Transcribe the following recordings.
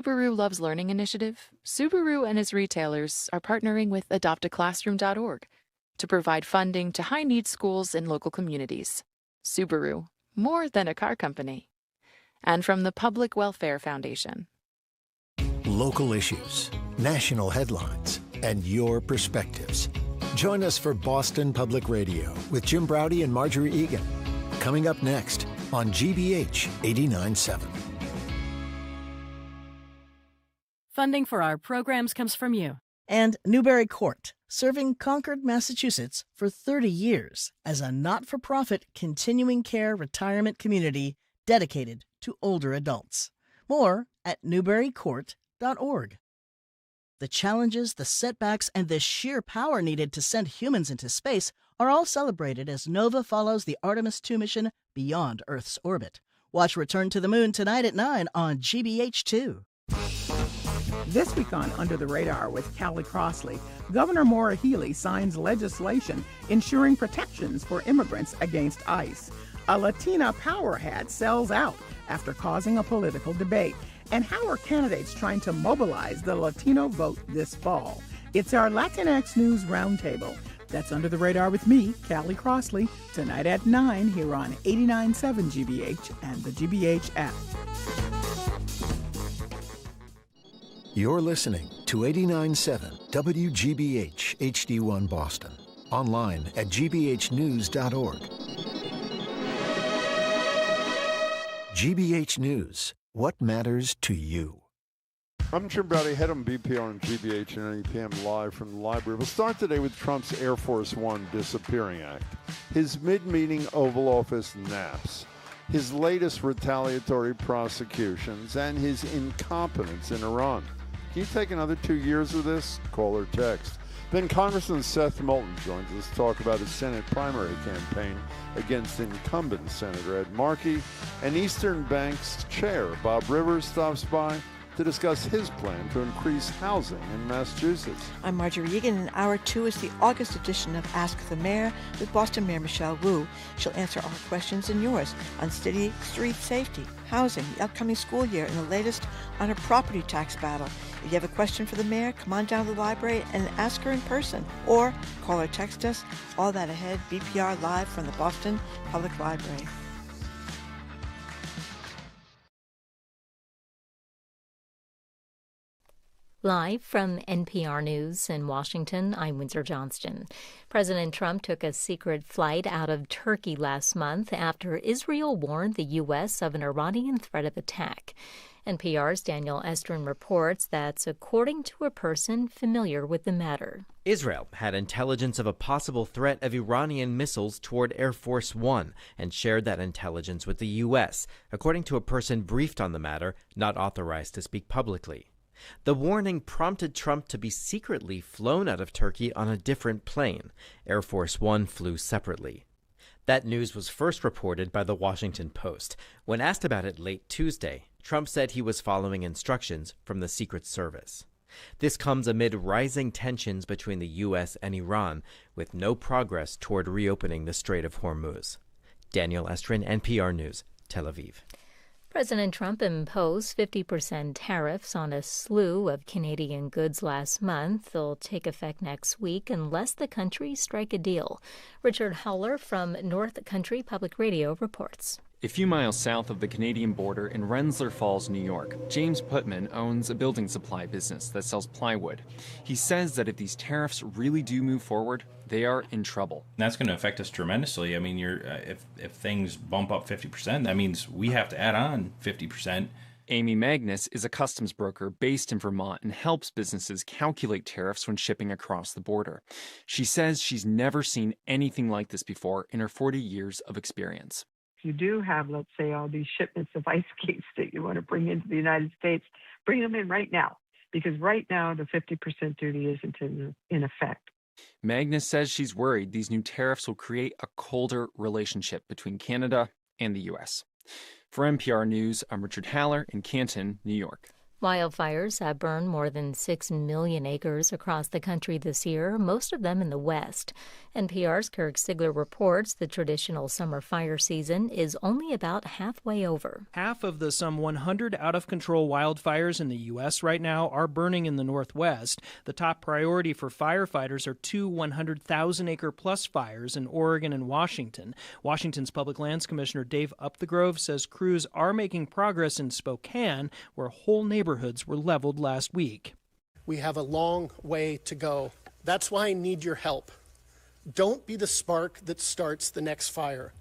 Subaru Loves Learning initiative, Subaru and its retailers are partnering with adoptaclassroom.org to provide funding to high-need schools in local communities. Subaru, more than a car company. And from the Public Welfare Foundation. Local issues, national headlines, and your perspectives. Join us for Boston Public Radio with Jim Braude and Marjorie Egan. Coming up next on GBH 89.7. Funding for our programs comes from you. And Newbury Court, serving Concord, Massachusetts for 30 years as a not-for-profit continuing care retirement community dedicated to older adults. More at newburycourt.org. The challenges, the setbacks, and the sheer power needed to send humans into space are all celebrated as NOVA follows the Artemis II mission beyond Earth's orbit. Watch Return to the Moon tonight at 9 on GBH2. This week on Under the Radar with Callie Crossley, Governor Maura Healey signs legislation ensuring protections for immigrants against ICE. A Latina power hat sells out after causing a political debate. And how are candidates trying to mobilize the Latino vote this fall? It's our Latinx News Roundtable. That's Under the Radar with me, Callie Crossley, tonight at 9 here on 89.7 GBH and the GBH app. You're listening to 89.7 WGBH HD1 Boston. Online at gbhnews.org. GBH News. What matters to you? I'm Jim Braude, head on BPR and GBH and NEPM live from the library. We'll start today with Trump's Air Force One disappearing act, his mid-meeting Oval Office naps, his latest retaliatory prosecutions, and his incompetence in Iran. Can you take another 2 years of this? Call or text. Then Congressman Seth Moulton joins us to talk about his Senate primary campaign against incumbent Senator Ed Markey. And Eastern Bank's chair, Bob Rivers, stops by to discuss his plan to increase housing in Massachusetts. I'm Marjorie Egan, and Hour 2 is the August edition of Ask the Mayor with Boston Mayor Michelle Wu. She'll answer our questions and yours on city street safety, housing, the upcoming school year, and the latest on a property tax battle. If you have a question for the mayor, come on down to the library and ask her in person, or call or text us. All that ahead, BPR live from the Boston Public Library. Live from NPR News in Washington, I'm Windsor Johnston. President Trump took a secret flight out of Turkey last month after Israel warned the U.S. of an Iranian threat of attack. NPR's Daniel Estrin reports that's according to a person familiar with the matter. Israel had intelligence of a possible threat of Iranian missiles toward Air Force One and shared that intelligence with the U.S., according to a person briefed on the matter, not authorized to speak publicly. The warning prompted Trump to be secretly flown out of Turkey on a different plane. Air Force One flew separately. That news was first reported by the Washington Post. When asked about it late Tuesday, Trump said he was following instructions from the Secret Service. This comes amid rising tensions between the U.S. and Iran, with no progress toward reopening the Strait of Hormuz. Daniel Estrin, NPR News, Tel Aviv. President Trump imposed 50% tariffs on a slew of Canadian goods last month. They'll take effect next week unless the countries strike a deal. Richard Howler from North Country Public Radio reports. A few miles south of the Canadian border in Rensselaer Falls, New York, James Putman owns a building supply business that sells plywood. He says that if these tariffs really do move forward, they are in trouble. That's going to affect us tremendously. I mean, if things bump up 50%, that means we have to add on 50%. Amy Magnus is a customs broker based in Vermont and helps businesses calculate tariffs when shipping across the border. She says she's never seen anything like this before in her 40 years of experience. If you do have, let's say, all these shipments of ice skates that you want to bring into the United States, bring them in right now, because right now the 50% duty isn't in effect. Magnus says she's worried these new tariffs will create a colder relationship between Canada and the U.S. For NPR News, I'm Richard Haller in Canton, New York. Wildfires have burned more than 6 million acres across the country this year, most of them in the West. NPR's Kirk Sigler reports the traditional summer fire season is only about halfway over. Half of the some 100 out-of-control wildfires in the U.S. right now are burning in the Northwest. The top priority for firefighters are two 100,000-acre-plus fires in Oregon and Washington. Washington's Public Lands Commissioner Dave Upthegrove says crews are making progress in Spokane, where whole neighborhoods were leveled last week. We have a long way to go. That's why I need your help. Don't be the spark that starts the next fire.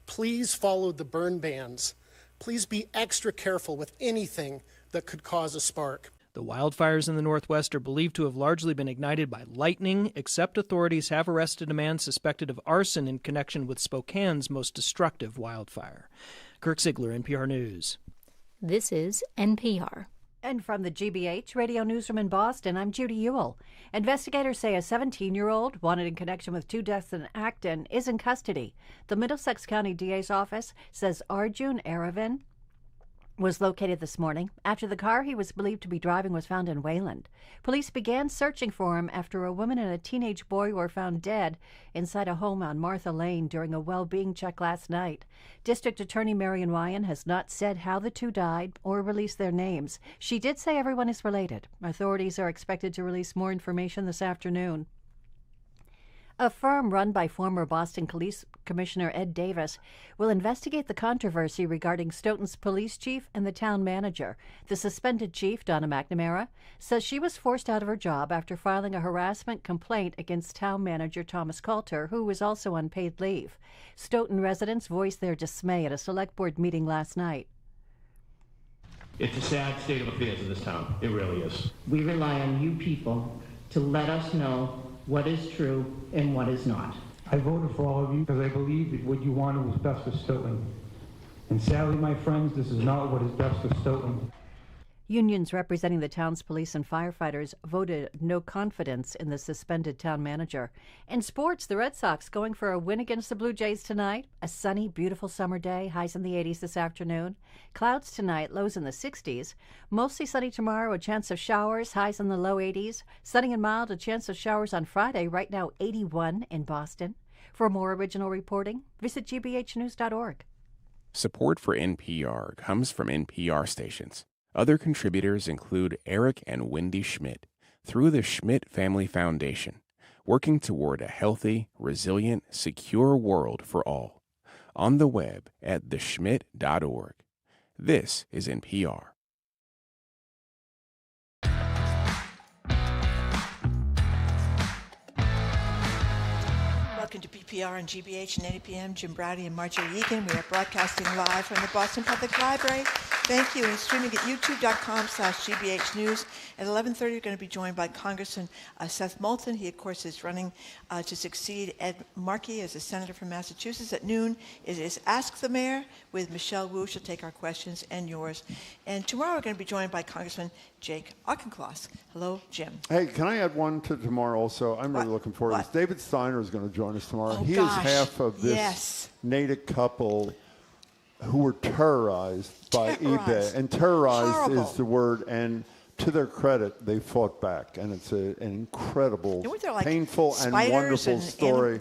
Please follow the burn bans. Please be extra careful with anything that could cause a spark. The wildfires in the Northwest are believed to have largely been ignited by lightning, except authorities have arrested a man suspected of arson in connection with Spokane's most destructive wildfire. Kirk Sigler, NPR News. This is NPR. And from the GBH Radio Newsroom in Boston, I'm Judy Ewell. Investigators say a 17-year-old wanted in connection with two deaths in Acton is in custody. The Middlesex County DA's office says Arjun Aravind was located this morning after the car he was believed to be driving was found in Wayland. Police began searching for him after a woman and a teenage boy were found dead inside a home on Martha Lane during a well-being check last night. District Attorney Marion Ryan has not said how the two died or released their names. She did say everyone is related. Authorities are expected to release more information this afternoon. A firm run by former Boston Police Commissioner Ed Davis will investigate the controversy regarding Stoughton's police chief and the town manager. The suspended chief, Donna McNamara, says she was forced out of her job after filing a harassment complaint against town manager Thomas Coulter, who was also on paid leave. Stoughton residents voiced their dismay at a select board meeting last night. It's a sad state of affairs in this town. It really is. We rely on you people to let us know what is true and what is not. I voted for all of you because I believe that what you wanted was best for Stoughton. And sadly, my friends, this is not what is best for Stoughton. Unions representing the town's police and firefighters voted no confidence in the suspended town manager. In sports, the Red Sox going for a win against the Blue Jays tonight. A sunny, beautiful summer day, highs in the 80s this afternoon. Clouds tonight, lows in the 60s. Mostly sunny tomorrow, a chance of showers, highs in the low 80s. Sunny and mild, a chance of showers on Friday, right now 81 in Boston. For more original reporting, visit gbhnews.org. Support for NPR comes from NPR stations. Other contributors include Eric and Wendy Schmidt through the Schmidt Family Foundation, working toward a healthy, resilient, secure world for all. On the web at theschmidt.org. This is NPR. Welcome to BPR and GBH and 80 p.m. Jim Browdy and Marjorie Egan. We are broadcasting live from the Boston Public Library. Thank you. And streaming at youtube.com/GBH News. At 11:30, we're going to be joined by Congressman Seth Moulton. He, of course, is running to succeed Ed Markey as a senator from Massachusetts. At noon, it is Ask the Mayor with Michelle Wu. She'll take our questions and yours. And tomorrow, we're going to be joined by Congressman Jake Auchincloss. Hello, Jim. Hey, can I add one to tomorrow also? I'm really looking forward to this. David Steiner is going to join us tomorrow. Oh, he gosh. is half of this Natick couple who were terrorized by eBay. And terrorized is the word. And to their credit, they fought back. And it's an incredible, painful, and wonderful story.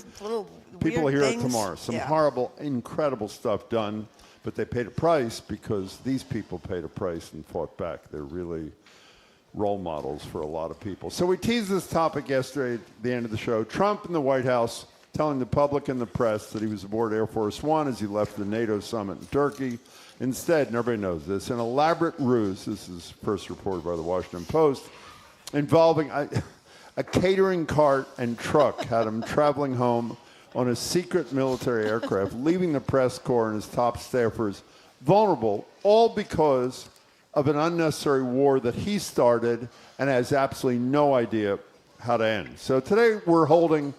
People will hear it tomorrow. Some horrible, incredible stuff done. But they paid a price because these people paid a price and fought back. They're really role models for a lot of people. So we teased this topic yesterday at the end of the show. Trump in the White House telling the public and the press that he was aboard Air Force One as he left the NATO summit in Turkey. Instead, and everybody knows this, an elaborate ruse, this is first reported by the Washington Post, involving a catering cart and truck had him traveling home on a secret military aircraft, leaving the press corps and his top staffers vulnerable, all because of an unnecessary war that he started and has absolutely no idea how to end. So today we're holding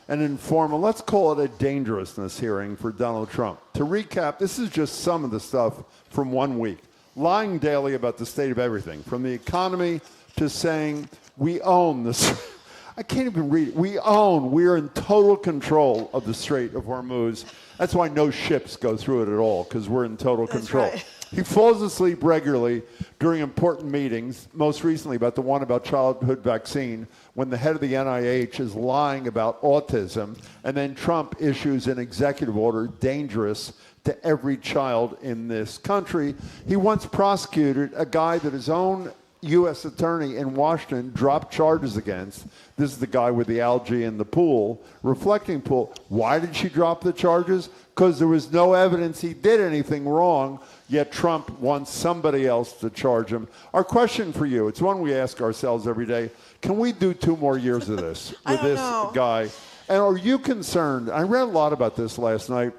an informal, let's call it a dangerousness hearing for Donald Trump. To recap, this is just some of the stuff from 1 week. Lying daily about the state of everything, from the economy to saying we own this. I can't even read it. We're in total control of the Strait of Hormuz. That's why no ships go through it at all, because we're in total control. Right. He falls asleep regularly during important meetings, most recently about the one about childhood vaccine, when the head of the NIH is lying about autism, and then Trump issues an executive order dangerous to every child in this country. He once prosecuted a guy that his own U.S. attorney in Washington dropped charges against. This is the guy with the algae in the pool, reflecting pool. Why did she drop the charges? Because there was no evidence he did anything wrong, yet Trump wants somebody else to charge him. Our question for you, it's one we ask ourselves every day, can we do 2 more years of this with this guy? And are you concerned? I read a lot about this last night,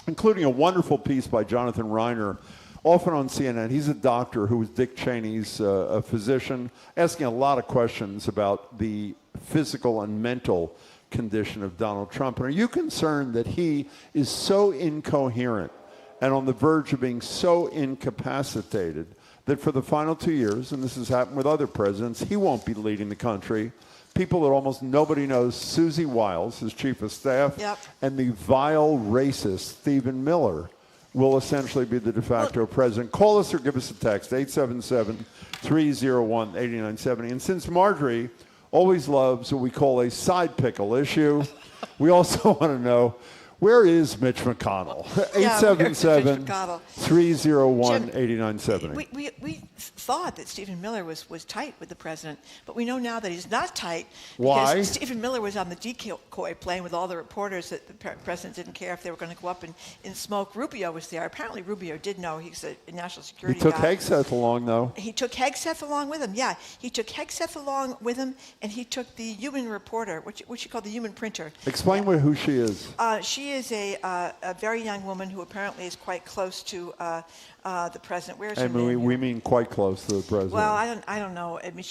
including a wonderful piece by Jonathan Reiner, often on CNN. He's a doctor who was Dick Cheney's a physician, asking a lot of questions about the physical and mental condition of Donald Trump. And are you concerned that he is so incoherent and on the verge of being so incapacitated that for the final 2 years, and this has happened with other presidents, he won't be leading the country? People that almost nobody knows, Susie Wiles, his chief of staff, and the vile racist Stephen Miller will essentially be the de facto president. Call us or give us a text, 877-301-8970. And since Marjorie always loves what we call a side pickle issue, we also want to know, where is Mitch McConnell? 877-301-8970. We thought that Stephen Miller was tight with the president, but we know now that he's not tight. Why? Because Stephen Miller was on the decoy plane with all the reporters that the president didn't care if they were going to go up and smoke. Rubio was there. Apparently Rubio did know. He's a national security guy. He took Hegseth along, though. He took Hegseth along with him, yeah. He took Hegseth along with him, and he took the human reporter, what you call the human printer. Explain who she is. She is a very young woman who apparently is quite close to the president. Where's her name? We mean quite close to the president. Well, I don't know. I mean,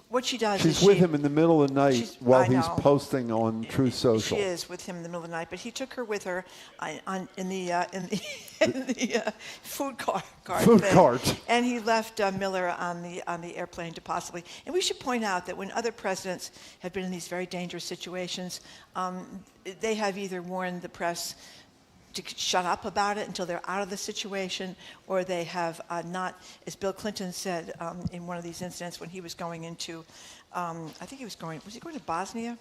what she does She's is with him in the middle of the night while he's posting on Truth Social. She is with him in the middle of the night, but he took her with her in the food cart. And he left Miller on the airplane to possibly. And we should point out that when other presidents have been in these very dangerous situations, they have either warned the press to shut up about it until they're out of the situation, or they have not, as Bill Clinton said in one of these incidents when he was going into, was he going to Bosnia?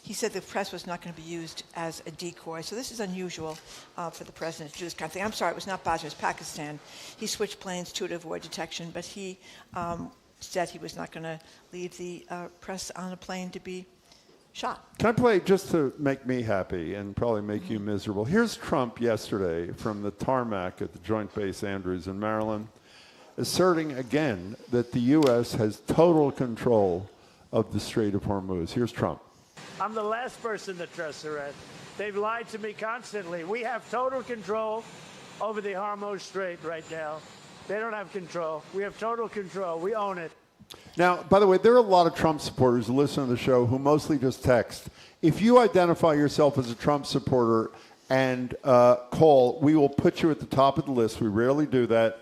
He said the press was not going to be used as a decoy. So this is unusual for the president to do this kind of thing. I'm sorry, it was not Bosnia, it was Pakistan. He switched planes to avoid detection, but he said he was not going to leave the press on a plane to be shot. Can I play just to make me happy and probably make you miserable? Here's Trump yesterday from the tarmac at the Joint Base Andrews in Maryland, asserting again that the U.S. has total control of the Strait of Hormuz. Here's Trump. I'm the last person to trust the Red. They've lied to me constantly. We have total control over the Hormuz Strait right now. They don't have control. We have total control. We own it. Now, by the way, there are a lot of Trump supporters who listen to the show who mostly just text. If you identify yourself as a Trump supporter and call, we will put you at the top of the list. We rarely do that.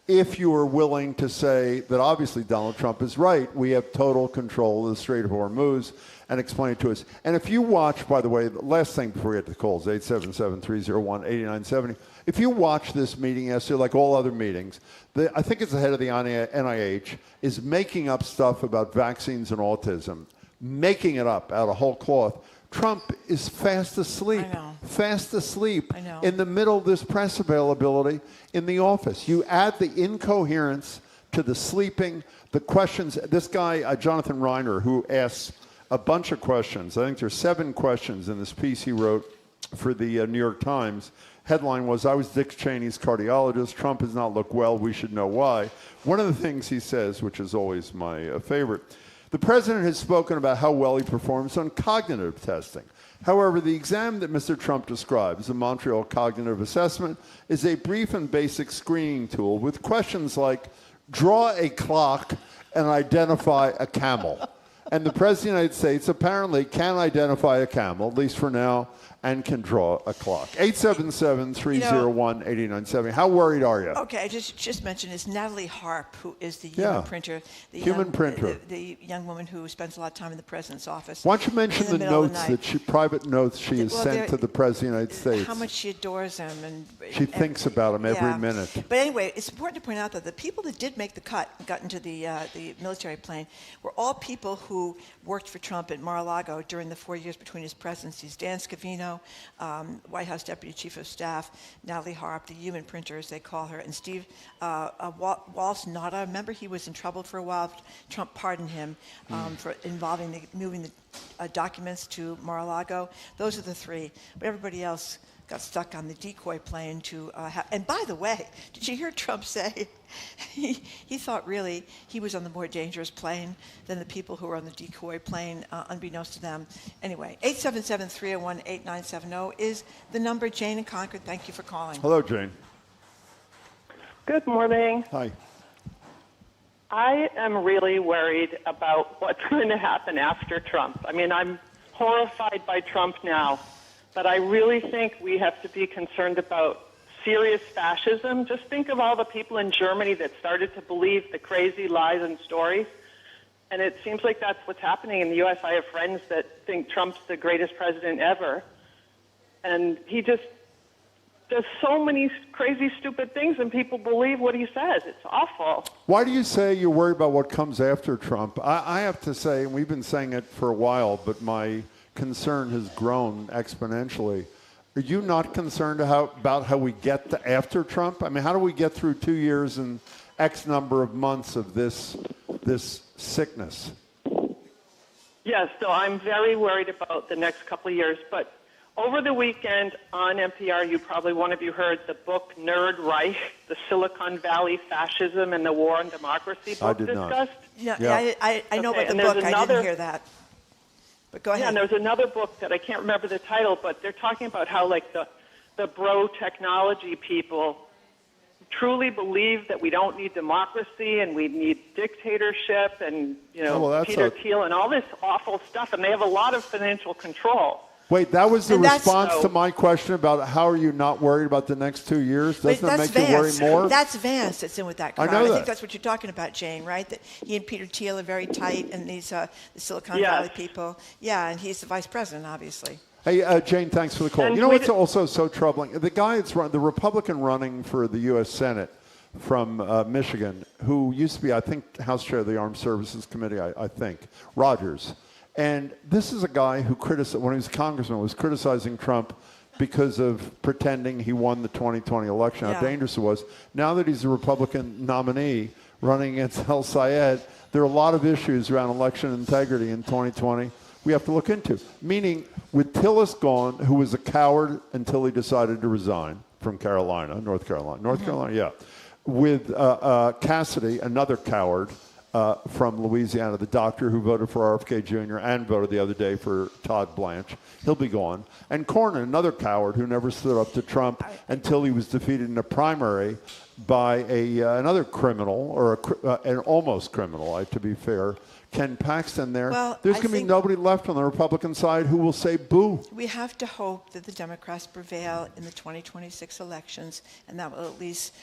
If you are willing to say that obviously Donald Trump is right, we have total control of the Strait of Hormuz, and explain it to us. And if you watch, by the way, the last thing before we get to the calls, 877-301-8970. If you watch this meeting yesterday, like all other meetings, I think it's the head of the NIH is making up stuff about vaccines and autism, making it up out of whole cloth. Trump is fast asleep in the middle of this press availability in the office. You add the incoherence to the sleeping, the questions. This guy, Jonathan Reiner, who asks a bunch of questions. I think there's 7 questions in this piece he wrote for the New York Times. Headline was, I was Dick Cheney's cardiologist. Trump does not look well. We should know why. One of the things he says, which is always my favorite, the president has spoken about how well he performs on cognitive testing. However, the exam that Mr. Trump describes, the Montreal Cognitive Assessment, is a brief and basic screening tool with questions like, draw a clock and identify a camel. And the President of the United States apparently can identify a camel, at least for now, and can draw a clock. 877-301-8970. How worried are you? Okay, I just mentioned it's Natalie Harp, who is the human printer. The young woman who spends a lot of time in the president's office. Why don't you mention the notes private notes she has sent to the President of the United States? How much she adores him. And she thinks about him every minute. But anyway, it's important to point out that the people that did make the cut and got into the military plane were all people who worked for Trump at Mar-a-Lago during the 4 years between his presidencies. Dan Scavino, White House Deputy Chief of Staff, Natalie Harp, the human printer, as they call her, and Steve Walsh-Nada. Remember, he was in trouble for a while. Trump pardoned him for moving the documents to Mar-a-Lago. Those are the three. But everybody else got stuck on the decoy plane to and by the way, did you hear Trump say he thought really he was on the more dangerous plane than the people who were on the decoy plane, unbeknownst to them. Anyway, 877-301-8970 is the number. Jane in Concord, thank you for calling. Hello, Jane. Good morning. Hi. I am really worried about what's going to happen after Trump. I mean, I'm horrified by Trump now. But I really think we have to be concerned about serious fascism. Just think of all the people in Germany that started to believe the crazy lies and stories. And it seems like that's what's happening in the U.S. I have friends that think Trump's the greatest president ever. And he just does so many crazy, stupid things, and people believe what he says. It's awful. Why do you say you're worried about what comes after Trump? I have to say, and we've been saying it for a while, but my concern has grown exponentially. Are you not concerned about how we get to after Trump? I mean, how do we get through 2 years and X number of months of this sickness? Yes, so I'm very worried about the next couple of years. But over the weekend on NPR, one of you heard the book Nerd Reich, the Silicon Valley Fascism and the War on Democracy book discussed? I know about the book. I didn't hear that. But go ahead. Yeah, and there's another book that I can't remember the title, but they're talking about how like the bro technology people truly believe that we don't need democracy and we need dictatorship and Peter Thiel and all this awful stuff, and they have a lot of financial control. Wait, that was the response to my question about how are you not worried about the next 2 years? Doesn't that make you worry more? That's Vance that's in with that crowd. I think that's what you're talking about, Jane, right? That he and Peter Thiel are very tight, and these the Silicon Valley people. Yeah, and he's the vice president, obviously. Hey, Jane, thanks for the call. And you know what's also so troubling? The guy that's the Republican running for the U.S. Senate from Michigan, who used to be, I think, House Chair of the Armed Services Committee, I think, Rogers. And this is a guy who when he was a congressman, was criticizing Trump because of pretending he won the 2020 election, how dangerous it was. Now that he's a Republican nominee running against El Sayed, there are a lot of issues around election integrity in 2020 we have to look into. Meaning, with Tillis gone, who was a coward until he decided to resign from North Carolina, with Cassidy, another coward, from Louisiana, the doctor who voted for RFK Jr. and voted the other day for Todd Blanche. He'll be gone. And Cornyn, another coward who never stood up to Trump until he was defeated in a primary by another criminal, or an almost criminal, to be fair, Ken Paxton there. Well, there's going to be nobody left on the Republican side who will say boo. We have to hope that the Democrats prevail in the 2026 elections, and that will at least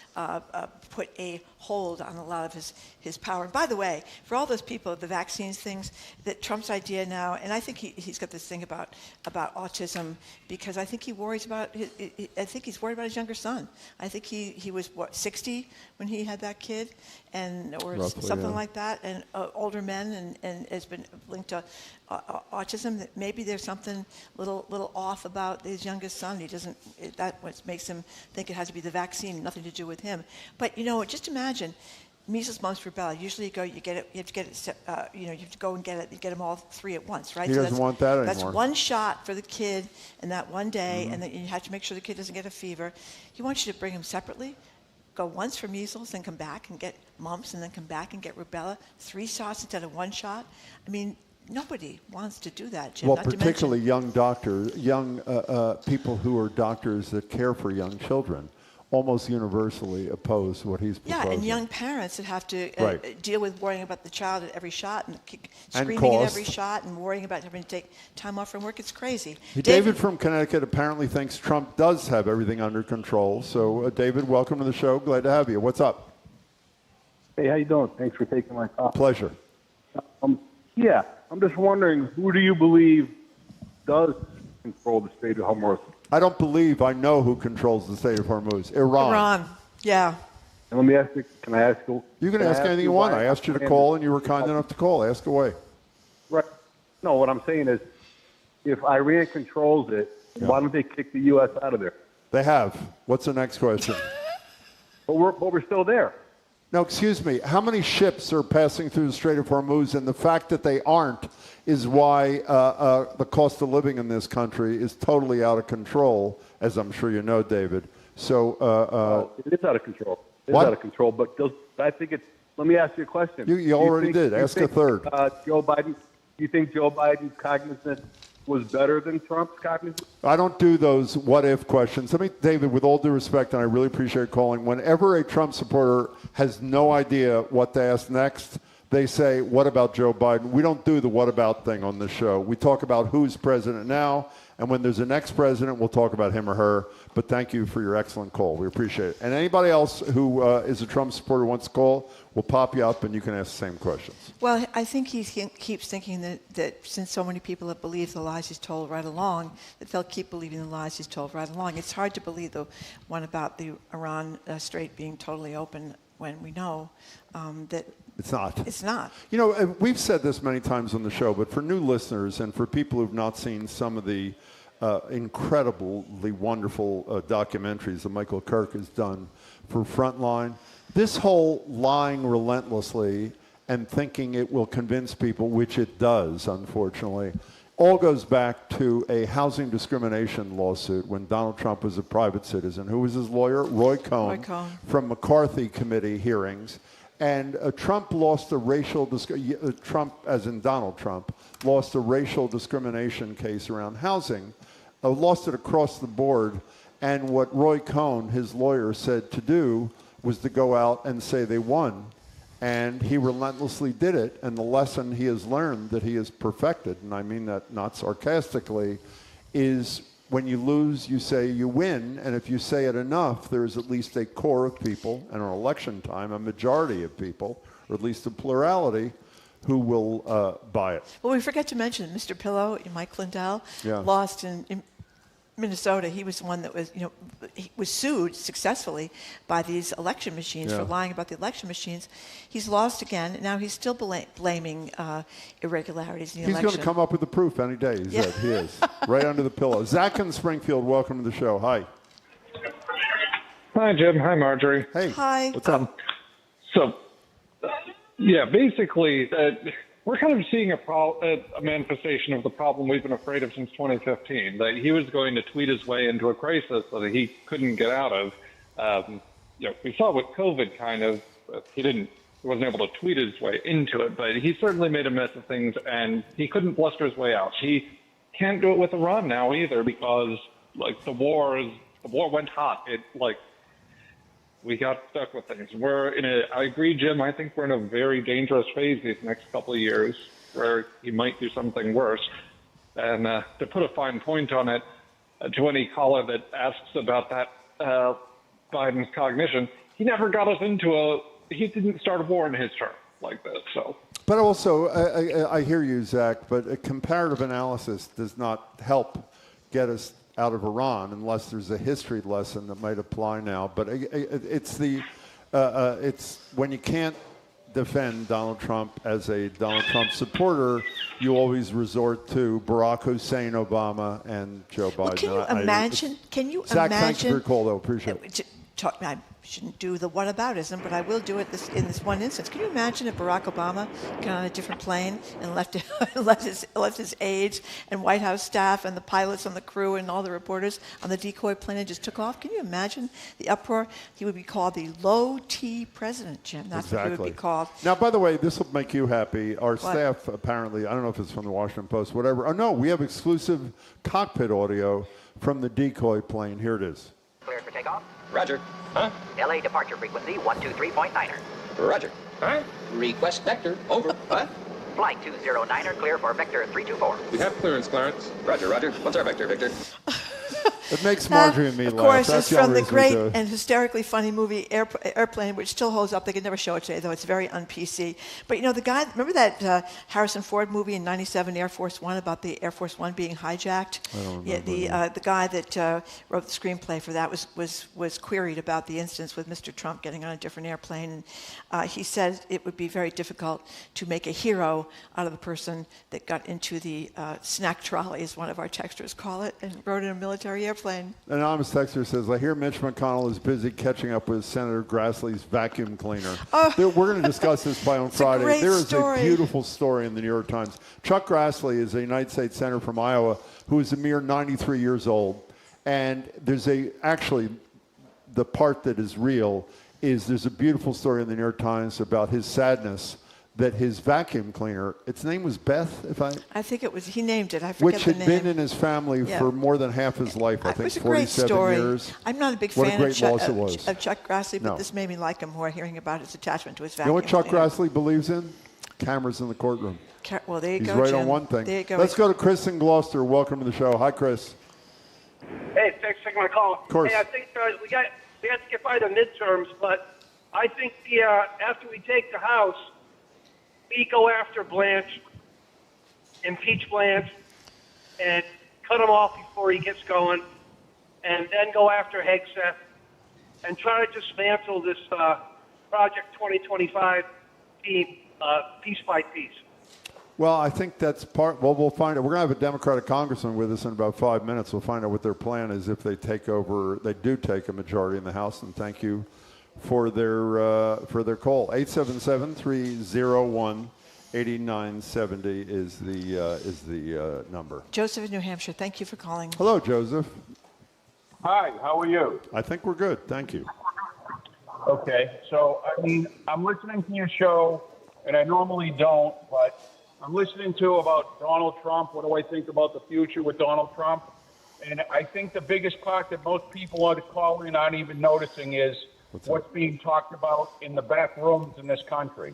put a hold on a lot of his power. And by the way, for all those people, the vaccines things, that Trump's idea now, and I think he's got this thing about autism, because I think he worries about he's worried about his younger son. I think he was 60 when he had that kid, or roughly, something like that, and older men, and has been linked to autism. That maybe there's something little off about his youngest son. He doesn't. That what makes him think it has to be the vaccine, nothing to do with him. But just imagine. Measles, mumps, rubella. Usually, you have to get it. You have to go and get it. You get them all three at once, right? He doesn't want that anymore. That's one shot for the kid, and that one day, and then you have to make sure the kid doesn't get a fever. He wants you to bring him separately. Go once for measles, then come back and get mumps, and then come back and get rubella. 3 shots instead of 1 shot. I mean, nobody wants to do that, Jim. Well, particularly young people who are doctors that care for young children. almost universally oppose what he's proposing. Yeah, and young parents that have to deal with worrying about the child at every shot and screaming at every shot and worrying about having to take time off from work. It's crazy. David from Connecticut apparently thinks Trump does have everything under control. So, David, welcome to the show. Glad to have you. What's up? Hey, how you doing? Thanks for taking my call. Pleasure. Yeah, I'm just wondering, who do you believe does control the Strait of Hormuz? I don't believe I know who controls the Strait of Hormuz. Iran. Yeah. And let me ask you, can I ask you? You can ask anything you want. I asked you to call, and you were kind enough to call. Ask away. Right. No, what I'm saying is, if Iran controls it, why don't they kick the U.S. out of there? They have. What's the next question? But we're still there. No, excuse me. How many ships are passing through the Strait of Hormuz? And the fact that they aren't is why the cost of living in this country is totally out of control, as I'm sure you know, David. So it is out of control. It What? is out of control. But I think it's. Let me ask you a question. You already did. Ask a third. Joe Biden. Do you think Joe Biden's cognizance was better than Trump's cognizance? I don't do those what-if questions. David, with all due respect, and I really appreciate calling, whenever a Trump supporter has no idea what to ask next, they say, what about Joe Biden? We don't do the what about thing on this show. We talk about who's president now, and when there's a next president, we'll talk about him or her. But thank you for your excellent call. We appreciate it. And anybody else who is a Trump supporter who wants to call, we'll pop you up and you can ask the same questions. Well, I think he keeps thinking that since so many people have believed the lies he's told right along, that they'll keep believing the lies he's told right along. It's hard to believe the one about the Iran Strait being totally open when we know that it's not. It's not. You know, we've said this many times on the show, but for new listeners and for people who've not seen some of the incredibly wonderful documentaries that Michael Kirk has done for Frontline, this whole lying relentlessly and thinking it will convince people, which it does, unfortunately, all goes back to a housing discrimination lawsuit when Donald Trump was a private citizen. Who was his lawyer? Roy Cohn. From McCarthy committee hearings. And Trump lost a racial Trump, as in Donald Trump, lost a racial discrimination case around housing, lost it across the board. And what Roy Cohn, his lawyer, said to do was to go out and say they won. And he relentlessly did it. And the lesson he has learned that he has perfected, and I mean that not sarcastically, is when you lose, you say you win. And if you say it enough, there's at least a core of people, and on election time, a majority of people, or at least a plurality, who will buy it. Well, we forgot to mention that Mr. Pillow, Mike Lindell, lost in Minnesota. He was the one that was, he was sued successfully by these election machines for lying about the election machines. He's lost again. Now he's still blaming irregularities in the election. He's going to come up with the proof any day. He said he is right under the pillow. Zach in Springfield, welcome to the show. Hi. Hi, Jim. Hi, Marjorie. Hey. Hi. What's up? So, yeah, basically, we're kind of seeing a manifestation of the problem we've been afraid of since 2015, that he was going to tweet his way into a crisis that he couldn't get out of. We saw with COVID kind of, he wasn't able to tweet his way into it, but he certainly made a mess of things, and he couldn't bluster his way out. He can't do it with Iran now either, because the war went hot. We got stuck with things. I agree, Jim, I think we're in a very dangerous phase these next couple of years where he might do something worse. And to put a fine point on it, to any caller that asks about that Biden's cognition, he never got us he didn't start a war in his term like this, so. But also, I hear you, Zach, but a comparative analysis does not help get us out of Iran unless there's a history lesson that might apply now. But it's when you can't defend Donald Trump as a Donald Trump supporter, you always resort to Barack Hussein Obama and Joe Biden. Well, can you imagine? Zach, thanks for your call, though. Appreciate it. I shouldn't do the whataboutism, but I will do it in this one instance. Can you imagine if Barack Obama got on a different plane and left his aides and White House staff and the pilots on the crew and all the reporters on the decoy plane and just took off? Can you imagine the uproar? He would be called the low-T president, Jim. That's what he would be called. Now, by the way, this will make you happy. Our staff, apparently, I don't know if it's from the Washington Post, whatever. Oh, no, we have exclusive cockpit audio from the decoy plane. Here it is. Cleared for takeoff. Roger. Huh? LA departure frequency 123.9er. Roger. Huh? Request vector. Over. What? Flight 209er clear for vector 324. We have clearance, Clarence. Roger, Roger. What's our vector, Victor? It makes Marjorie and me laugh. Of course, That's it's from the only reason we great do it. and hysterically funny movie Airplane, which still holds up. They could never show it today, though. It's very un-PC. But, you know, the guy, remember that Harrison Ford movie in '97, Air Force One, about the Air Force One being hijacked? I don't Yeah, remember the guy that wrote the screenplay for that was queried about the instance with Mr. Trump getting on a different airplane. And he said it would be very difficult to make a hero out of the person that got into the snack trolley, as one of our texters call it, and rode in a military airplane. An anonymous texter says, I hear Mitch McConnell is busy catching up with Senator Grassley's vacuum cleaner. We're going to discuss this on Friday. great There is story. a beautiful story in the New York Times. Chuck Grassley is a United States Senator from Iowa who is a mere 93 years old. And there's actually, the part that is real is there's a beautiful story in the New York Times about his sadness that his vacuum cleaner, its name was Beth, I think it was, he named it, I forget which the had name. been in his family Yeah. for more than half his life, I think It was a great 47 story. years. I'm not a big What a fan great loss it was. of Chuck Grassley, but No. this made me like him more, hearing about his attachment to his You vacuum know what Chuck cleaner. Grassley believes in? Cameras in the courtroom. Well, there you He's go, right Jim. on one thing. There you go. Let's go to Chris in Gloucester. Welcome to the show. Hi, Chris. Hey, thanks for taking my call. Of course. Hey, I think we have to get by the midterms, but I think after we take the House, we go after Blanche, impeach Blanche, and cut him off before he gets going, and then go after Hegseth, and try to dismantle this Project 2025 team piece by piece. Well, I think that's part. Well, we'll find out. We're going to have a Democratic congressman with us in about 5 minutes. We'll find out what their plan is if they take over. They do take a majority in the House, and thank you for their call. 877-301-8970 is the number. Joseph in New Hampshire, thank you for calling. Hello, Joseph. Hi, how are you? I think we're good. Thank you. Okay, so, I mean, I'm listening to your show, and I normally don't, but I'm listening to about Donald Trump. What do I think about the future with Donald Trump? And I think the biggest part that most people are calling aren't even noticing is what's being talked about in the back rooms in this country.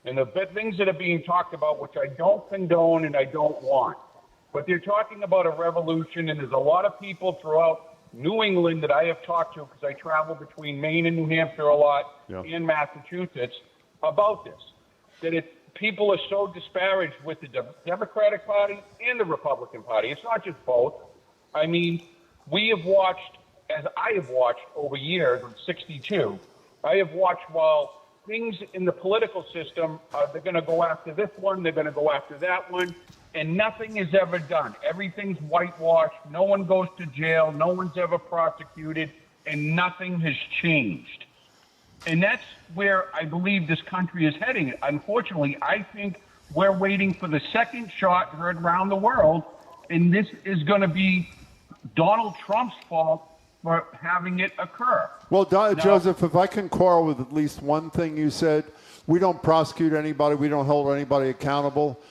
And the things that are being talked about, which I don't condone and I don't want. But they're talking about a revolution, and there's a lot of people throughout New England that I have talked to, because I travel between Maine and New Hampshire a lot, and Massachusetts, about this. That people are so disparaged with the Democratic Party and the Republican Party. It's not just both. I mean, we have watched, as I have watched over years, I'm 62, I have watched while things in the political system, they're going to go after this one, they're going to go after that one, and nothing is ever done. Everything's whitewashed. No one goes to jail. No one's ever prosecuted, and nothing has changed. And that's where I believe this country is heading. Unfortunately, I think we're waiting for the second shot heard around the world, and this is going to be Donald Trump's fault for having it occur. Well, Joseph, if I can quarrel with at least one thing you said, we don't prosecute anybody. We don't hold anybody accountable.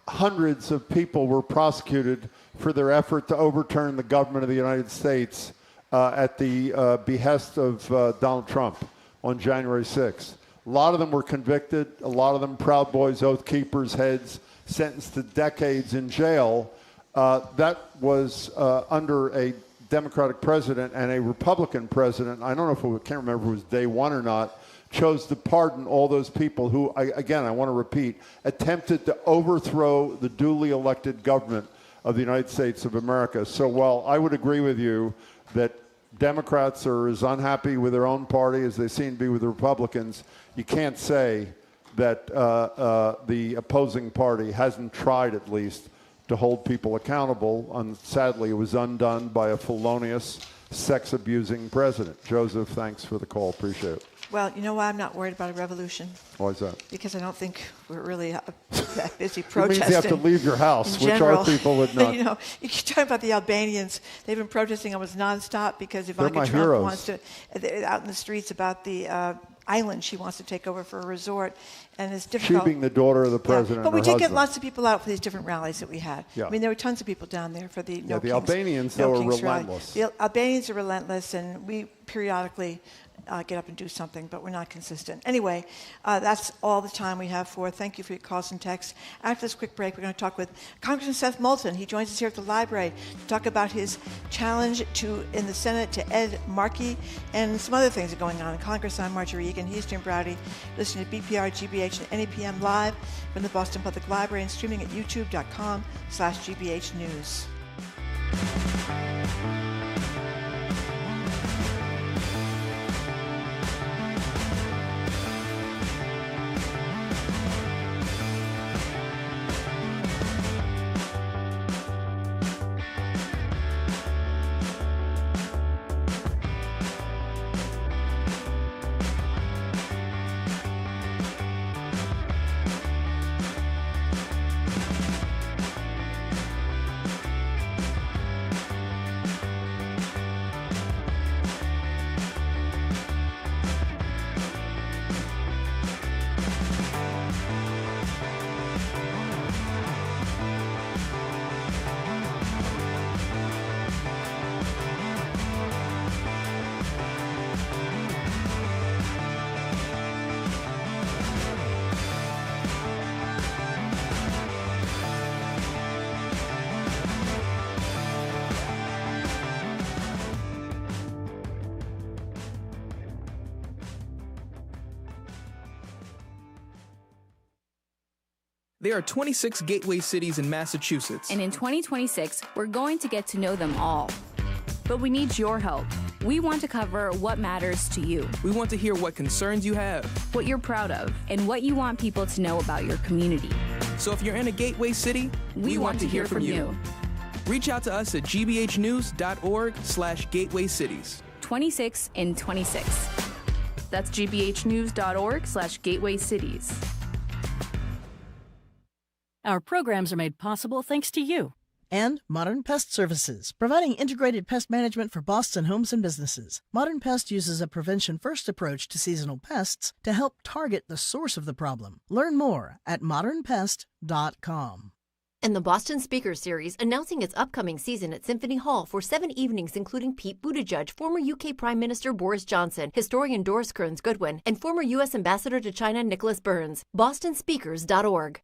Hundreds of people were prosecuted for their effort to overturn the government of the United States at the behest of Donald Trump on January 6th. A lot of them were convicted. A lot of them Proud Boys, Oath Keepers, heads, sentenced to decades in jail. That was under a Democratic president, and a Republican president, I don't know if I can't remember if it was day one or not, chose to pardon all those people who, I want to repeat, attempted to overthrow the duly elected government of the United States of America. So while I would agree with you that Democrats are as unhappy with their own party as they seem to be with the Republicans, you can't say that the opposing party hasn't tried at least to hold people accountable. And sadly, it was undone by a felonious, sex-abusing president. Joseph, thanks for the call. Appreciate it. Well, you know why I'm not worried about a revolution? Why is that? Because I don't think we're really that busy It protesting. means you have to leave your house, which general. our people would not. You know, you keep talking about the Albanians. They've been protesting almost nonstop because They're Ivanka my Trump heroes. wants to, they're out in the streets about the island she wants to take over for a resort, and it's She difficult. being the daughter of the president. But we and did her get husband. lots of people out for these different rallies that we had. Yeah. I mean, there were tons of people down there for the No the Kings, Albanians, No though, are Kings rally. relentless. The Albanians are relentless, and we periodically get up and do something, but we're not consistent. Anyway, that's all the time we have for. Thank you for your calls and texts. After this quick break, we're going to talk with Congressman Seth Moulton. He joins us here at the library to talk about his challenge in the Senate to Ed Markey and some other things that are going on in Congress. I'm Marjorie Egan. He's Jim Browdy. Listen to BPR, GBH, and NEPM live from the Boston Public Library and streaming at youtube.com/GBH News. There are 26 gateway cities in Massachusetts. And in 2026, we're going to get to know them all. But we need your help. We want to cover what matters to you. We want to hear what concerns you have, what you're proud of, and what you want people to know about your community. So if you're in a gateway city, we want to hear from you. Reach out to us at gbhnews.org/gateway cities. 26 in 26. That's gbhnews.org/gateway cities. Our programs are made possible thanks to you. And Modern Pest Services, providing integrated pest management for Boston homes and businesses. Modern Pest uses a prevention-first approach to seasonal pests to help target the source of the problem. Learn more at modernpest.com. And the Boston Speaker Series, announcing its upcoming season at Symphony Hall for 7 evenings, including Pete Buttigieg, former UK Prime Minister Boris Johnson, historian Doris Kearns Goodwin, and former U.S. Ambassador to China Nicholas Burns. BostonSpeakers.org.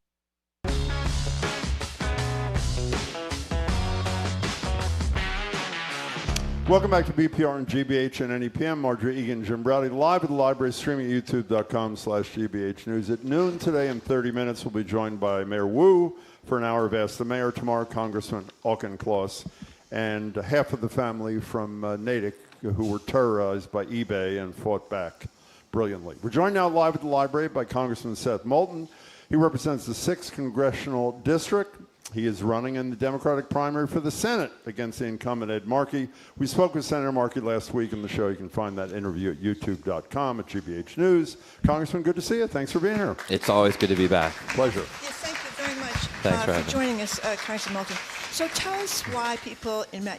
Welcome back to BPR and GBH and NEPM. Marjorie Egan, Jim Browdy, live at the library, streaming at youtube.com/GBH News. At noon today in 30 minutes, we'll be joined by Mayor Wu for an hour of Ask the Mayor. Tomorrow, Congressman Auchincloss and half of the family from Natick who were terrorized by eBay and fought back brilliantly. We're joined now live at the library by Congressman Seth Moulton. He represents the 6th Congressional District. He is running in the Democratic primary for the Senate against the incumbent Ed Markey. We spoke with Senator Markey last week on the show. You can find that interview at youtube.com/GBH News. Congressman, good to see you. Thanks for being here. It's always good to be back. Pleasure. Yes, thank you very much Thanks for for joining us, Congressman Moulton. So tell us why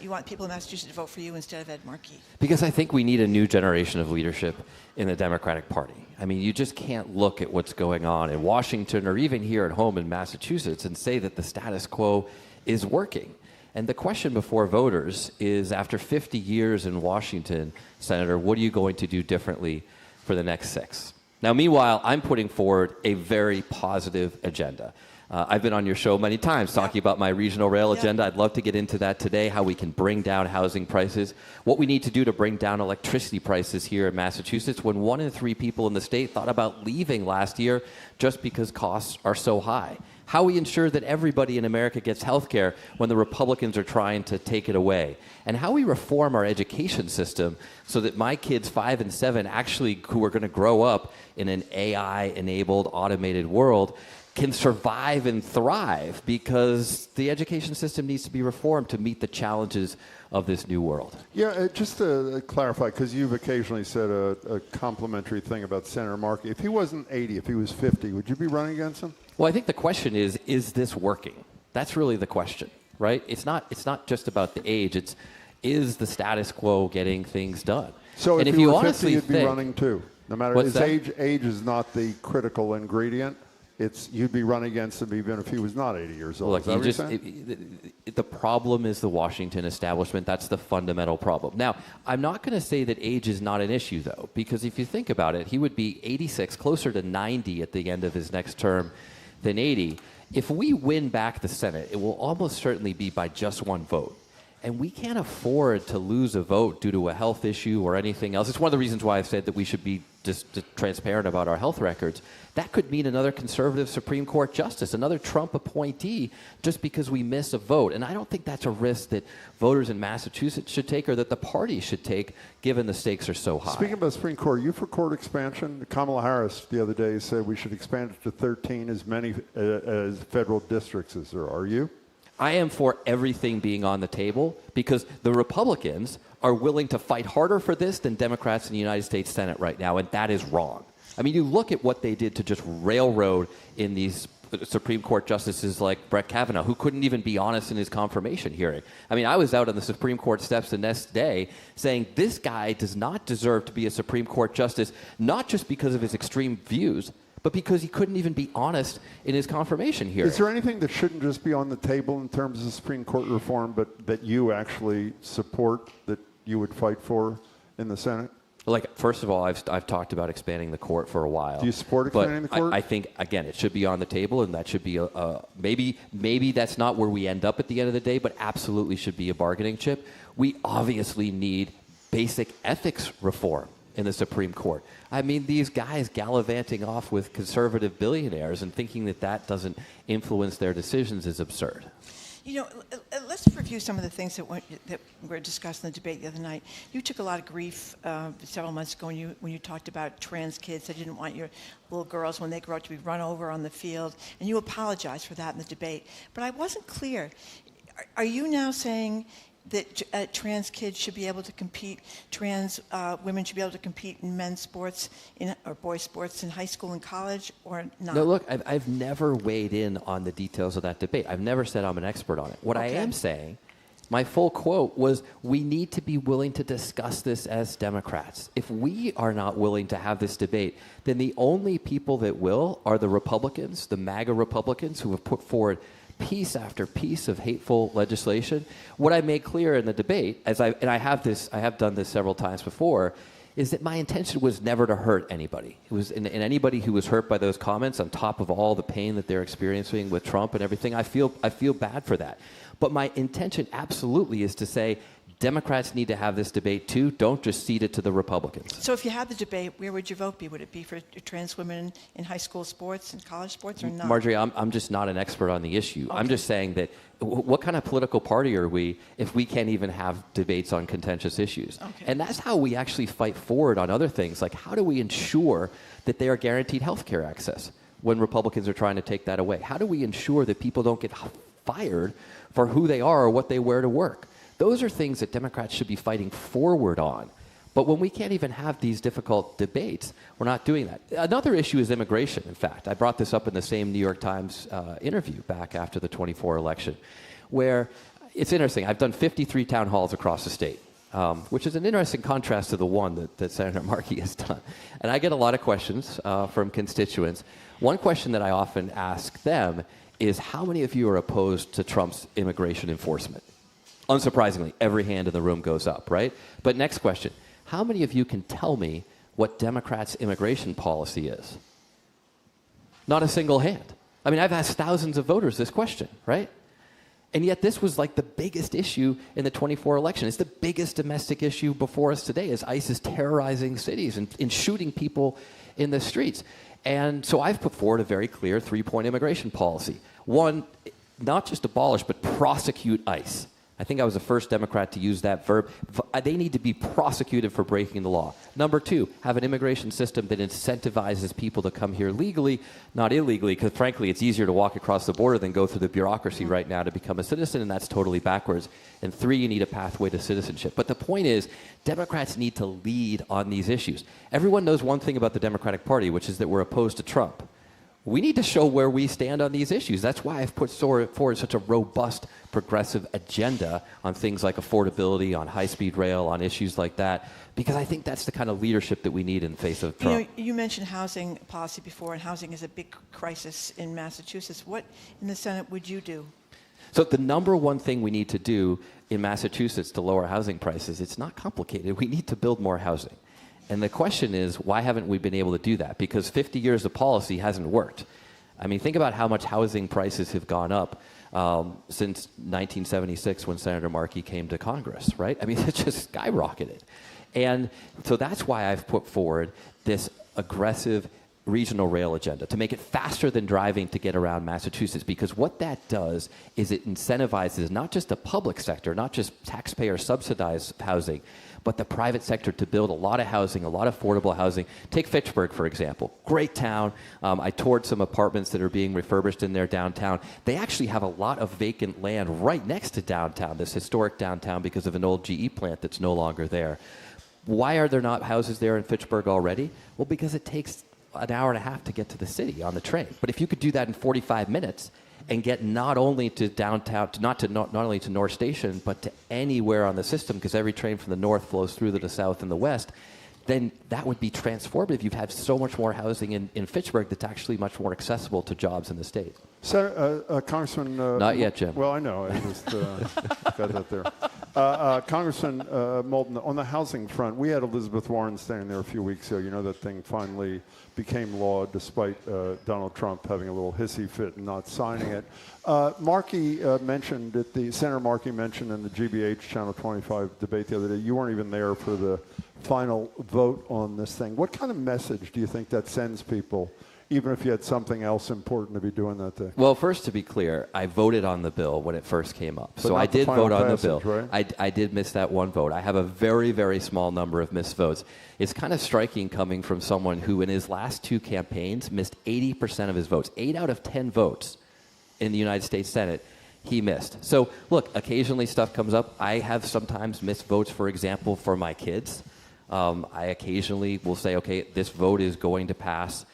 you want people in Massachusetts to vote for you instead of Ed Markey. Because I think we need a new generation of leadership in the Democratic Party. I mean, you just can't look at what's going on in Washington or even here at home in Massachusetts and say that the status quo is working. And the question before voters is, after 50 years in Washington, Senator, what are you going to do differently for the next 6? Now, meanwhile, I'm putting forward a very positive agenda. I've been on your show many times talking about my regional rail agenda. I'd love to get into that today, how we can bring down housing prices, what we need to do to bring down electricity prices here in Massachusetts when 1 in 3 people in the state thought about leaving last year just because costs are so high. How we ensure that everybody in America gets health care when the Republicans are trying to take it away. And how we reform our education system so that my kids 5 and 7 actually, who are going to grow up in an AI-enabled, automated world, can survive and thrive, because the education system needs to be reformed to meet the challenges of this new world. Yeah, just to clarify, because you've occasionally said a complimentary thing about Senator Markey. If he wasn't 80, if he was 50, would you be running against him? Well, I think the question is this working? That's really the question, right? It's not just about the age. Is the status quo getting things done? So and if you were honestly 50, you'd be running too? No matter his age is not the critical ingredient. It's you'd be running against him even if he was not 80 years old. Look, the problem is the Washington establishment. That's the fundamental problem. Now, I'm not going to say that age is not an issue, though, because if you think about it, he would be 86, closer to 90 at the end of his next term than 80. If we win back the Senate, it will almost certainly be by just one vote. And we can't afford to lose a vote due to a health issue or anything else. It's one of the reasons why I've said that we should be just transparent about our health records. That could mean another conservative Supreme Court justice, another Trump appointee, just because we miss a vote. And I don't think that's a risk that voters in Massachusetts should take or that the party should take, given the stakes are so high. Speaking of the Supreme Court, are you for court expansion? Kamala Harris the other day said we should expand it to 13, as many as federal districts as there are. Are you? I am for everything being on the table because the Republicans are willing to fight harder for this than Democrats in the United States Senate right now, and that is wrong. I mean, you look at what they did to just railroad in these Supreme Court justices like Brett Kavanaugh, who couldn't even be honest in his confirmation hearing. I mean, I was out on the Supreme Court steps the next day saying this guy does not deserve to be a Supreme Court justice, not just because of his extreme views, but because he couldn't even be honest in his confirmation hearing. Is there anything that shouldn't just be on the table in terms of Supreme Court reform, but that you actually support, that you would fight for in the Senate? Like, first of all, I've talked about expanding the court for a while. Do you support expanding the court? I think, again, it should be on the table, and that should be maybe that's not where we end up at the end of the day, but absolutely should be a bargaining chip. We obviously need basic ethics reform in the Supreme Court. I mean, these guys gallivanting off with conservative billionaires and thinking that that doesn't influence their decisions is absurd. You know, let's review some of the things that were discussed in the debate the other night. You took a lot of grief several months ago when you talked about trans kids that didn't want your little girls when they grow up to be run over on the field, and you apologized for that in the debate. But I wasn't clear. Are you now saying that trans kids should be able to compete, trans women should be able to compete in men's sports or boys' sports in high school and college, or not? No, look, I've never weighed in on the details of that debate. I've never said I'm an expert on it. What I am saying, my full quote was, we need to be willing to discuss this as Democrats. If we are not willing to have this debate, then the only people that will are the Republicans, the MAGA Republicans, who have put forward piece after piece of hateful legislation. What I made clear in the debate, I have done this several times before, is that my intention was never to hurt anybody. It was, and anybody who was hurt by those comments, on top of all the pain that they're experiencing with Trump and everything, I feel bad for that. But my intention absolutely is to say, Democrats need to have this debate too. Don't just cede it to the Republicans. So if you had the debate, where would your vote be? Would it be for trans women in high school sports and college sports, or not? Marjorie, I'm just not an expert on the issue. Okay. I'm just saying that what kind of political party are we if we can't even have debates on contentious issues? Okay. And that's how we actually fight forward on other things. Like, how do we ensure that they are guaranteed health care access when Republicans are trying to take that away? How do we ensure that people don't get fired for who they are or what they wear to work? Those are things that Democrats should be fighting forward on. But when we can't even have these difficult debates, we're not doing that. Another issue is immigration, in fact. I brought this up in the same New York Times interview back after the 24 election, where it's interesting. I've done 53 town halls across the state, which is an interesting contrast to the one that Senator Markey has done. And I get a lot of questions from constituents. One question that I often ask them is, how many of you are opposed to Trump's immigration enforcement? Unsurprisingly, every hand in the room goes up, right? But next question, how many of you can tell me what Democrats' immigration policy is? Not a single hand. I mean, I've asked thousands of voters this question, right? And yet this was like the biggest issue in the 24 election. It's the biggest domestic issue before us today, as ICE is terrorizing cities and shooting people in the streets. And so I've put forward a very clear 3-point immigration policy. One, not just abolish, but prosecute ICE. I think I was the first Democrat to use that verb. They need to be prosecuted for breaking the law. Number 2, have an immigration system that incentivizes people to come here legally, not illegally, because frankly, it's easier to walk across the border than go through the bureaucracy right now to become a citizen, and that's totally backwards. And 3, you need a pathway to citizenship. But the point is, Democrats need to lead on these issues. Everyone knows one thing about the Democratic Party, which is that we're opposed to Trump. we need to show where we stand on these issues. That's why I've put forward such a robust, progressive agenda on things like affordability, on high-speed rail, on issues like that, because I think that's the kind of leadership that we need in the face of Trump. You mentioned housing policy before, and housing is a big crisis in Massachusetts. What in the Senate would you do? So the number one thing we need to do in Massachusetts to lower housing prices, it's not complicated. We need to build more housing. And the question is, why haven't we been able to do that? Because 50 years of policy hasn't worked. I mean, think about how much housing prices have gone up since 1976 when Senator Markey came to Congress, right? I mean, it just skyrocketed. And so that's why I've put forward this aggressive regional rail agenda to make it faster than driving to get around Massachusetts, because what that does is it incentivizes not just the public sector, not just taxpayer subsidized housing, but the private sector to build a lot of housing, a lot of affordable housing. Take Fitchburg, for example. Great town. I toured some apartments that are being refurbished in their downtown. They actually have a lot of vacant land right next to downtown, this historic downtown, because of an old GE plant that's no longer there. Why are there not houses there in Fitchburg already? Well, because it takes an hour and a half to get to the city on the train. But if you could do that in 45 minutes and get not only to downtown, not only to North Station, but to anywhere on the system, because every train from the north flows through to the south and the west, then that would be transformative. You've had so much more housing in Fitchburg that's actually much more accessible to jobs in the state. Congressman... Not yet, Jim. Well, I know. I just got that there. Congressman Moulton, on the housing front, we had Elizabeth Warren standing there a few weeks ago. You know, that thing finally became law despite Donald Trump having a little hissy fit and not signing it. Markey mentioned, Senator Markey mentioned in the GBH Channel 25 debate the other day, you weren't even there for the final vote on this thing. What kind of message do you think that sends people, even if you had something else important to be doing that day? Well, first, to be clear, I voted on the bill when it first came up. But so I did vote on the bill. Right? I did miss that one vote. I have a very, very small number of missed votes. It's kind of striking coming from someone who, in his last two campaigns, missed 80% of his votes. 8 out of 10 votes in the United States Senate he missed. So, look, occasionally stuff comes up. I have sometimes missed votes, for example, for my kids. I occasionally will say, okay, this vote is going to pass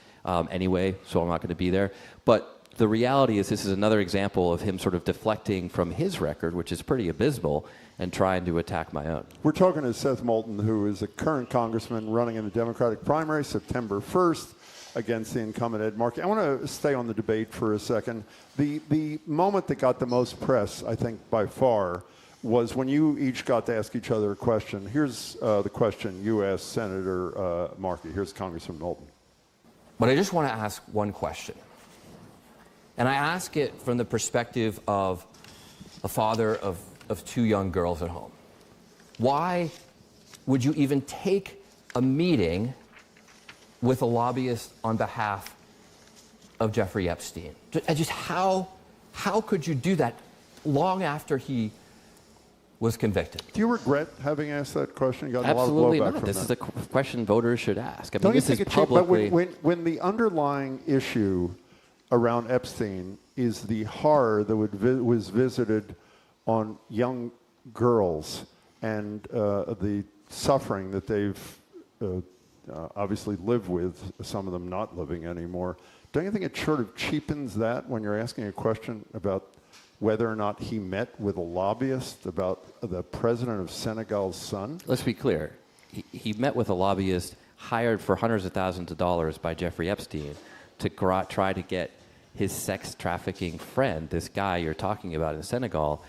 anyway, so I'm not going to be there. But the reality is this is another example of him sort of deflecting from his record, which is pretty abysmal, and trying to attack my own. We're talking to Seth Moulton, who is a current congressman running in the Democratic primary September 1st against the incumbent Ed Markey. I want to stay on the debate for a second. The moment that got the most press, I think, by far, was when you each got to ask each other a question. Here's the question you asked Senator Markey. Here's Congressman Moulton. But I just want to ask one question. And I ask it from the perspective of a father of 2 young girls at home. Why would you even take a meeting with a lobbyist on behalf of Jeffrey Epstein? Just how could you do that long after he was convicted? Do you regret having asked that question? You got Absolutely a lot of blowback not. from This that. is a question voters should ask. I mean, Don't you this think is it's publicly... But when the underlying issue around Epstein is the horror that was visited on young girls and the suffering that they've obviously lived with, some of them not living anymore, don't you think it sort of cheapens that when you're asking a question about whether or not he met with a lobbyist about the president of Senegal's son? Let's be clear. He met with a lobbyist hired for hundreds of thousands of dollars by Jeffrey Epstein to try to get his sex trafficking friend, this guy you're talking about in Senegal,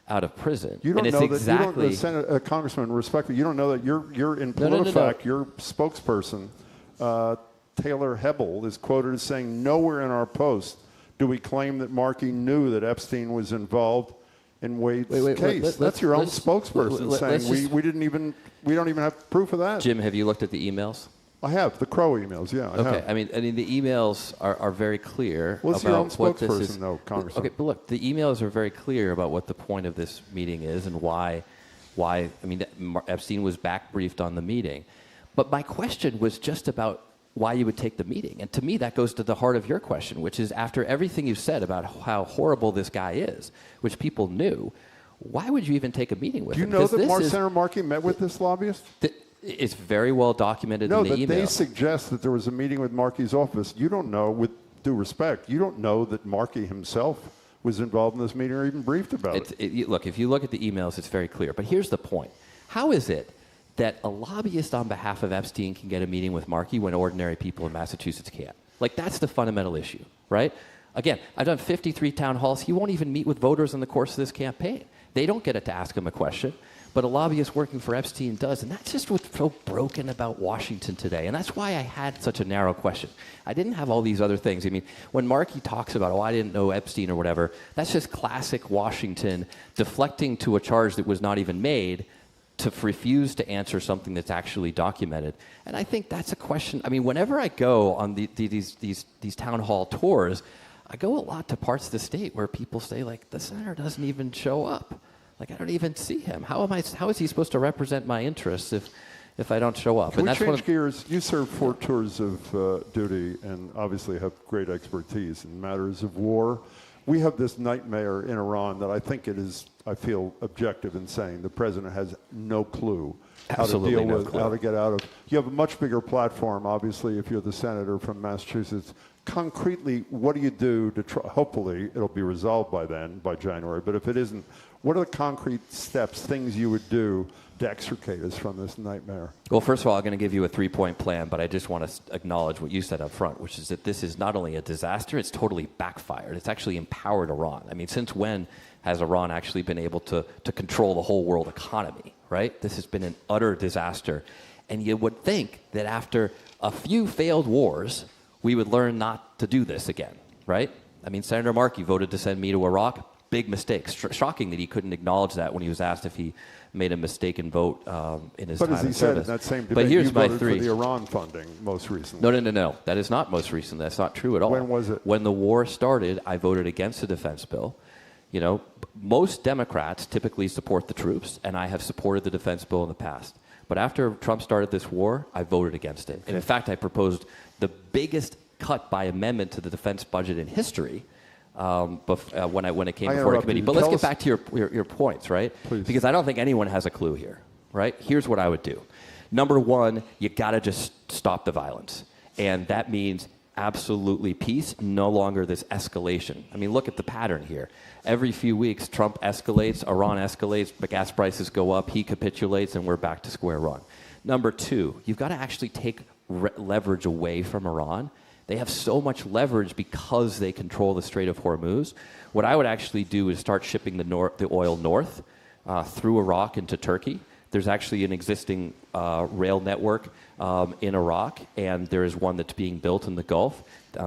out of prison. You don't and know it's that. exactly... You don't, Congressman, respectfully, you don't know that you're in No. PolitiFact. Your spokesperson, Taylor Hebel, is quoted as saying, "Nowhere in our post do we claim that Markey knew that Epstein was involved in Wade's case." That's your own spokesperson saying we don't even have proof of that. Jim, have you looked at the emails? I have the Crow emails. Yeah, I have. I mean, the emails are very clear. What's about your own what this spokesperson, is. though, Congressman? Okay, but look, the emails are very clear about what the point of this meeting is and why. I mean, Epstein was back briefed on the meeting, but my question was just about why you would take the meeting, and to me, that goes to the heart of your question, which is after everything you've said about how horrible this guy is, which people knew, why would you even take a meeting with him? Do you know that Senator Markey met with this lobbyist? It's very well documented in the email. No, that they suggest that there was a meeting with Markey's office. You don't know. due respect, you don't know that Markey himself was involved in this meeting or even briefed about it. Look, if you look at the emails, it's very clear. But here's the point. How is it that a lobbyist on behalf of Epstein can get a meeting with Markey when ordinary people in Massachusetts can't? Like, that's the fundamental issue, right? Again, I've done 53 town halls. He won't even meet with voters in the course of this campaign. They don't get to ask him a question, but a lobbyist working for Epstein does. And that's just what's so broken about Washington today. And that's why I had such a narrow question. I didn't have all these other things. I mean, when Markey talks about, oh, I didn't know Epstein or whatever, that's just classic Washington deflecting to a charge that was not even made to refuse to answer something that's actually documented. And I think that's a question. I mean, whenever I go on these town hall tours, I go a lot to parts of the state where people say, like, the senator doesn't even show up. Like, I don't even see him. How is he supposed to represent my interests if I don't show up? Can we change gears? You served 4 tours of duty and obviously have great expertise in matters of war. We have this nightmare in Iran that I think it is, I feel objective in saying the president has no clue how Absolutely to deal no with, clue. how to get out of. You have a much bigger platform, obviously, if you're the senator from Massachusetts. Concretely, what do you do to try, hopefully it'll be resolved by then, by January, but if it isn't, what are the concrete steps, things you would do to extricate us from this nightmare? Well, first of all, I'm going to give you a 3-point plan, but I just want to acknowledge what you said up front, which is that this is not only a disaster, it's totally backfired. It's actually empowered Iran. I mean, since when has Iran actually been able to control the whole world economy, right? This has been an utter disaster. And you would think that after a few failed wars, we would learn not to do this again, right? I mean, Senator Markey voted to send me to Iraq. Big mistake. Shocking that he couldn't acknowledge that when he was asked if he made a mistaken vote in his time in service. But as he said in that same debate, but here's you my voted three. for the Iran funding most recently. No. That is not most recent. That's not true at all. When was it? When the war started, I voted against the defense bill. You know, most Democrats typically support the troops, and I have supported the defense bill in the past. But after Trump started this war, I voted against it. And in fact, I proposed the biggest cut by amendment to the defense budget in history when it came before the committee. But let's get back to your points, right? Please. Because I don't think anyone has a clue here, right? Here's what I would do. Number one, you got to just stop the violence. And that means absolutely peace, no longer this escalation. I mean, look at the pattern here. Every few weeks, Trump escalates, Iran escalates, but gas prices go up, he capitulates, and we're back to square one. Number two, you've got to actually take leverage away from Iran. They have so much leverage because they control the Strait of Hormuz. What I would actually do is start shipping the oil north through Iraq into Turkey. There's actually an existing rail network in Iraq, and there is one that's being built in the Gulf,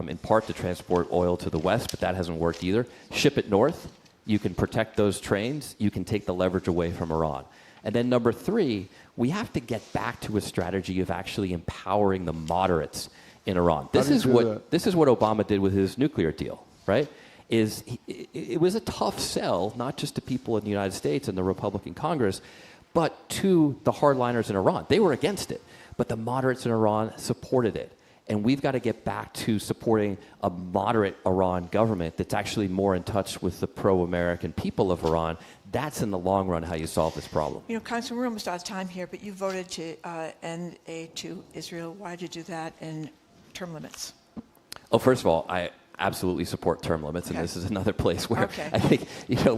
in part to transport oil to the west, but that hasn't worked either. Ship it north. You can protect those trains. You can take the leverage away from Iran. And then number three, we have to get back to a strategy of actually empowering the moderates in Iran. This is what Obama did with his nuclear deal, right? It was a tough sell, not just to people in the United States and the Republican Congress, but to the hardliners in Iran. They were against it, but the moderates in Iran supported it. And we've got to get back to supporting a moderate Iran government that's actually more in touch with the pro-American people of Iran. That's in the long run how you solve this problem. You know, Congressman, we're almost out of time here, but you voted to end aid to Israel. Why did you do that? And term limits. Oh, first of all, I absolutely support term limits, and this is another place where I think,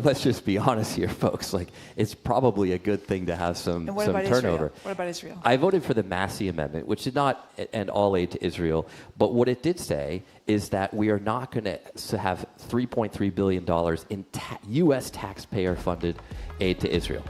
let's just be honest here, folks. Like, it's probably a good thing to have some turnover. Israel? What about Israel? I voted for the Massey Amendment, which did not end all aid to Israel, but what it did say is that we are not going to have $3.3 billion in U.S. taxpayer-funded aid to Israel.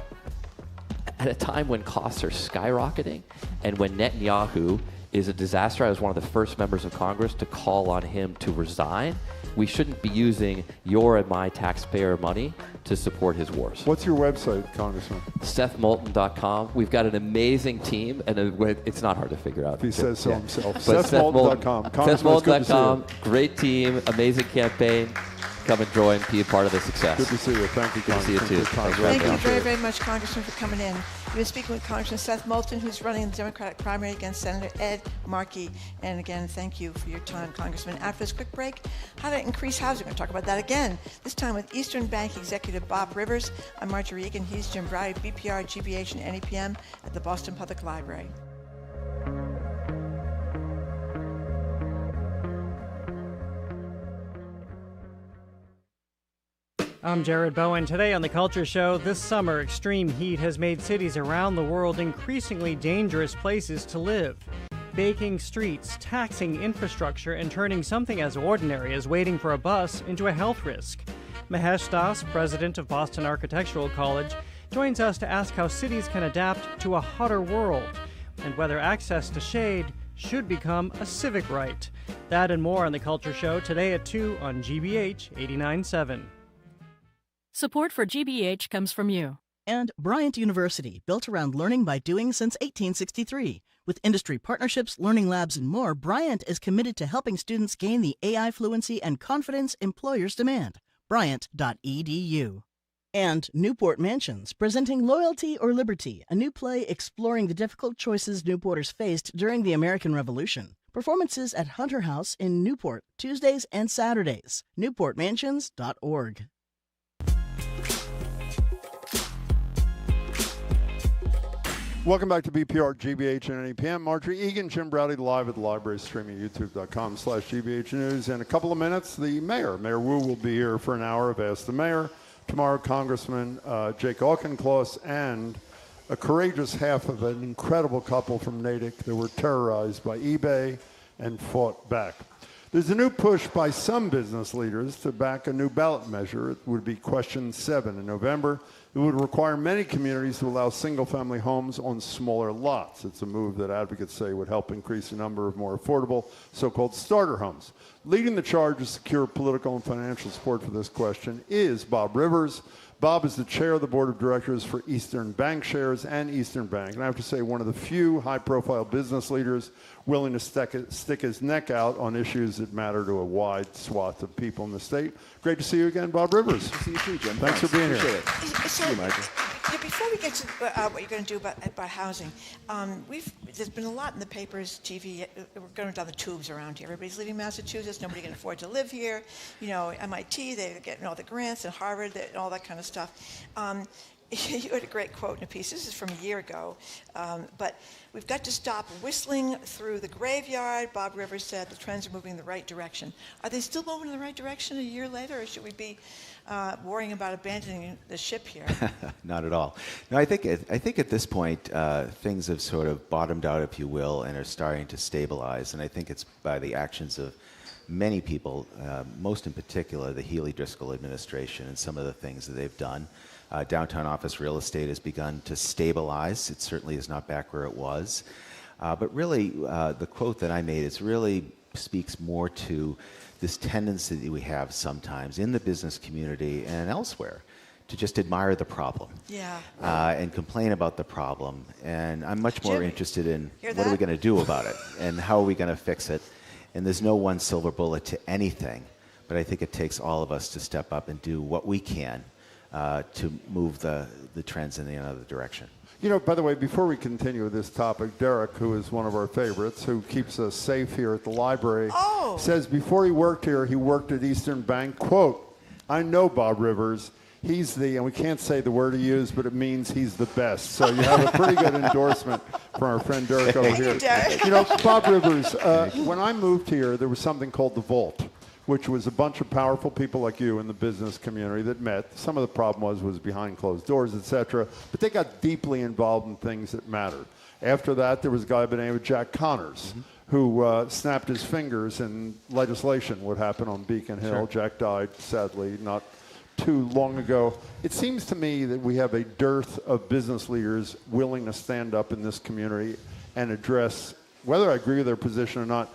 At a time when costs are skyrocketing and when Netanyahu is a disaster. I was one of the first members of Congress to call on him to resign. We shouldn't be using your and my taxpayer money to support his wars. What's your website, Congressman? SethMoulton.com. We've got an amazing team, and it's not hard to figure out. He says so himself. SethMoulton.com. SethMoulton.com. Great team, amazing campaign. Come and join, be a part of the success. Good to see you. Thank you, Congressman. Good to see you, too. Thank you very, very much, Congressman, for coming in. We've been speaking with Congressman Seth Moulton, who's running the Democratic primary against Senator Ed Markey. And again, thank you for your time, Congressman. After this quick break, how to increase housing. We're going to talk about that again, this time with Eastern Bank Executive Bob Rivers. I'm Marjorie Egan. He's Jim Browdy, BPR, GBH, and NEPM at the Boston Public Library. I'm Jared Bowen. Today on The Culture Show, this summer, extreme heat has made cities around the world increasingly dangerous places to live. Baking streets, taxing infrastructure, and turning something as ordinary as waiting for a bus into a health risk. Mahesh Daas, president of Boston Architectural College, joins us to ask how cities can adapt to a hotter world and whether access to shade should become a civic right. That and more on The Culture Show today at 2 on GBH 89.7. Support for GBH comes from you. And Bryant University, built around learning by doing since 1863. With industry partnerships, learning labs, and more, Bryant is committed to helping students gain the AI fluency and confidence employers demand. Bryant.edu. And Newport Mansions, presenting Loyalty or Liberty, a new play exploring the difficult choices Newporters faced during the American Revolution. Performances at Hunter House in Newport, Tuesdays and Saturdays. NewportMansions.org. Welcome back to BPR, GBH, and NEPM. Marjorie Egan, Jim Browdy, live at the library, streaming youtube.com/GBH News. In a couple of minutes, the mayor, Mayor Wu, will be here for an hour of Ask the Mayor. Tomorrow, Congressman Jake Auchincloss and a courageous half of an incredible couple from Natick that were terrorized by eBay and fought back. There's a new push by some business leaders to back a new ballot measure. It would be question 7 in November. It would require many communities to allow single-family homes on smaller lots. It's a move that advocates say would help increase the number of more affordable so-called starter homes. Leading the charge to secure political and financial support for this question is Bob Rivers. Bob is the chair of the board of directors for Eastern Bank Shares and Eastern Bank. And I have to say, one of the few high-profile business leaders willing to stick his neck out on issues that matter to a wide swath of people in the state. Great to see you again, Bob Rivers. Good to see you too, Jim. Thanks for being here. So, you, Michael. Before we get to what you're going to do about housing, there's been a lot in the papers, TV. We're going down the tubes around here. Everybody's leaving Massachusetts. Nobody can afford to live here. You know, MIT, they're getting all the grants, and Harvard, and all that kind of stuff. You had a great quote in a piece. This is from a year ago. But we've got to stop whistling through the graveyard. Bob Rivers said the trends are moving in the right direction. Are they still moving in the right direction a year later, or should we be worrying about abandoning the ship here? Not at all. No, I think at this point things have sort of bottomed out, if you will, and are starting to stabilize. And I think it's by the actions of many people, most in particular the Healy-Driscoll administration and some of the things that they've done. Downtown office real estate has begun to stabilize. It certainly is not back where it was. But really, the quote that I made really speaks more to this tendency that we have sometimes in the business community and elsewhere to just admire the problem and complain about the problem. And I'm much more interested in what are we going to do about it and how are we going to fix it. And there's no one silver bullet to anything, but I think it takes all of us to step up and do what we can to move the trends in the other direction. You know, by the way, before we continue with this topic, Derek, who is one of our favorites, who keeps us safe here at the library, says before he worked here, he worked at Eastern Bank. Quote, I know Bob Rivers. He's the, and we can't say the word he used, but it means he's the best. So you have a pretty good endorsement from our friend Derek over here. You know, Bob Rivers, when I moved here, there was something called the Vault, which was a bunch of powerful people like you in the business community that met. Some of the problem was behind closed doors, et cetera, but they got deeply involved in things that mattered. After that, there was a guy by the name of Jack Connors, who snapped his fingers and legislation would happen on Beacon Hill. Sure. Jack died, sadly, not too long ago. It seems to me that we have a dearth of business leaders willing to stand up in this community and address, whether I agree with their position or not,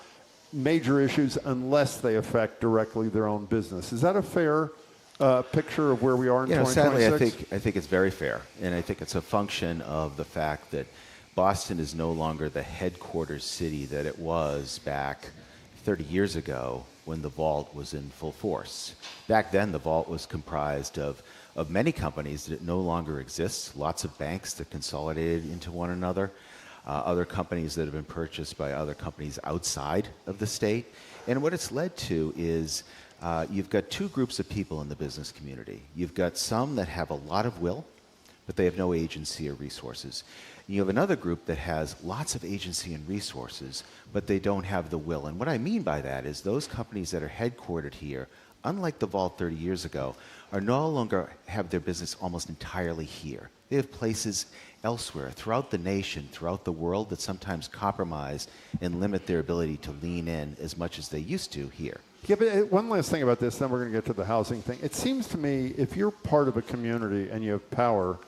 major issues unless they affect directly their own business. Is that a fair picture of where we are in 2026? Sadly, I think it's very fair, and I think it's a function of the fact that Boston is no longer the headquarters city that it was back 30 years ago when the Vault was in full force. Back then, the Vault was comprised of many companies that no longer exist, lots of banks that consolidated into one another, other companies that have been purchased by other companies outside of the state. And what it's led to is you've got two groups of people in the business community. You've got some that have a lot of will, but they have no agency or resources. You have another group that has lots of agency and resources, but they don't have the will. And what I mean by that is those companies that are headquartered here unlike the Vault 30 years ago, are no longer have their business almost entirely here. They have places elsewhere throughout the nation, throughout the world, that sometimes compromise and limit their ability to lean in as much as they used to here. Yeah, but one last thing about this, then we're going to get to the housing thing. It seems to me if you're part of a community and you have power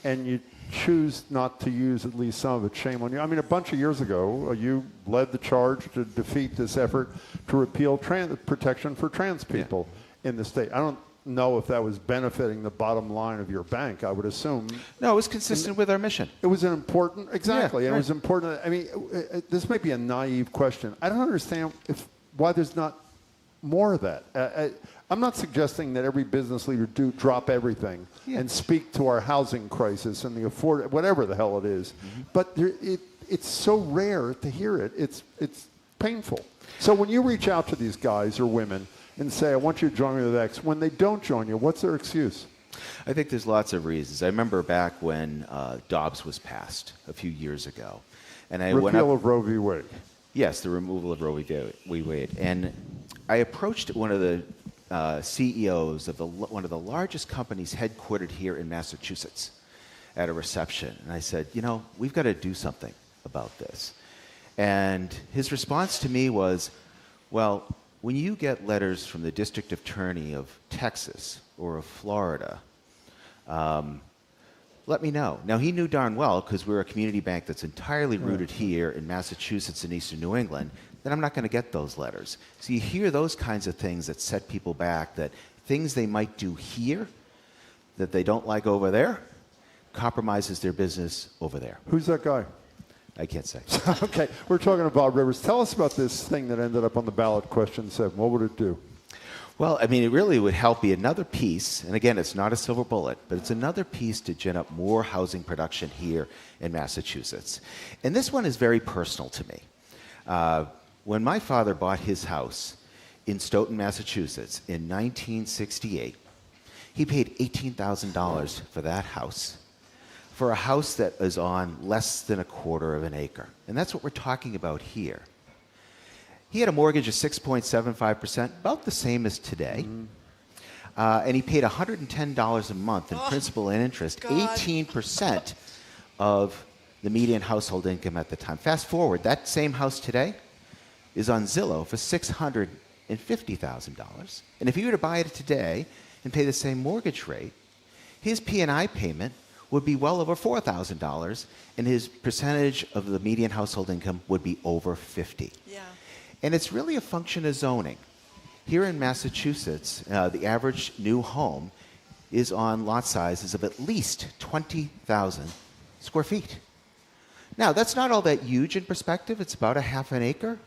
and you choose not to use at least some of it, shame on you. I mean, a bunch of years ago, you led the charge to defeat this effort to repeal protection for trans people in the state. I don't know if that was benefiting the bottom line of your bank. I would assume. No, it was consistent with our mission. It was an important, exactly. Yeah, and right. It was important. I mean, this might be a naive question. I don't understand why there's not more of that. I'm not suggesting that every business leader drop everything and speak to our housing crisis and the whatever the hell it is. But it's so rare to hear it. It's painful. So when you reach out to these guys or women and say, I want you to join me with X, when they don't join you, what's their excuse? I think there's lots of reasons. I remember back when Dobbs was passed a few years ago. And I went up, Repeal of Roe v. Wade. Yes, the removal of Roe v. Wade. And I approached one of the CEOs of one of the largest companies headquartered here in Massachusetts at a reception. And I said, you know, we've got to do something about this. And his response to me was, well, when you get letters from the district attorney of Texas or of Florida, let me know. Now, he knew darn well, because we're a community bank that's entirely rooted here in Massachusetts and eastern New England, that I'm not going to get those letters. So you hear those kinds of things that set people back, that things they might do here that they don't like over there compromises their business over there. Who's that guy? I can't say. Okay, we're talking to Bob Rivers. Tell us about this thing that ended up on the ballot, question 7. What would it do? Well, I mean, it really would help be another piece, and again, it's not a silver bullet, but it's another piece to gin up more housing production here in Massachusetts. And this one is very personal to me. When my father bought his house in Stoughton, Massachusetts in 1968, he paid $18,000 for that house, for a house that is on less than a quarter of an acre. And that's what we're talking about here. He had a mortgage of 6.75%, about the same as today. And he paid $110 a month in principal and interest, 18% of the median household income at the time. Fast forward, that same house today is on Zillow for $650,000. And if you were to buy it today and pay the same mortgage rate, his P&I payment would be well over $4,000, and his percentage of the median household income would be over 50. Yeah. And it's really a function of zoning. Here in Massachusetts, the average new home is on lot sizes of at least 20,000 square feet. Now, that's not all that huge in perspective. It's about a half an acre.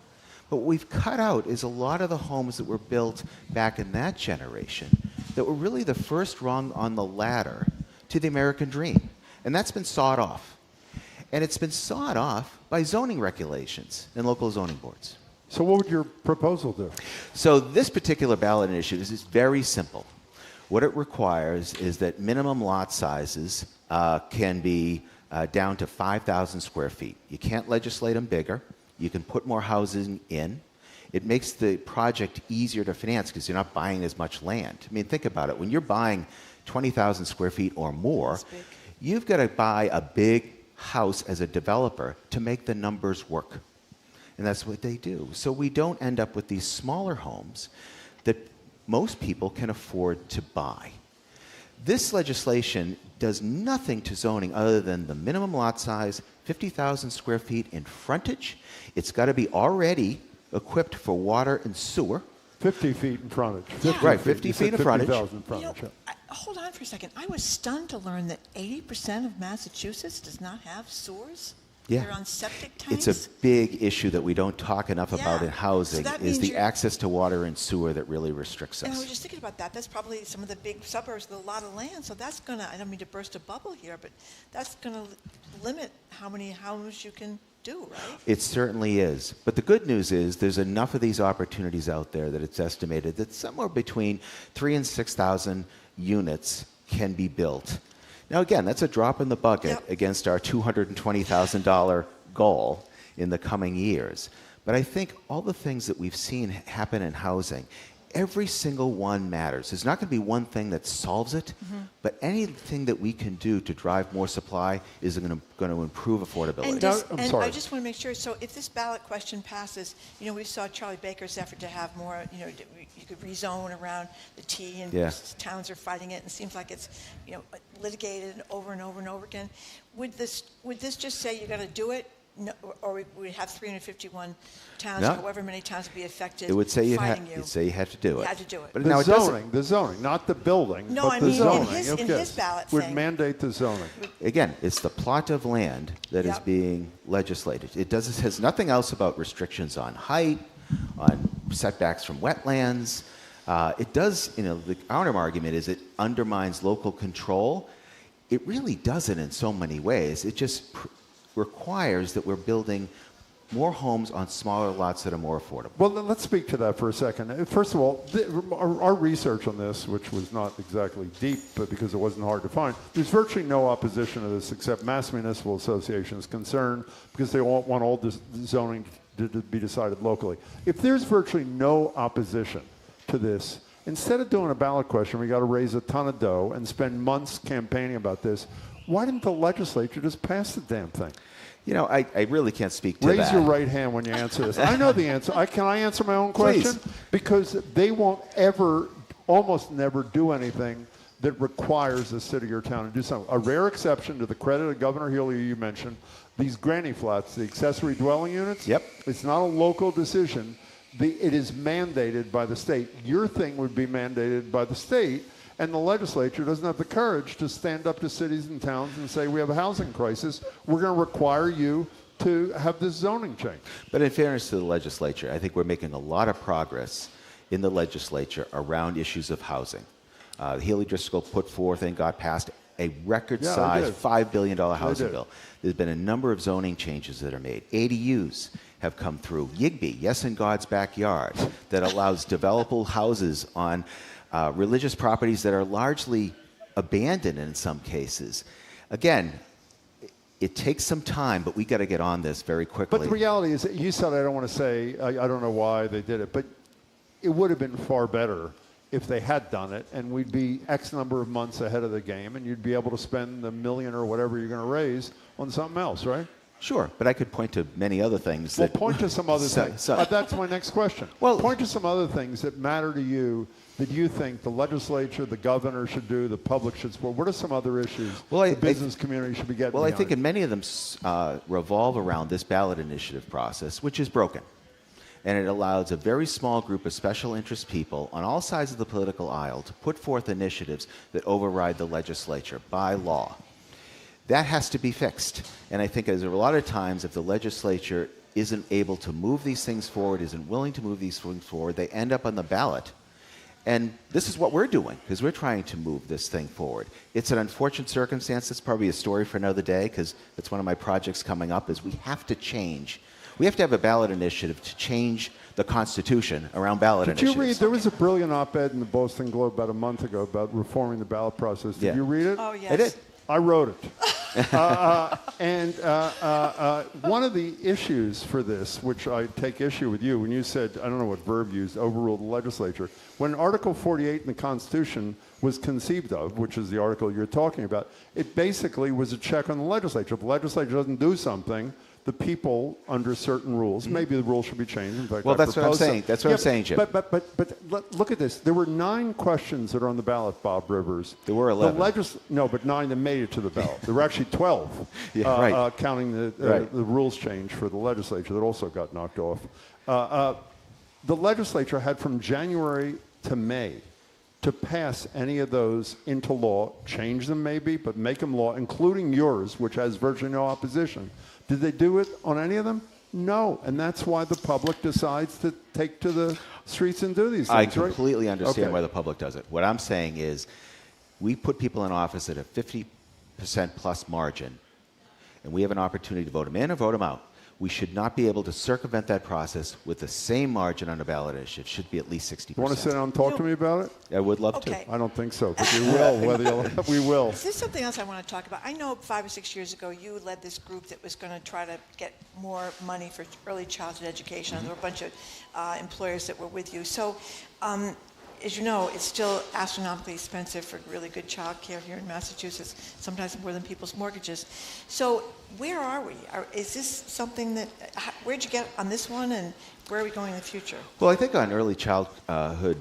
But what we've cut out is a lot of the homes that were built back in that generation that were really the first rung on the ladder to the American dream. And that's been sawed off. And it's been sawed off by zoning regulations and local zoning boards. So what would your proposal do? So this particular ballot initiative is very simple. What it requires is that minimum lot sizes can be down to 5,000 square feet. You can't legislate them bigger. You can put more housing in. It makes the project easier to finance because you're not buying as much land. I mean, think about it. When you're buying 20,000 square feet or more, you've got to buy a big house as a developer to make the numbers work. And that's what they do. So we don't end up with these smaller homes that most people can afford to buy. This legislation does nothing to zoning other than the minimum lot size, 50,000 square feet in frontage. It's got to be already equipped for water and sewer. 50 feet in frontage. 50 feet in frontage. 50,000 frontage. You know, hold on for a second. I was stunned to learn that 80% of Massachusetts does not have sewers. Yeah. They're on septic tanks. It's a big issue that we don't talk enough about in housing, So that is means the access to water and sewer that really restricts And I us. was just thinking about that. That's probably some of the big suburbs with a lot of land. So that's going to, I don't mean to burst a bubble here, but that's going to limit how many homes you can do, right? It certainly is. But the good news is there's enough of these opportunities out there that it's estimated that somewhere between 3,000 and 6,000 units can be built. Now, again, that's a drop in the bucket against our $220,000 goal in the coming years. But I think all the things that we've seen happen in housing, every single one matters. There's not going to be one thing that solves it, but anything that we can do to drive more supply is going to improve affordability. And I just want to make sure, so if this ballot question passes, we saw Charlie Baker's effort to have more, you could rezone around the T, and towns are fighting it, and it seems like it's, litigated over and over and over again. Would this just say you got to do it? No, or we have 351 towns, however many towns would be affected. It would say you had to do it. You had to do it. But the zoning, not the building. No, but I the mean zoning. in his ballot would thing. mandate the zoning. Again, it's the plot of land that is being legislated. It has nothing else about restrictions on height, on setbacks from wetlands. It does. The counter argument is it undermines local control. It really doesn't in so many ways. It just requires that we're building more homes on smaller lots that are more affordable. Well, let's speak to that for a second. First of all, our research on this, which was not exactly deep, but because it wasn't hard to find, there's virtually no opposition to this except Mass Municipal Association's concern because they want all this zoning to be decided locally. If there's virtually no opposition to this, instead of doing a ballot question, we got to raise a ton of dough and spend months campaigning about this. Why didn't the legislature just pass the damn thing? I really can't speak to that. Raise your right hand when you answer this. I know the answer. Can I answer my own question? Please. Because they won't almost never do anything that requires a city or town to do something. A rare exception to the credit of Governor Healy you mentioned, these granny flats, the accessory dwelling units. Yep. It's not a local decision. It is mandated by the state. Your thing would be mandated by the state. And the legislature doesn't have the courage to stand up to cities and towns and say, we have a housing crisis. We're going to require you to have this zoning change. But in fairness to the legislature, I think we're making a lot of progress in the legislature around issues of housing. Healy Driscoll put forth and got passed a record-sized $5 billion housing bill. There's been a number of zoning changes that are made. ADUs have come through. Yigby, yes, in God's backyard, that allows developable houses on religious properties that are largely abandoned in some cases. Again, it takes some time, but we got to get on this very quickly. But the reality is, you said, I don't want to say, I don't know why they did it, but it would have been far better if they had done it, and we'd be X number of months ahead of the game, and you'd be able to spend the million or whatever you're going to raise on something else, right? Sure, but I could point to many other things. Well, point to some other things. That's my next question. Well, point to some other things that matter to you that you think the legislature, the governor should do, the public should support. What are some other issues the business community should be getting behind? I think in many of them revolve around this ballot initiative process, which is broken. And it allows a very small group of special interest people on all sides of the political aisle to put forth initiatives that override the legislature by law. That has to be fixed. And I think there's a lot of times if the legislature isn't able to move these things forward, isn't willing to move these things forward, they end up on the ballot. And this is what we're doing, because we're trying to move this thing forward. It's an unfortunate circumstance. It's probably a story for another day, because that's one of my projects coming up, is we have to change. We have to have a ballot initiative to change the Constitution around ballot initiatives. Did you read, there was a brilliant op-ed in the Boston Globe about a month ago about reforming the ballot process. Did you read it? Oh, yes. I did. I wrote it. One of the issues for this, which I take issue with you, when you said, I don't know what verb you used, overrule the legislature, when Article 48 in the Constitution was conceived of, which is the article you're talking about, it basically was a check on the legislature. If the legislature doesn't do something, the people, under certain rules, maybe the rules should be changed. In fact, well, that's what I'm saying. That's what I'm saying, Jim. But look at this. There were 9 questions that are on the ballot, Bob Rivers. There were 11. No, but 9 that made it to the ballot. There were actually 12, counting the rules change for the legislature that also got knocked off. The legislature had from January to May to pass any of those into law, change them maybe, but make them law, including yours, which has virtually no opposition. Did they do it on any of them? No, and that's why the public decides to take to the streets and do these things, I completely understand why the public does it. What I'm saying is we put people in office at a 50% plus margin, and we have an opportunity to vote them in or vote them out. We should not be able to circumvent that process with the same margin on a ballot issue. It should be at least 60%. You want to sit down and talk to me about it? I would love Okay. to. I don't think so, but we will. We will. There's something else I want to talk about. I know 5 or 6 years ago you led this group that was going to try to get more money for early childhood education. And there were a bunch of employers that were with you. So, as you know, it's still astronomically expensive for really good child care here in Massachusetts, sometimes more than people's mortgages. So where are we? Is this something that, where'd you get on this one, and where are we going in the future? Well, I think on early childhood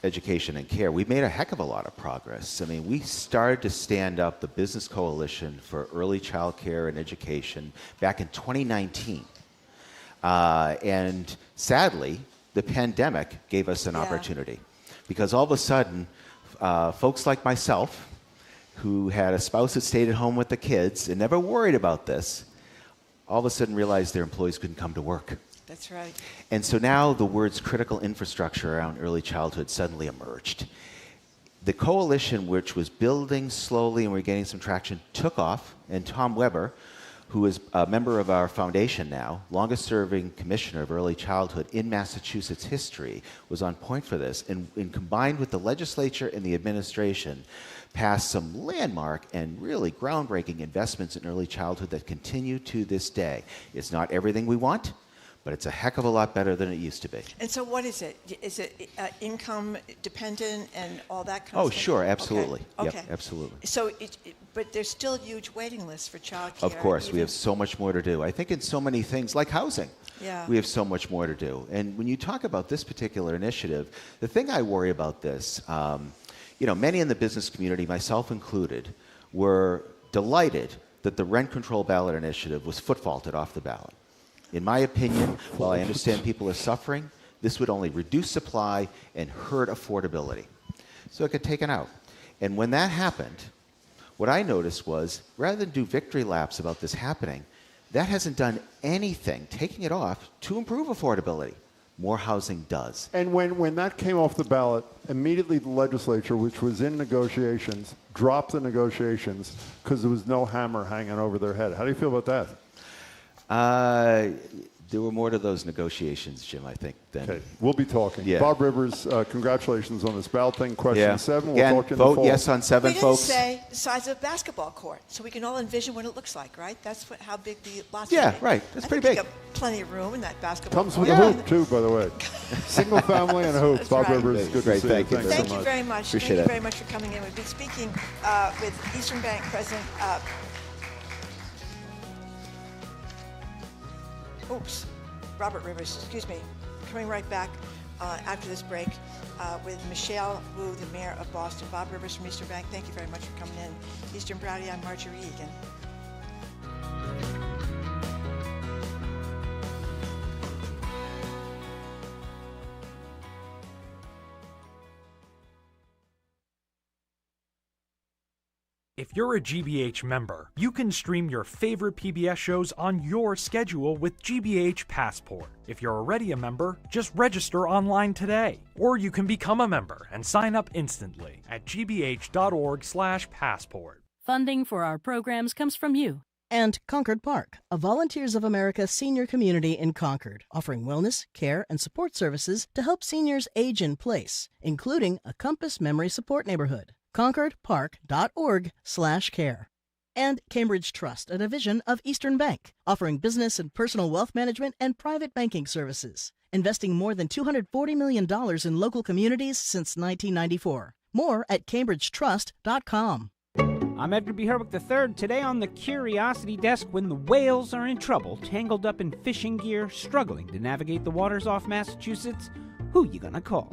education and care, we've made a heck of a lot of progress. I mean, we started to stand up the Business Coalition for Early Child Care and Education back in 2019. And sadly, the pandemic gave us an opportunity. Because all of a sudden, folks like myself, who had a spouse that stayed at home with the kids and never worried about this, all of a sudden realized their employees couldn't come to work. That's right. And so now the words critical infrastructure around early childhood suddenly emerged. The coalition, which was building slowly and we're getting some traction, took off, and Tom Weber, who is a member of our foundation now, longest-serving commissioner of early childhood in Massachusetts history, was on point for this, and combined with the legislature and the administration, passed some landmark and really groundbreaking investments in early childhood that continue to this day. It's not everything we want, but it's a heck of a lot better than it used to be. And so what is it? Is it income dependent and all that kind Oh, of stuff? sure, absolutely. Okay. Yep, absolutely. So, but there's still huge waiting lists for child care. Of course, we have so much more to do. I think in so many things, like housing, we have so much more to do. And when you talk about this particular initiative, the thing I worry about this, many in the business community, myself included, were delighted that the rent control ballot initiative was foot-faulted off the ballot. In my opinion, while I understand people are suffering, this would only reduce supply and hurt affordability. So it got taken out. And when that happened, what I noticed was, rather than do victory laps about this happening, that hasn't done anything, taking it off, to improve affordability. More housing does. And when that came off the ballot, immediately the legislature, which was in negotiations, dropped the negotiations because there was no hammer hanging over their head. How do you feel about that? There were more to those negotiations, Jim, I think, than... Okay, we'll be talking. Yeah. Bob Rivers, congratulations on this ballot thing. Question 7. We'll Again, talk in the vote fall. yes on 7, folks. We didn't say the size of a basketball court, so we can all envision what it looks like, right? That's how big the lots Yeah, are. right. That's pretty I think big. you got plenty of room in that basketball Comes court. with a hoop, too, by the way. Single family and a hoop. Bob right. Rivers, good Great, to see you. thank you Thanks Thank so you much. very much. Appreciate Thank you it. very much for coming in. We've been speaking with Eastern Bank President... Robert Rivers, excuse me. Coming right back after this break with Michelle Wu, the mayor of Boston. Bob Rivers from Eastern Bank, thank you very much for coming in. Eastern Browdy, I'm Marjorie Egan. If you're a GBH member, you can stream your favorite PBS shows on your schedule with GBH Passport. If you're already a member, just register online today. Or you can become a member and sign up instantly at gbh.org/passport. Funding for our programs comes from you. And Concord Park, a Volunteers of America senior community in Concord, offering wellness, care, and support services to help seniors age in place, including a Compass Memory Support Neighborhood. ConcordPark.org/care. And Cambridge Trust, a division of Eastern Bank, offering business and personal wealth management and private banking services, investing more than $240 million in local communities since 1994. More at CambridgeTrust.com. I'm Edgar B. Herwick III, today on the Curiosity Desk. When the whales are in trouble, tangled up in fishing gear, struggling to navigate the waters off Massachusetts, who you gonna call?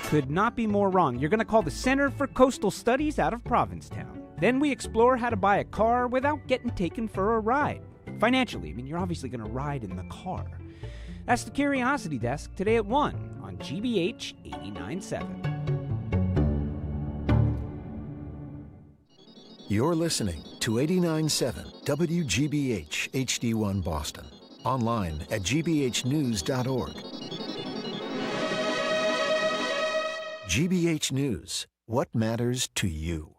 Could not be more wrong. You're gonna call the Center for Coastal Studies out of Provincetown. Then we explore how to buy a car without getting taken for a ride. Financially, I mean, you're obviously gonna ride in the car. That's the Curiosity Desk, today at 1 on GBH 89.7. You're listening to 89.7 WGBH HD1 Boston. Online at gbhnews.org. GBH News. What matters to you?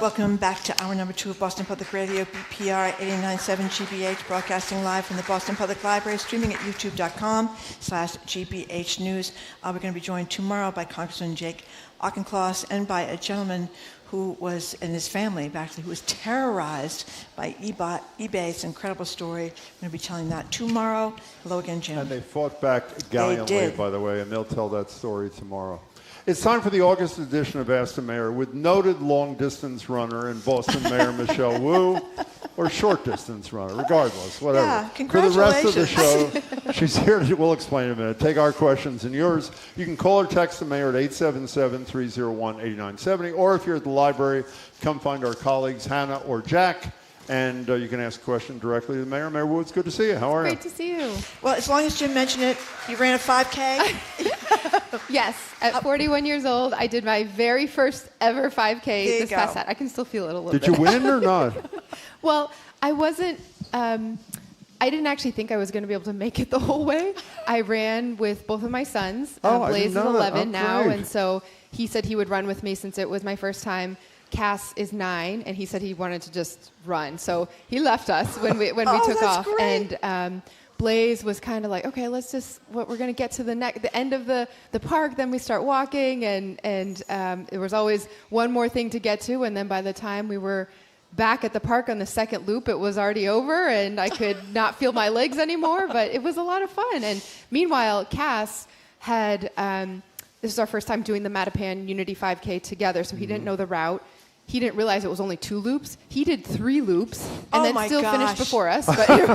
Welcome back to hour number 2 of Boston Public Radio, BPR 89.7 GBH, broadcasting live from the Boston Public Library, streaming at youtube.com/GBH News. We're going to be joined tomorrow by Congressman Jake Auchincloss and by a gentleman who was, and his family, actually, who was terrorized by eBay's incredible story. We're going to be telling that tomorrow. Hello again, Jim. And they fought back gallantly, did. by the way, and they'll tell that story tomorrow. It's time for the August edition of Ask the Mayor with noted long-distance runner and Boston Mayor Michelle Wu, or short-distance runner, regardless, whatever. Yeah, for the rest of the congratulations. show, she's here. We'll explain in a minute. Take our questions and yours. You can call or text the mayor at 877-301-8970, or if you're at the library, come find our colleagues Hannah or Jack. And you can ask a question directly to the mayor. Mayor Wu, it's good to see you. How are you? Great to see you. Well, as long as Jim mentioned it, you ran a 5K? Yes, at 41 years old, I did my very first ever 5K this past Saturday. I can still feel it a little bit. Did you win or not? Well, I wasn't. I didn't actually think I was going to be able to make it the whole way. I ran with both of my sons. Blaze is 11 now, and so he said he would run with me since it was my first time. Cass is 9, and he said he wanted to just run. So he left us when we took off. Great. And Blaze was kind of like, okay, we're going to get to the end of the park, then we start walking, and there was always one more thing to get to, and then by the time we were back at the park on the second loop, it was already over, and I could not feel my legs anymore, but it was a lot of fun. And meanwhile, Cass had, this is our first time doing the Mattapan Unity 5K together, so he didn't know the route. He didn't realize it was only 2 loops. He did 3 loops and then still finished before us. But good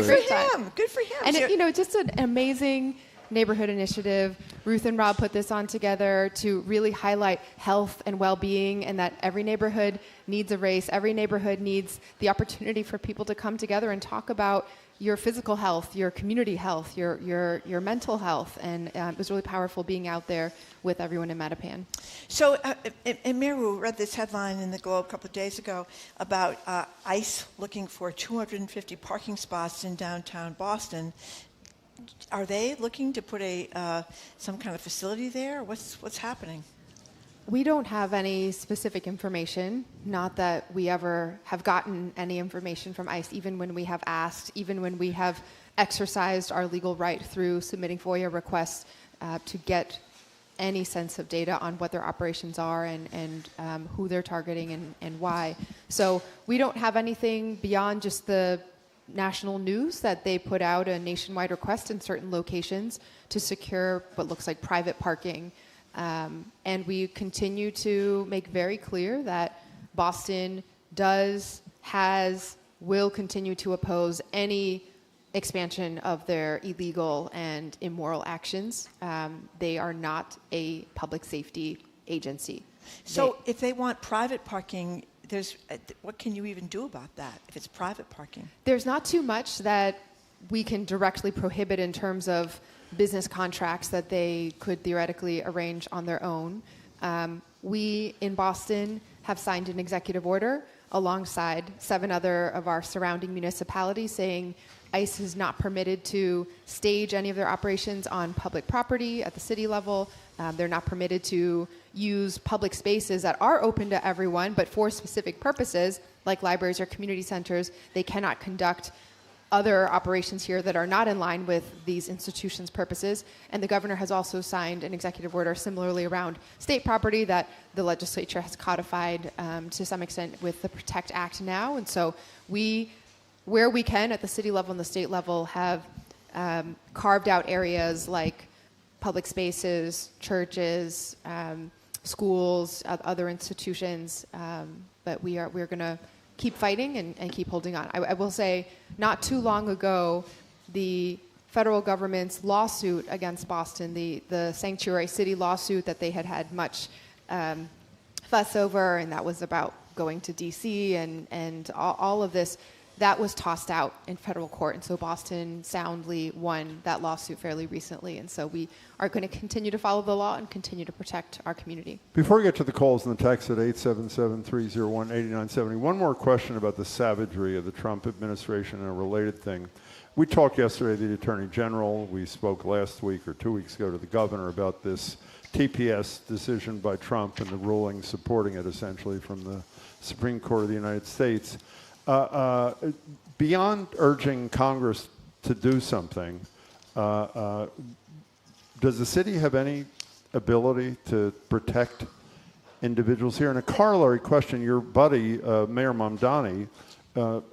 for him. Good for him. And just an amazing neighborhood initiative. Ruth and Rob put this on together to really highlight health and well-being, and that every neighborhood needs a race. Every neighborhood needs the opportunity for people to come together and talk about your physical health, your community health, your mental health, and it was really powerful being out there with everyone in Mattapan. So, Mayor Wu read this headline in the Globe a couple of days ago about ICE looking for 250 parking spots in downtown Boston. Are they looking to put some kind of facility there? What's happening? We don't have any specific information, not that we ever have gotten any information from ICE, even when we have asked, even when we have exercised our legal right through submitting FOIA requests to get any sense of data on what their operations are and who they're targeting and why. So we don't have anything beyond just the national news that they put out a nationwide request in certain locations to secure what looks like private parking. And we continue to make very clear that Boston will continue to oppose any expansion of their illegal and immoral actions. They are not a public safety agency. So if they want private parking, what can you even do about that if it's private parking? There's not too much that we can directly prohibit in terms of business contracts that they could theoretically arrange on their own. We in Boston have signed an executive order alongside 7 other of our surrounding municipalities saying ICE is not permitted to stage any of their operations on public property at the city level. They're not permitted to use public spaces that are open to everyone, but for specific purposes, like libraries or community centers. They cannot conduct other operations here that are not in line with these institutions' purposes. And the governor has also signed an executive order similarly around state property that the legislature has codified to some extent with the PROTECT Act now. And so where we can at the city level and the state level have carved out areas like public spaces, churches, schools, other institutions, but we're going to keep fighting and keep holding on. I will say, not too long ago, the federal government's lawsuit against Boston, the Sanctuary City lawsuit that they had much fuss over, and that was about going to D.C. and all of this, that was tossed out in federal court. And so Boston soundly won that lawsuit fairly recently. And so we are going to continue to follow the law and continue to protect our community. Before we get to the calls and the text at 877-301-8970, one more question about the savagery of the Trump administration and a related thing. We talked yesterday to the Attorney General. We spoke last week or 2 weeks ago to the governor about this TPS decision by Trump and the ruling supporting it, essentially, from the Supreme Court of the United States. Beyond urging Congress to do something, does the city have any ability to protect individuals here? And a corollary question, your buddy, Mayor Mamdani,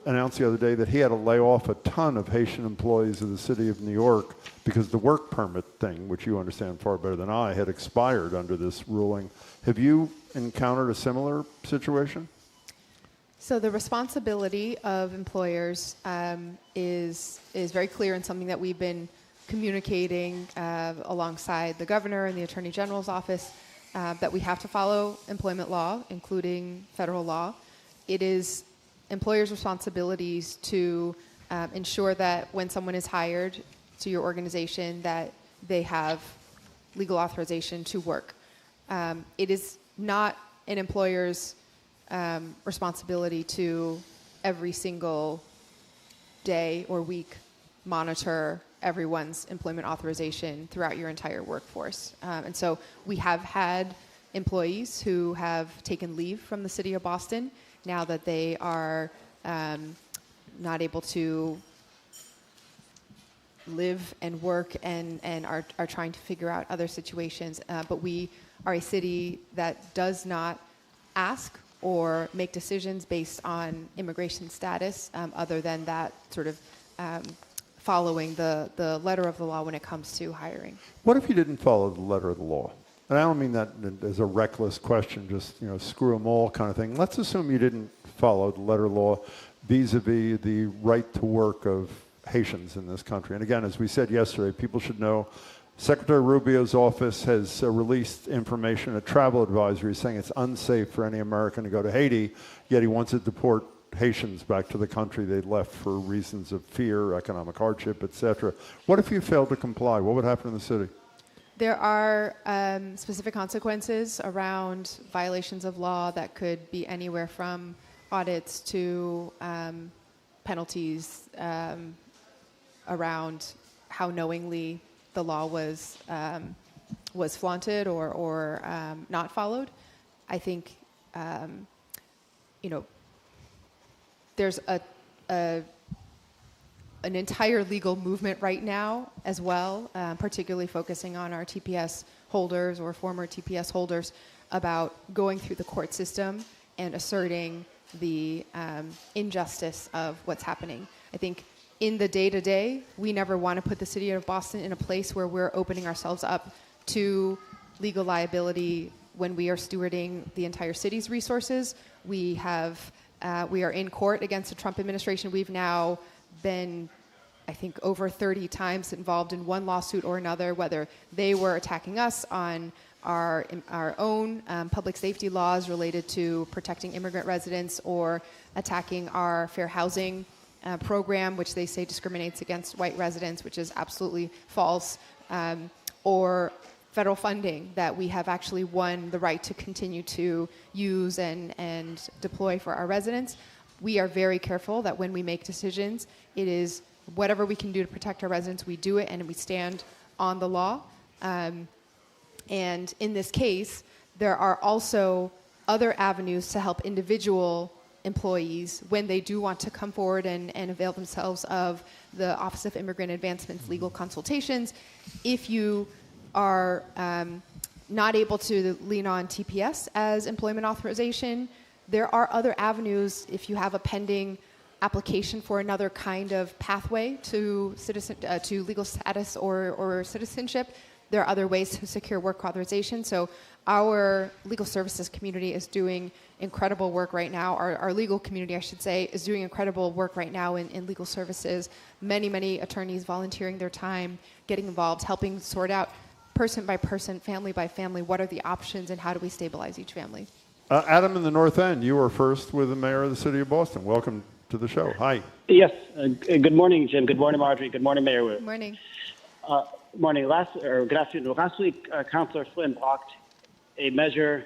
announced the other day that he had to lay off a ton of Haitian employees of the city of New York because the work permit thing, which you understand far better than I, had expired under this ruling. Have you encountered a similar situation? So the responsibility of employers is very clear and something that we've been communicating alongside the governor and the attorney general's office, that we have to follow employment law, including federal law. It is employers' responsibilities to ensure that when someone is hired to your organization that they have legal authorization to work. It is not an employer's responsibility to every single day or week monitor everyone's employment authorization throughout your entire workforce. And so we have had employees who have taken leave from the city of Boston now that they are not able to live and work and are trying to figure out other situations. But we are a city that does not ask or make decisions based on immigration status, other than that sort of following the letter of the law when it comes to hiring. What if you didn't follow the letter of the law? And I don't mean that as a reckless question, just screw them all kind of thing. Let's assume you didn't follow the letter of the law vis-a-vis the right to work of Haitians in this country. And again, as we said yesterday, people should know Secretary Rubio's office has released information, a travel advisory, saying it's unsafe for any American to go to Haiti, yet he wants to deport Haitians back to the country they left for reasons of fear, economic hardship, etc. What if you failed to comply? What would happen in the city? There are specific consequences around violations of law that could be anywhere from audits to penalties around how knowingly the law was flaunted or not followed. I think there's an entire legal movement right now as well, particularly focusing on our TPS holders or former TPS holders, about going through the court system and asserting the injustice of what's happening. I think in the day-to-day, we never want to put the city of Boston in a place where we're opening ourselves up to legal liability when we are stewarding the entire city's resources. We are in court against the Trump administration. We've now been, I think, over 30 times involved in one lawsuit or another, whether they were attacking us on our own public safety laws related to protecting immigrant residents, or attacking our fair housing program, which they say discriminates against white residents, which is absolutely false, or federal funding that we have actually won the right to continue to use and deploy for our residents. We are very careful that when we make decisions, it is whatever we can do to protect our residents, we do it, and we stand on the law. And in this case, there are also other avenues to help individual employees when they do want to come forward and avail themselves of the Office of Immigrant Advancement's legal consultations. If you are not able to lean on TPS as employment authorization, there are other avenues. If you have a pending application for another kind of pathway to legal status or citizenship, there are other ways to secure work authorization. So our legal services community is doing incredible work right now. Our legal community, I should say, is doing incredible work right now in legal services. Many attorneys volunteering their time, getting involved, helping sort out person by person, family by family, what are the options and how do we stabilize each family. Adam in the North End, you were first with the mayor of the city of Boston. Welcome to the show. Hi. Yes. Good morning, Jim. Good morning, Marjorie. Good morning, Mayor. Good morning. Morning. Good afternoon. Last week, Councilor Flynn blocked a measure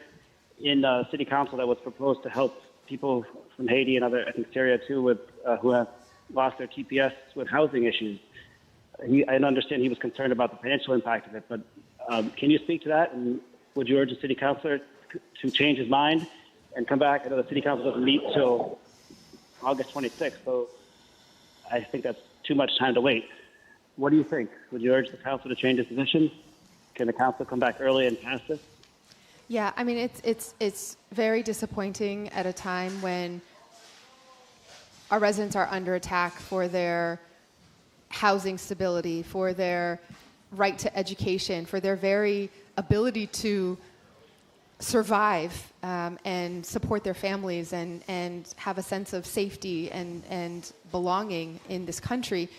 in City Council that was proposed to help people from Haiti and other, I think Syria too, with who have lost their TPS with housing issues. I understand he was concerned about the financial impact of it, but can you speak to that? And would you urge the city councilor to change his mind and come back? I know the city council doesn't meet till August 26th, so I think that's too much time to wait. What do you think? Would you urge the council to change its position? Can the council come back early and pass this? Yeah, I mean, it's very disappointing at a time when our residents are under attack for their housing stability, for their right to education, for their very ability to survive and support their families and have a sense of safety and belonging in this country.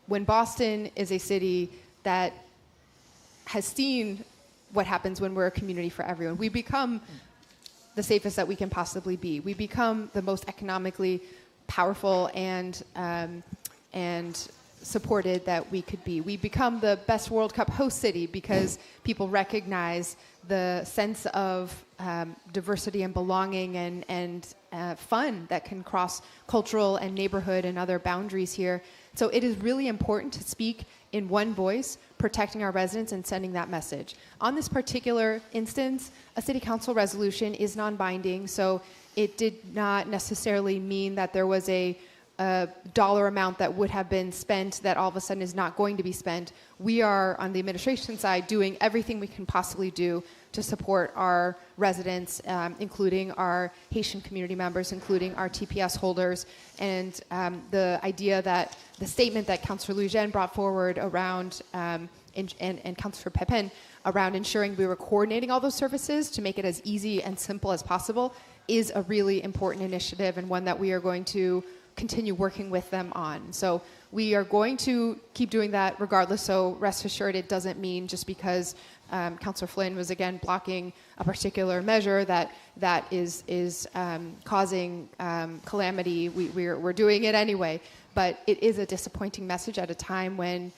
When Boston is a city that has seen what happens when we're a community for everyone, we become the safest that we can possibly be. We become the most economically powerful and supported that we could be. We become the best World Cup host city because people recognize the sense of diversity and belonging and fun that can cross cultural and neighborhood and other boundaries here. So it is really important to speak in one voice, protecting our residents and sending that message. On this particular instance, a city council resolution is non-binding, so it did not necessarily mean that there was a dollar amount that would have been spent that all of a sudden is not going to be spent. We are, on the administration side, doing everything we can possibly do to support our residents, including our Haitian community members, including our TPS holders, and the idea that the statement that Councillor Lujan brought forward around, and Councillor Pepin, around ensuring we were coordinating all those services to make it as easy and simple as possible is a really important initiative and one that we are going to continue working with them on. So we are going to keep doing that regardless, so rest assured it doesn't mean just because Councillor Flynn was again blocking a particular measure that is causing calamity. We're doing it anyway, but it is a disappointing message at a time when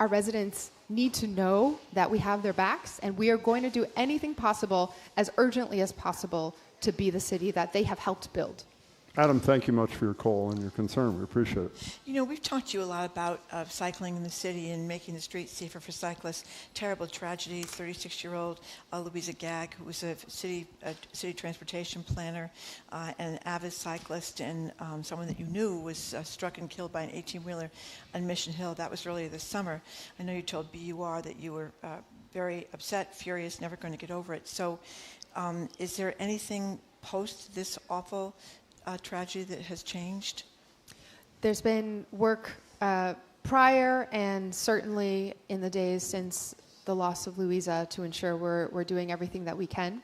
our residents need to know that we have their backs, and we are going to do anything possible as urgently as possible to be the city that they have helped build. Adam, thank you much for your call and your concern. We appreciate it. You know, we've talked to you a lot about cycling in the city and making the streets safer for cyclists. Terrible tragedy, 36-year-old Louisa Gagg, who was a city transportation planner and an avid cyclist, and someone that you knew was struck and killed by an 18-wheeler on Mission Hill. That was earlier this summer. I know you told BUR that you were very upset, furious, never going to get over it. So is there anything post this awful tragedy that has changed? There's been work prior and certainly in the days since the loss of Louisa to ensure we're doing everything that we can.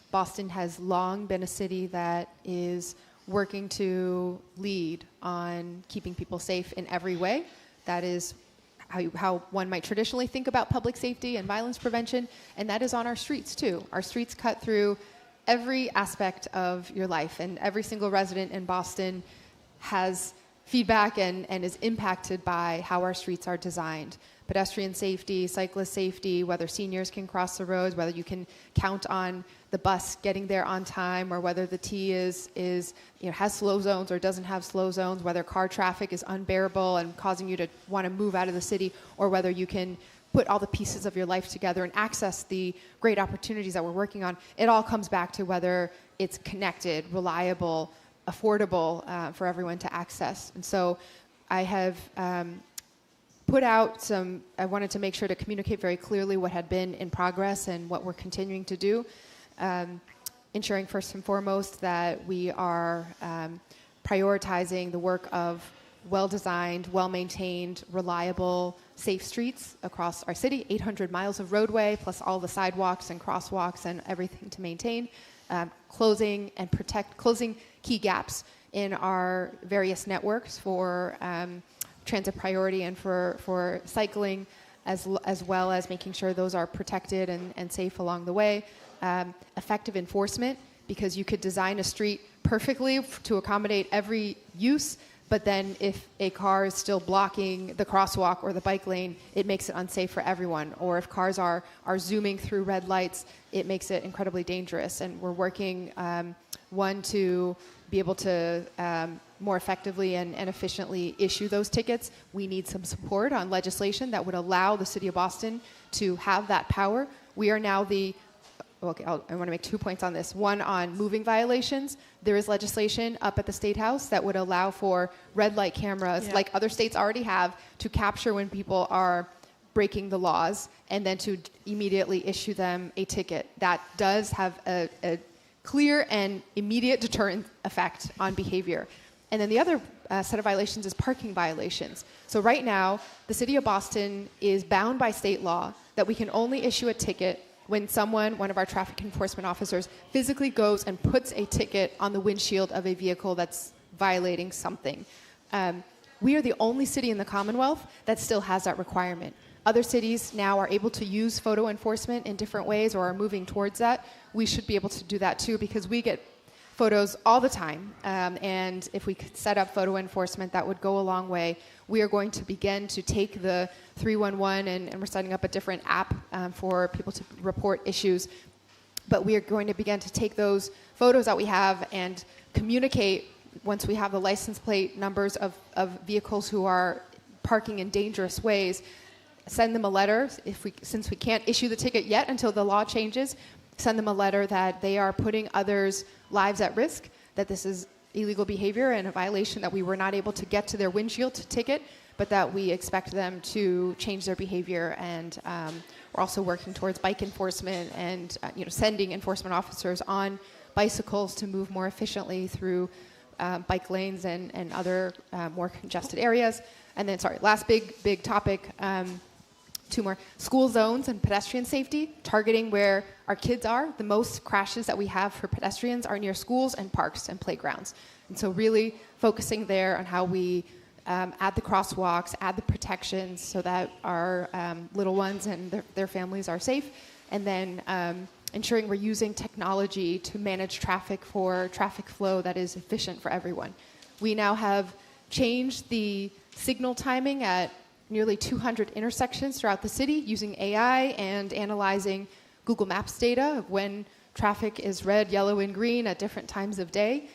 Boston has long been a city that is working to lead on keeping people safe in every way. That is how one might traditionally think about public safety and violence prevention, and that is on our streets too. Our streets cut through every aspect of your life, and every single resident in Boston has feedback and is impacted by how our streets are designed. Pedestrian safety, cyclist safety, whether seniors can cross the roads, whether you can count on the bus getting there on time, or whether the T is has slow zones or doesn't have slow zones, whether car traffic is unbearable and causing you to want to move out of the city, or whether you can put all the pieces of your life together and access the great opportunities that we're working on. It all comes back to whether it's connected, reliable, affordable for everyone to access. And so I have put out I wanted to make sure to communicate very clearly what had been in progress and what we're continuing to do, ensuring first and foremost that we are prioritizing the work of well-designed, well-maintained, reliable, safe streets across our city, 800 miles of roadway, plus all the sidewalks and crosswalks and everything to maintain, closing key gaps in our various networks for transit priority and for cycling, as well as making sure those are protected and safe along the way. Effective enforcement, because you could design a street perfectly to accommodate every use, but then if a car is still blocking the crosswalk or the bike lane, it makes it unsafe for everyone. Or if cars are zooming through red lights, it makes it incredibly dangerous. And we're working, to be able to more effectively and efficiently issue those tickets, we need some support on legislation that would allow the City of Boston to have that power. We are now I want to make 2 points on this. One, on moving violations. There is legislation up at the State House that would allow for red light cameras, like other states already have, to capture when people are breaking the laws and then to immediately issue them a ticket. That does have a clear and immediate deterrent effect on behavior. And then the other set of violations is parking violations. So right now, the City of Boston is bound by state law that we can only issue a ticket when one of our traffic enforcement officers, physically goes and puts a ticket on the windshield of a vehicle that's violating something. We are the only city in the Commonwealth that still has that requirement. Other cities now are able to use photo enforcement in different ways or are moving towards that. We should be able to do that too, because we get photos all the time. And if we could set up photo enforcement, that would go a long way. We are going to begin to take the 311 and we're setting up a different app for people to report issues. But we are going to begin to take those photos that we have and communicate, once we have the license plate numbers of vehicles who are parking in dangerous ways, send them a letter. Since we can't issue the ticket yet until the law changes, send them a letter that they are putting others' lives at risk, that this is illegal behavior and a violation, that we were not able to get to their windshield to ticket, but that we expect them to change their behavior. And we're also working towards bike enforcement and sending enforcement officers on bicycles to move more efficiently through bike lanes and other more congested areas. And then, last big topic, 2 more. School zones and pedestrian safety, targeting where our kids are. The most crashes that we have for pedestrians are near schools and parks and playgrounds. And so really focusing there on how we add the crosswalks, add the protections so that our little ones and their families are safe. And then ensuring we're using technology to manage traffic for traffic flow that is efficient for everyone. We now have changed the signal timing at nearly 200 intersections throughout the city using AI and analyzing Google Maps data of when traffic is red, yellow, and green at different times of day.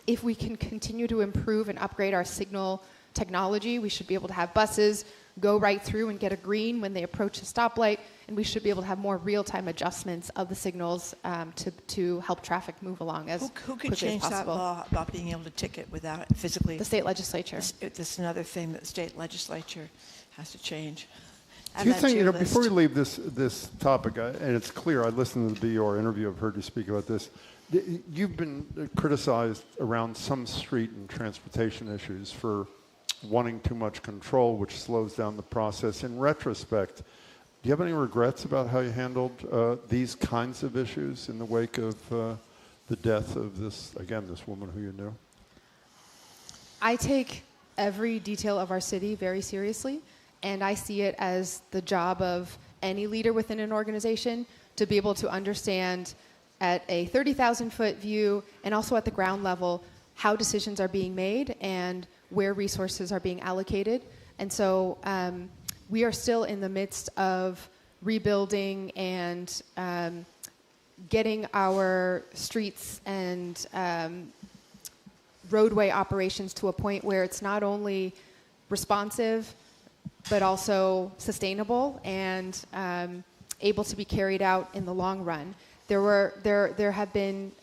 If we can continue to improve and upgrade our signal technology, we should be able to have buses go right through and get a green when they approach a stoplight, and we should be able to have more real-time adjustments of the signals to help traffic move along as Who could quickly change as possible. that law about being able to ticket without physically? The state legislature. This is another thing that the state legislature has to change. Do you think, before we leave this topic, and it's clear, I listened to the BR interview, I've heard you speak about this, you've been criticized around some street and transportation issues for wanting too much control, which slows down the process. In retrospect, do you have any regrets about how you handled these kinds of issues in the wake of the death of this woman who you knew? I take every detail of our city very seriously, and I see it as the job of any leader within an organization to be able to understand at a 30,000-foot view and also at the ground level how decisions are being made and where resources are being allocated. And so we are still in the midst of rebuilding and getting our streets and roadway operations to a point where it's not only responsive, but also sustainable and able to be carried out in the long run. There have been,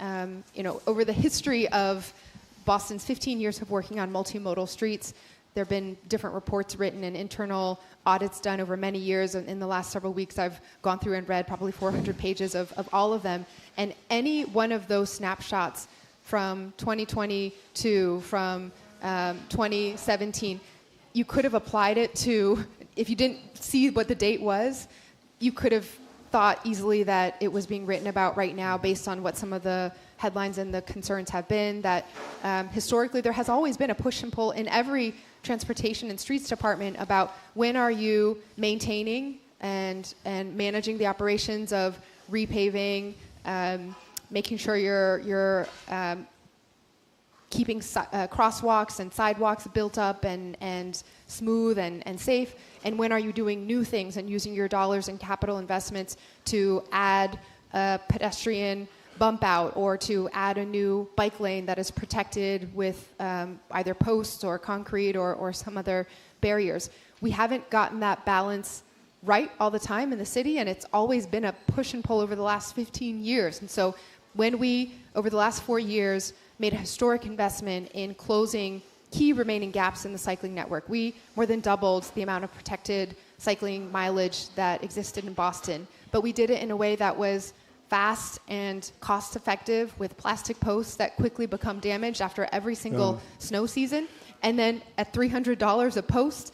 over the history of Boston's 15 years of working on multimodal streets, there have been different reports written and internal audits done over many years. And in the last several weeks, I've gone through and read probably 400 pages of all of them. And any one of those snapshots from 2020 to from 2017, you could have applied it to, if you didn't see what the date was, you could have thought easily that it was being written about right now based on what some of the headlines and the concerns have been, that historically there has always been a push and pull in every transportation and streets department about when are you maintaining and managing the operations of repaving, making sure you're keeping crosswalks and sidewalks built up and smooth and safe, and when are you doing new things and using your dollars and capital investments to add pedestrian bump out or to add a new bike lane that is protected with either posts or concrete or some other barriers. We haven't gotten that balance right all the time in the city, and it's always been a push and pull over the last 15 years. And so when we, over the last 4 years, made a historic investment in closing key remaining gaps in the cycling network, we more than doubled the amount of protected cycling mileage that existed in Boston. But we did it in a way that was fast and cost effective, with plastic posts that quickly become damaged after every single snow season. And then at $300 a post,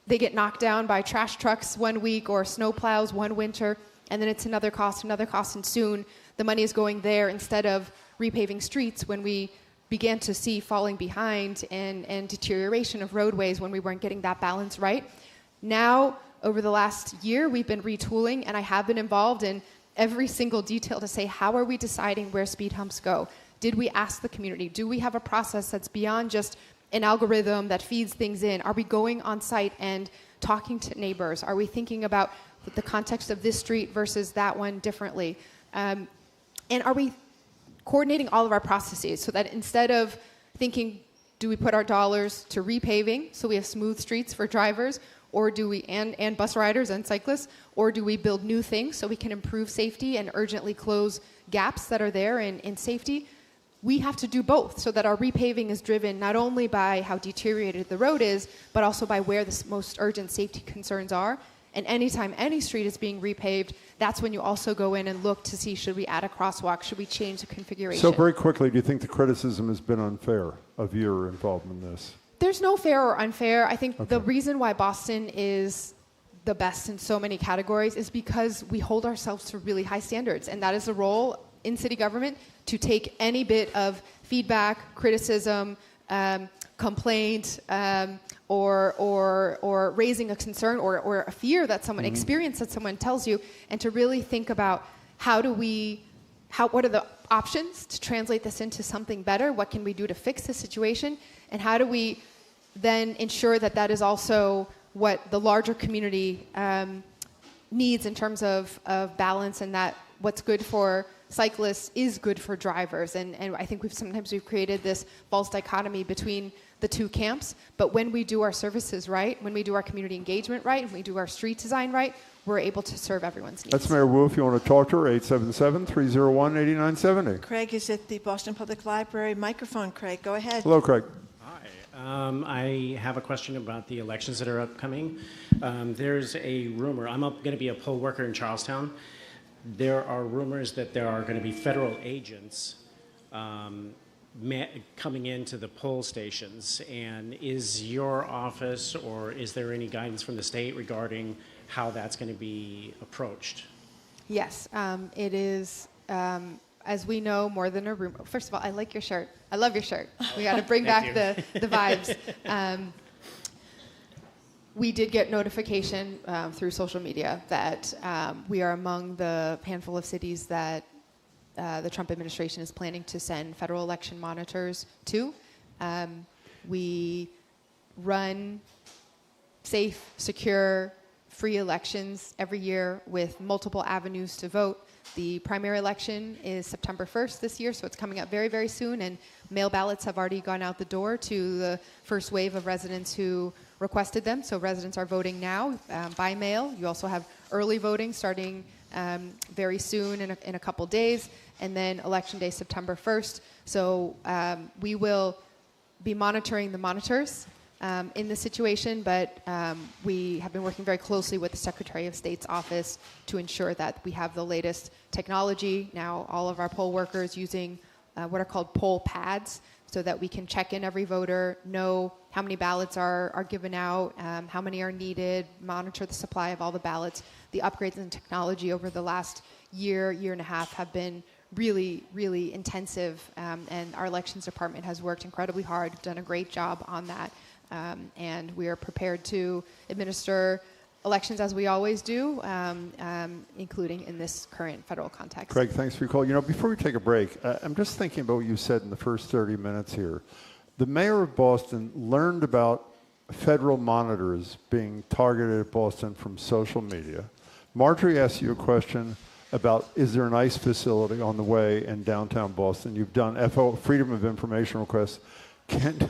they get knocked down by trash trucks one week or snow plows one winter, and then it's another cost, and soon the money is going there instead of repaving streets when we began to see falling behind and deterioration of roadways when we weren't getting that balance right. Now, over the last year, we've been retooling, and I have been involved in every single detail to say, how are we deciding where speed humps go? Did we ask the community? Do we have a process that's beyond just an algorithm that feeds things in? Are we going on site and talking to neighbors? Are we thinking about the context of this street versus that one differently? And are we coordinating all of our processes so that instead of thinking, do we put our dollars to repaving so we have smooth streets for drivers, or do we, and bus riders and cyclists, or do we build new things so we can improve safety and urgently close gaps that are there in safety? We have to do both so that our repaving is driven not only by how deteriorated the road is, but also by where the most urgent safety concerns are. And anytime any street is being repaved, that's when you also go in and look to see, should we add a crosswalk? Should we change the configuration? So very quickly, do you think the criticism has been unfair of your involvement in this? There's no fair or unfair. I think the reason why Boston is the best in so many categories is because we hold ourselves to really high standards, and that is the role in city government, to take any bit of feedback, criticism, complaint, or raising a concern or a fear that someone experience that someone tells you, and to really think about what are the options to translate this into something better? What can we do to fix the situation? And how do we then ensure that that is also what the larger community needs in terms of balance, and that what's good for cyclists is good for drivers. And I think we've created this false dichotomy between the two camps. But when we do our services right, when we do our community engagement right, when we do our street design right, we're able to serve everyone's needs. That's Mayor Wu. If you want to talk to her, 877-301-8970. Craig is at the Boston Public Library microphone. Craig, go ahead. Hello, Craig. I have a question about the elections that are upcoming. There's a rumor. I'm going to be a poll worker in Charlestown. There are rumors that there are going to be federal agents coming into the poll stations. And is your office, or is there any guidance from the state regarding how that's going to be approached? Yes, it is. As we know, more than a rumor. First of all, I like your shirt. I love your shirt. We got to bring back the vibes. We did get notification through social media that we are among the handful of cities that the Trump administration is planning to send federal election monitors to. We run safe, secure, free elections every year with multiple avenues to vote. The primary election is September 1st this year, so it's coming up very, very soon, and mail ballots have already gone out the door to the first wave of residents who requested them. So residents are voting now by mail. You also have early voting starting very soon in a couple days, and then Election Day, September 1st. So we will be monitoring the monitors in this situation, but we have been working very closely with the Secretary of State's office to ensure that we have the latest technology. Now all of our poll workers using what are called poll pads, so that we can check in every voter, know how many ballots are given out, how many are needed, monitor the supply of all the ballots. The upgrades in technology over the last year and a half have been really, really intensive, and our elections department has worked incredibly hard, done a great job on that, and we are prepared to administer elections as we always do, including in this current federal context. Craig, thanks for your call. You know, before we take a break, I'm just thinking about what you said in the first 30 minutes here. The mayor of Boston learned about federal monitors being targeted at Boston from social media. Marjorie asked you a question about is there an ICE facility on the way in downtown Boston. You've done Freedom of Information requests. Can't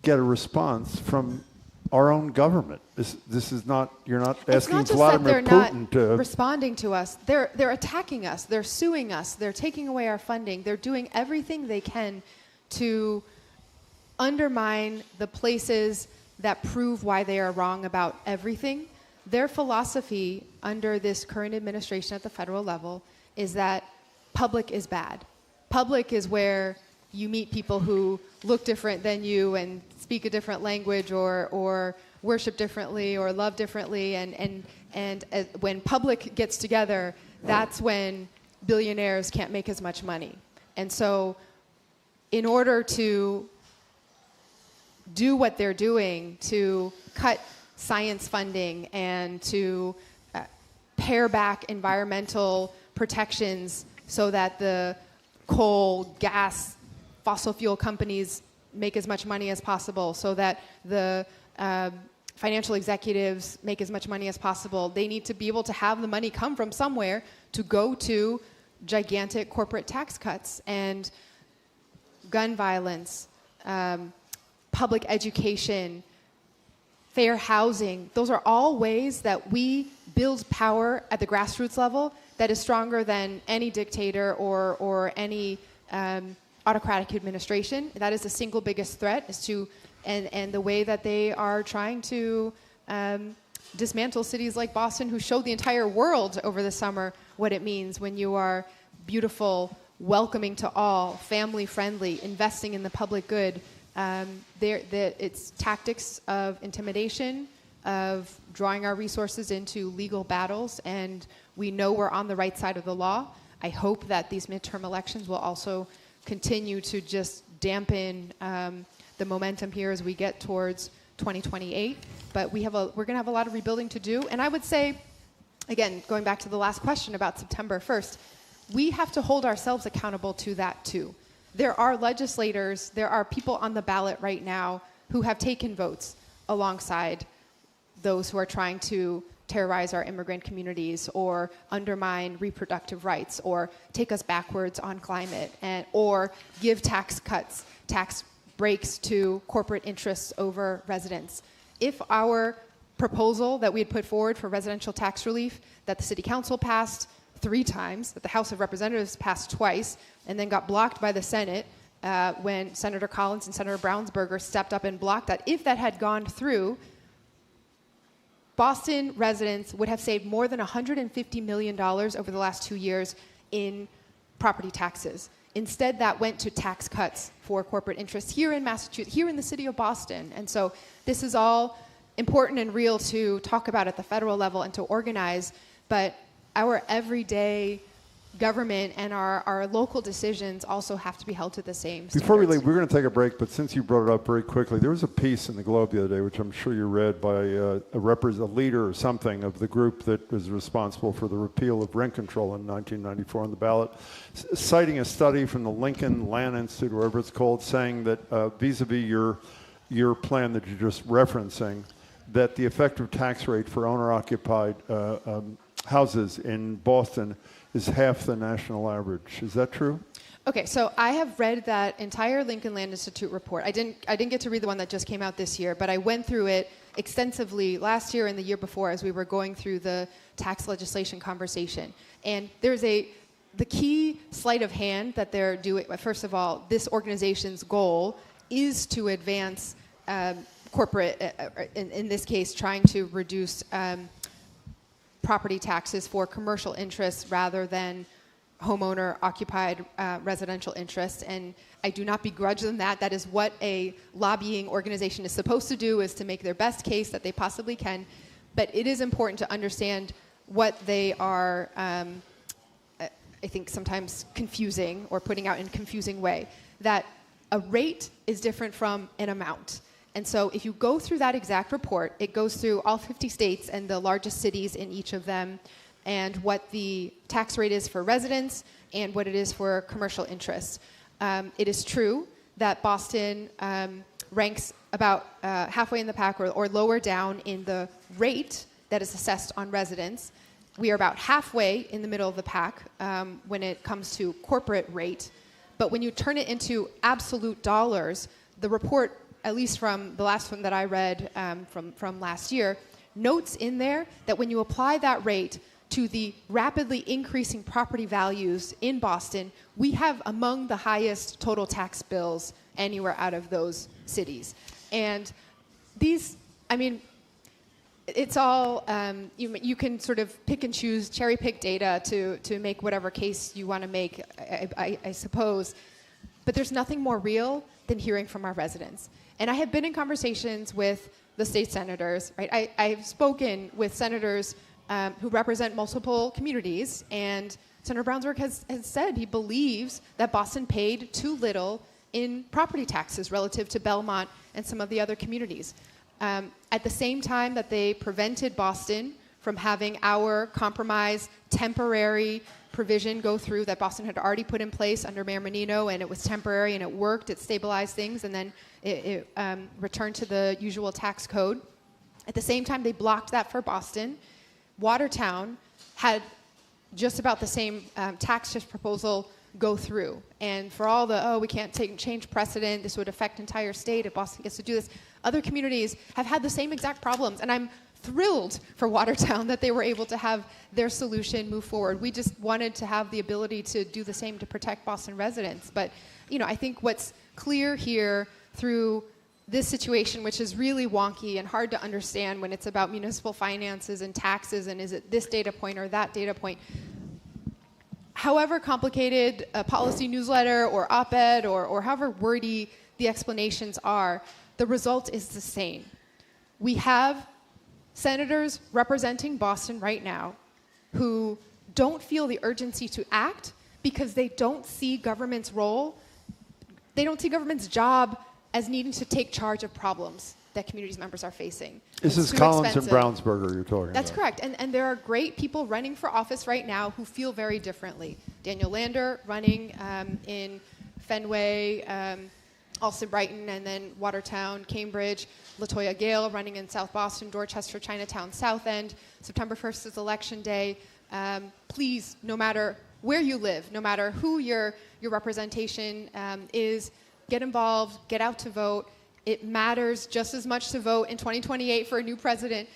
get a response from our own government. This is not, you're not asking Vladimir Putin to... responding to us. They're attacking us. They're suing us. They're taking away our funding. They're doing everything they can to undermine the places that prove why they are wrong about everything. Their philosophy under this current administration at the federal level is that public is bad. Public is where you meet people who look different than you and speak a different language or worship differently or love differently. And when public gets together, that's when billionaires can't make as much money. And so in order to do what they're doing, to cut science funding and to pare back environmental protections so that the coal, gas, fossil fuel companies make as much money as possible, so that the financial executives make as much money as possible. They need to be able to have the money come from somewhere to go to gigantic corporate tax cuts and gun violence, public education, fair housing. Those are all ways that we build power at the grassroots level that is stronger than any dictator or any autocratic administration. That is the single biggest threat, is to, and the way that they are trying to dismantle cities like Boston, who showed the entire world over the summer what it means when you are beautiful, welcoming to all, family-friendly, investing in the public good. It's tactics of intimidation, of drawing our resources into legal battles, and we know we're on the right side of the law. I hope that these midterm elections will also continue to just dampen the momentum here as we get towards 2028. But we're going to have a lot of rebuilding to do. And I would say, again, going back to the last question about September 1st, we have to hold ourselves accountable to that too. There are legislators, there are people on the ballot right now who have taken votes alongside those who are trying to terrorize our immigrant communities or undermine reproductive rights or take us backwards on climate or give tax cuts, tax breaks to corporate interests over residents. If our proposal that we had put forward for residential tax relief that the City Council passed 3 times, that the House of Representatives passed twice, and then got blocked by the Senate when Senator Collins and Senator Brownsberger stepped up and blocked that. If that had gone through, Boston residents would have saved more than $150 million over the last 2 years in property taxes. Instead, that went to tax cuts for corporate interests here in Massachusetts, here in the city of Boston. And so this is all important and real to talk about at the federal level and to organize, but our everyday government and our local decisions also have to be held to the same standards. Before we leave, we're going to take a break, but since you brought it up very quickly, there was a piece in the Globe the other day, which I'm sure you read, by a leader or something of the group that was responsible for the repeal of rent control in 1994 on the ballot, citing a study from the Lincoln Land Institute, or whatever it's called, saying that vis-a-vis your plan that you're just referencing, that the effective tax rate for owner-occupied houses in Boston is half the national average. Is that true? Okay, so I have read that entire Lincoln Land Institute report. I didn't get to read the one that just came out this year, but I went through it extensively last year and the year before as we were going through the tax legislation conversation. And there's the key sleight of hand that they're doing. First of all, this organization's goal is to advance corporate, in this case, trying to reduce property taxes for commercial interests rather than homeowner-occupied residential interests. And I do not begrudge them that. That is what a lobbying organization is supposed to do, is to make their best case that they possibly can. But it is important to understand what they are, I think, sometimes confusing or putting out in a confusing way. That a rate is different from an amount. And so if you go through that exact report, it goes through all 50 states and the largest cities in each of them, and what the tax rate is for residents and what it is for commercial interests. It is true that Boston ranks about halfway in the pack or lower down in the rate that is assessed on residents. We are about halfway in the middle of the pack when it comes to corporate rate. But when you turn it into absolute dollars, the report, at least from the last one that I read from last year, notes in there that when you apply that rate to the rapidly increasing property values in Boston, we have among the highest total tax bills anywhere out of those cities. And these, I mean, it's all, you can sort of pick and choose, cherry pick data to make whatever case you want to make, I suppose. But there's nothing more real than hearing from our residents. And I have been in conversations with the state senators, right? I've spoken with senators who represent multiple communities, and Senator Brownsburg has said he believes that Boston paid too little in property taxes relative to Belmont and some of the other communities. At the same time that they prevented Boston from having our compromise temporary provision go through that Boston had already put in place under Mayor Menino, and it was temporary and it worked, it stabilized things, and then it returned to the usual tax code. At the same time, they blocked that for Boston. Watertown had just about the same tax shift proposal go through. And for all the, we can't change precedent, this would affect entire state if Boston gets to do this, other communities have had the same exact problems. And I'm thrilled for Watertown that they were able to have their solution move forward. We just wanted to have the ability to do the same to protect Boston residents. But, I think what's clear here through this situation, which is really wonky and hard to understand when it's about municipal finances and taxes and is it this data point or that data point. However complicated a policy newsletter or op-ed or however wordy the explanations are, the result is the same. We have senators representing Boston right now who don't feel the urgency to act because they don't see government's role, they don't see government's job as needing to take charge of problems that communities members are facing. This is Collins and Brownsburger you're talking That's about. correct. And there are great people running for office right now who feel very differently. Daniel Lander running in Fenway, Alston Brighton, and then Watertown, Cambridge. LaToya Gale running in South Boston, Dorchester, Chinatown, South End. September 1st is Election Day. Please, no matter where you live, no matter who your representation is, get involved, get out to vote. It matters just as much to vote in 2028 for a new president.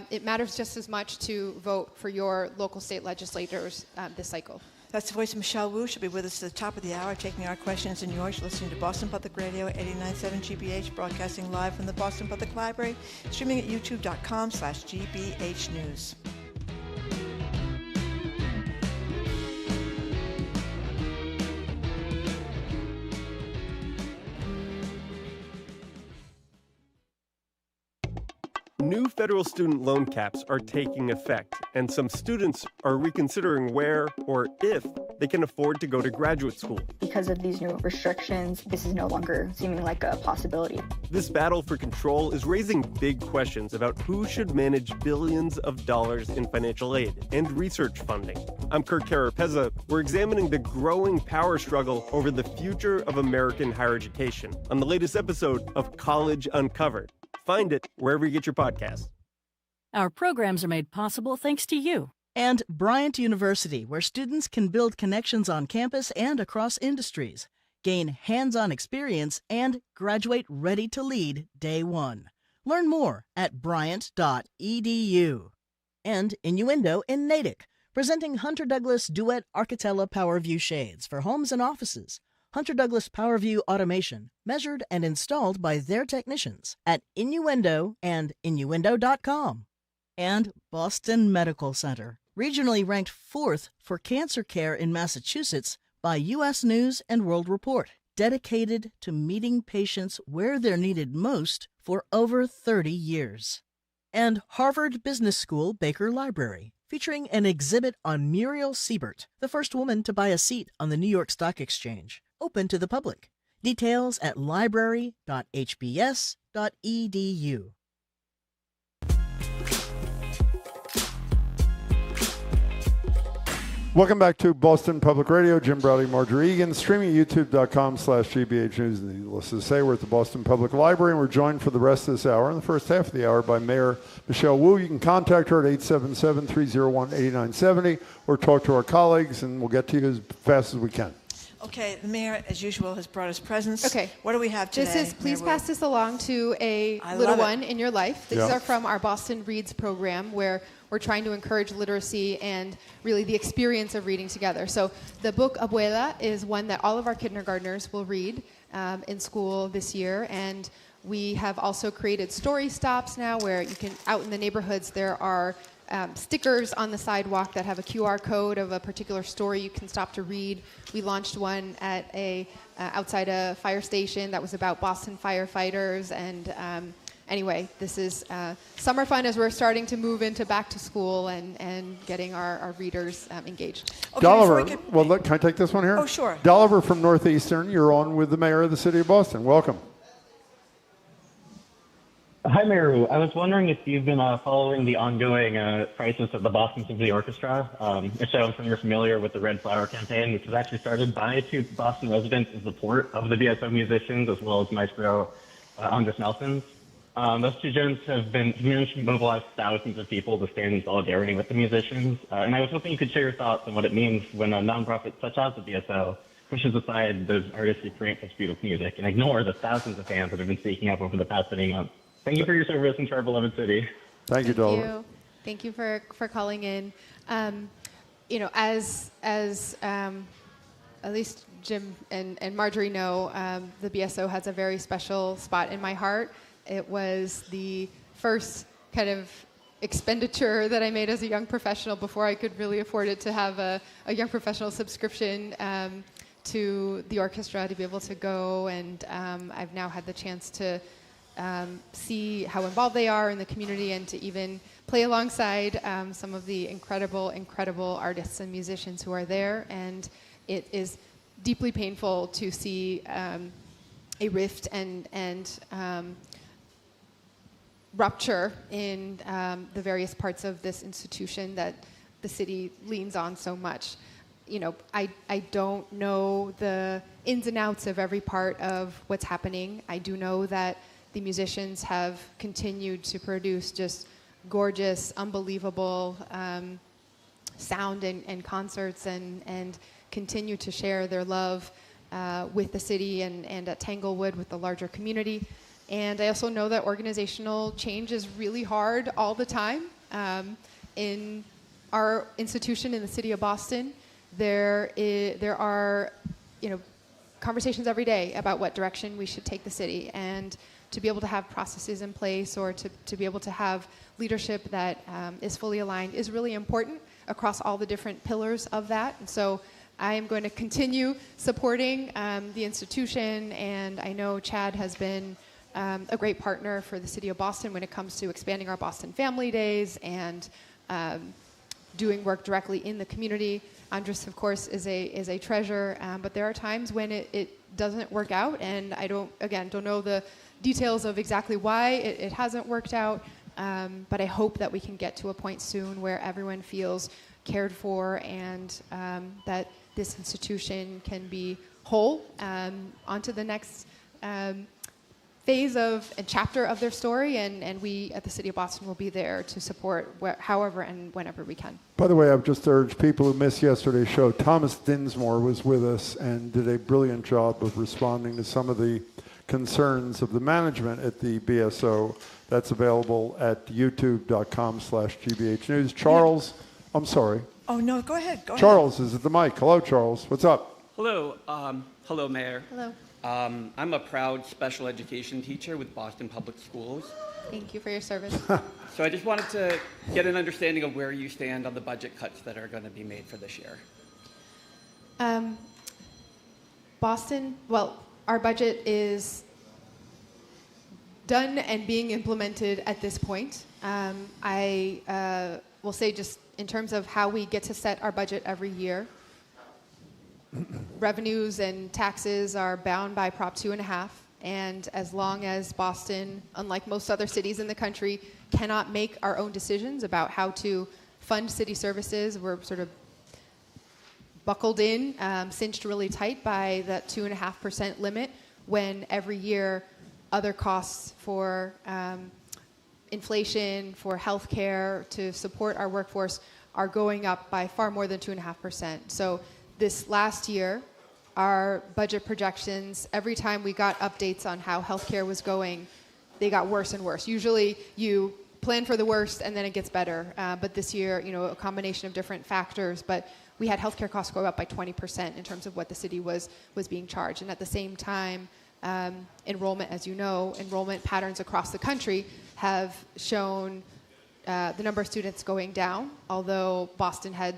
It matters just as much to vote for your local state legislators this cycle. That's the voice of Michelle Wu. She'll be with us at the top of the hour, taking our questions and yours. You're listening to Boston Public Radio, 89.7 GBH, broadcasting live from the Boston Public Library, streaming at youtube.com/GBH News. New federal student loan caps are taking effect, and some students are reconsidering where or if they can afford to go to graduate school. Because of these new restrictions, this is no longer seeming like a possibility. This battle for control is raising big questions about who should manage billions of dollars in financial aid and research funding. I'm Kirk Carapezza. We're examining the growing power struggle over the future of American higher education on the latest episode of College Uncovered. Find it wherever you get your podcasts. Our programs are made possible thanks to you. And Bryant University, where students can build connections on campus and across industries, gain hands-on experience, and graduate ready to lead day one. Learn more at bryant.edu. And Innuendo in Natick, presenting Hunter Douglas Duet Architella PowerView shades for homes and offices. Hunter Douglas PowerView automation, measured and installed by their technicians at Innuendo and Innuendo.com. And Boston Medical Center, regionally ranked 4th for cancer care in Massachusetts by U.S. News and World Report, dedicated to meeting patients where they're needed most for over 30 years. And Harvard Business School Baker Library, featuring an exhibit on Muriel Siebert, the first woman to buy a seat on the New York Stock Exchange, open to the public. Details at library.hbs.edu. Welcome back to Boston Public Radio. Jim Browdy, Marjorie Egan, streaming at youtube.com/GBH News. Needless to say, we're at the Boston Public Library, and we're joined for the rest of this hour, in the first half of the hour, by Mayor Michelle Wu. You can contact her at 877-301-8970 or talk to our colleagues, and we'll get to you as fast as we can. Okay, the mayor, as usual, has brought us presents. Okay. What do we have today? Please pass this along to a little one in your life. These are from our Boston Reads program, where we're trying to encourage literacy and really the experience of reading together. So the book Abuela is one that all of our kindergartners will read in school this year. And we have also created story stops now, where you can, out in the neighborhoods, there are stickers on the sidewalk that have a QR code of a particular story you can stop to read. We launched one at outside a fire station that was about Boston firefighters. And anyway, this is summer fun as we're starting to move into back to school and getting our readers engaged. Okay, Dolliver, can I take this one here? Oh, sure. Dolliver from Northeastern, you're on with the mayor of the city of Boston. Welcome. Hi, Mayor. I was wondering if you've been following the ongoing crisis of the Boston Symphony Orchestra. If so, I'm sure you're familiar with the Red Flower campaign, which was actually started by two Boston residents in support of the BSO musicians, as well as Maestro Andres Nelson. Those two gents have managed to mobilize thousands of people to stand in solidarity with the musicians. And I was hoping you could share your thoughts on what it means when a nonprofit such as the BSO pushes aside those artists who create such beautiful music and ignore the thousands of fans that have been speaking up over the past many months. Thank you for your service in our beloved city. Thank you, Dolliver. Thank you for calling in. You know, as at least Jim and Marjorie know, the BSO has a very special spot in my heart. It was the first kind of expenditure that I made as a young professional before I could really afford it to have a young professional subscription to the orchestra to be able to go. And I've now had the chance to see how involved they are in the community and to even play alongside some of the incredible artists and musicians who are there. And it is deeply painful to see a rift and rupture in the various parts of this institution that the city leans on so much. You know, I don't know the ins and outs of every part of what's happening. I do know that the musicians have continued to produce just gorgeous, unbelievable sound and concerts and continue to share their love with the city and at Tanglewood with the larger community. And I also know that organizational change is really hard all the time. In our institution in the city of Boston, there are, you know, conversations every day about what direction we should take the city. And to be able to have processes in place or to be able to have leadership that is fully aligned is really important across all the different pillars of that. And so I am going to continue supporting the institution, and I know Chad has been a great partner for the city of Boston when it comes to expanding our Boston Family Days and doing work directly in the community. Andres, of course, is a treasure, but there are times when it doesn't work out, and I don't know the details of exactly why it hasn't worked out, but I hope that we can get to a point soon where everyone feels cared for and that this institution can be whole onto the next phase of and chapter of their story, and we at the City of Boston will be there to support however and whenever we can. By the way, I've just urged people who missed yesterday's show, Thomas Dinsmore was with us and did a brilliant job of responding to some of the concerns of the management at the BSO. That's available at youtube.com/GBH News. Charles, I'm sorry. Oh, no, go ahead. Charles is at the mic. Hello, Charles. What's up? Hello. Hello, Mayor. Hello. I'm a proud special education teacher with Boston Public Schools. Thank you for your service. So I just wanted to get an understanding of where you stand on the budget cuts that are going to be made for this year. Boston, well, our budget is done and being implemented at this point. I will say just in terms of how we get to set our budget every year, revenues and taxes are bound by Prop 2.5, and as long as Boston, unlike most other cities in the country, cannot make our own decisions about how to fund city services, we're sort of buckled in, cinched really tight by that 2.5% limit, when every year other costs for inflation, for healthcare, to support our workforce are going up by far more than 2.5%. So this last year, our budget projections, every time we got updates on how healthcare was going, they got worse and worse. Usually you plan for the worst and then it gets better. But this year, a combination of different factors, but we had healthcare costs go up by 20% in terms of what the city was being charged. And at the same time, enrollment, as you know, enrollment patterns across the country have shown the number of students going down, although Boston had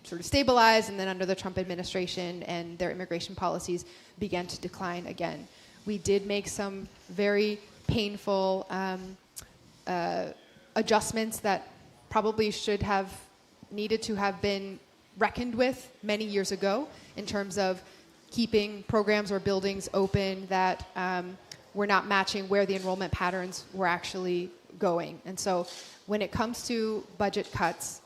sort of stabilized, and then under the Trump administration and their immigration policies began to decline again. We did make some very painful adjustments that probably should have needed to have been reckoned with many years ago in terms of keeping programs or buildings open that were not matching where the enrollment patterns were actually going. And so when it comes to budget cuts,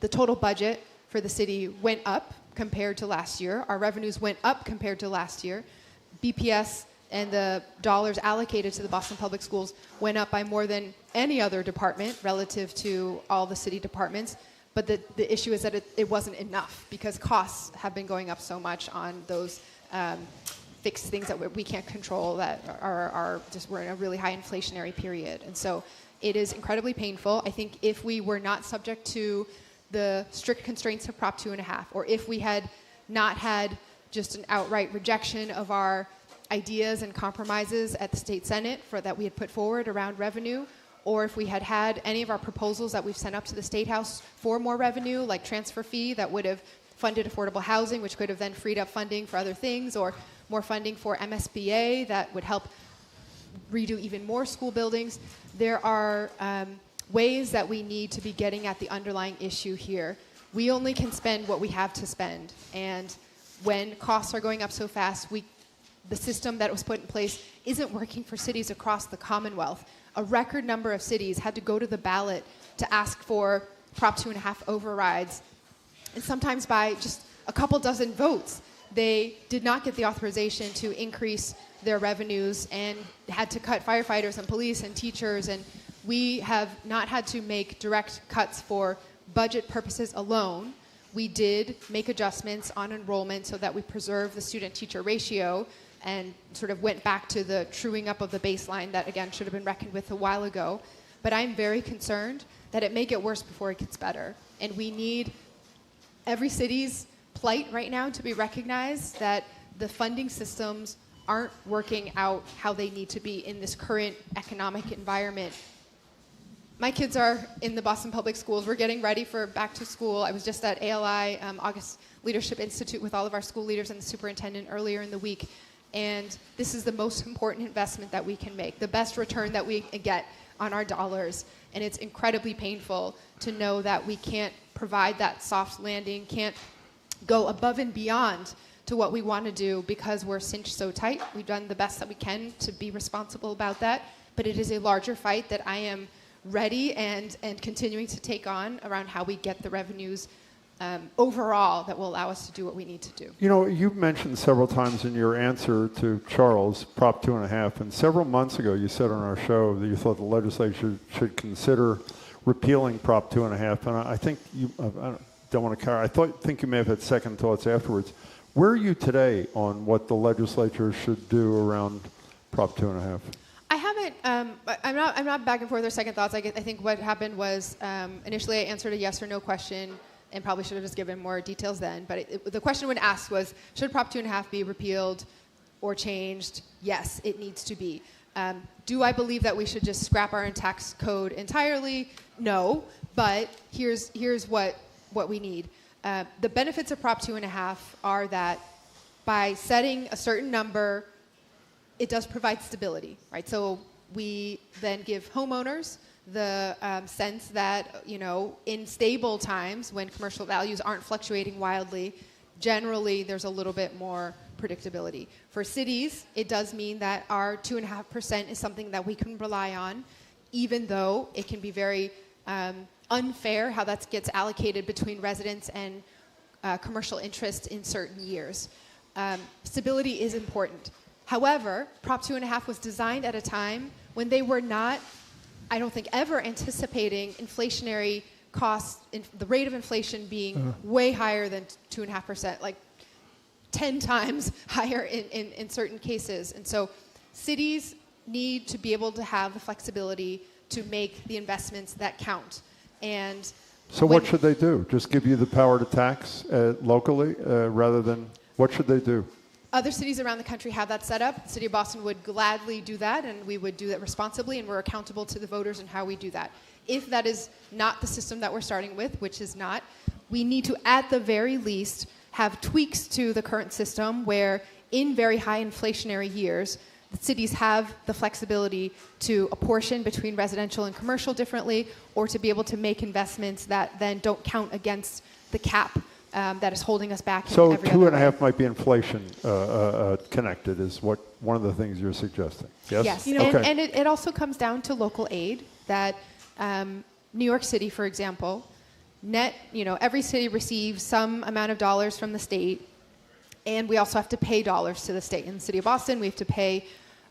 the total budget for the city went up compared to last year. Our revenues went up compared to last year. BPS and the dollars allocated to the Boston Public Schools went up by more than any other department relative to all the city departments. But the issue is that it wasn't enough, because costs have been going up so much on those fixed things that we can't control, that are just, we're in a really high inflationary period. And so it is incredibly painful. I think if we were not subject to the strict constraints of Prop 2.5, or if we had not had just an outright rejection of our ideas and compromises at the state Senate that we had put forward around revenue, or if we had had any of our proposals that we've sent up to the State House for more revenue, like transfer fee that would have funded affordable housing, which could have then freed up funding for other things, or more funding for MSBA that would help redo even more school buildings. There are ways that we need to be getting at the underlying issue here. We only can spend what we have to spend. And when costs are going up so fast, the system that was put in place isn't working for cities across the Commonwealth. A record number of cities had to go to the ballot to ask for Prop 2.5 overrides. And sometimes by just a couple dozen votes, they did not get the authorization to increase their revenues and had to cut firefighters and police and teachers. And we have not had to make direct cuts for budget purposes alone. We did make adjustments on enrollment so that we preserve the student-teacher ratio and sort of went back to the truing up of the baseline that, again, should have been reckoned with a while ago. But I'm very concerned that it may get worse before it gets better. And we need every city's plight right now to be recognized, that the funding systems aren't working out how they need to be in this current economic environment. My kids are in the Boston Public Schools. We're getting ready for back to school. I was just at ALI, August Leadership Institute, with all of our school leaders and the superintendent earlier in the week. And this is the most important investment that we can make, the best return that we get on our dollars. And it's incredibly painful to know that we can't provide that soft landing, can't go above and beyond to what we want to do because we're cinched so tight. We've done the best that we can to be responsible about that. But it is a larger fight that I am ready and continuing to take on around how we get the revenues overall that will allow us to do what we need to do. You've mentioned several times in your answer to Charles, Prop 2.5, and several months ago you said on our show that you thought the legislature should consider repealing Prop 2.5, and I think I don't want to think you may have had second thoughts afterwards. Where are you today on what the legislature should do around Prop 2.5? I haven't. I'm not back and forth or second thoughts. I think what happened was initially I answered a yes or no question, and probably should have just given more details then. But the question when asked was, should Prop 2.5 be repealed or changed? Yes, it needs to be. Do I believe that we should just scrap our tax code entirely? No. But here's what we need. The benefits of Prop 2.5 are that by setting a certain number, it does provide stability, right? So we then give homeowners the sense that, in stable times when commercial values aren't fluctuating wildly, generally there's a little bit more predictability. For cities, it does mean that our 2.5% is something that we can rely on, even though it can be very unfair how that gets allocated between residents and commercial interest in certain years. Stability is important. However, Prop 2.5 was designed at a time when they were not, I don't think, ever anticipating inflationary costs, the rate of inflation being way higher than 2.5%, like 10 times higher in certain cases. And so cities need to be able to have the flexibility to make the investments that count. And so what should they do? Just give you the power to tax locally rather than, what should they do? Other cities around the country have that set up. The city of Boston would gladly do that, and we would do that responsibly, and we're accountable to the voters in how we do that. If that is not the system that we're starting with, which is not, we need to, at the very least, have tweaks to the current system where in very high inflationary years, the cities have the flexibility to apportion between residential and commercial differently, or to be able to make investments that then don't count against the cap that is holding us back. So in every other way. 2.5 might be inflation connected, is what one of the things you're suggesting. Yes. Yes, Okay. and it also comes down to local aid. That New York City, for example, every city receives some amount of dollars from the state. And we also have to pay dollars to the state. In the city of Boston, we have to pay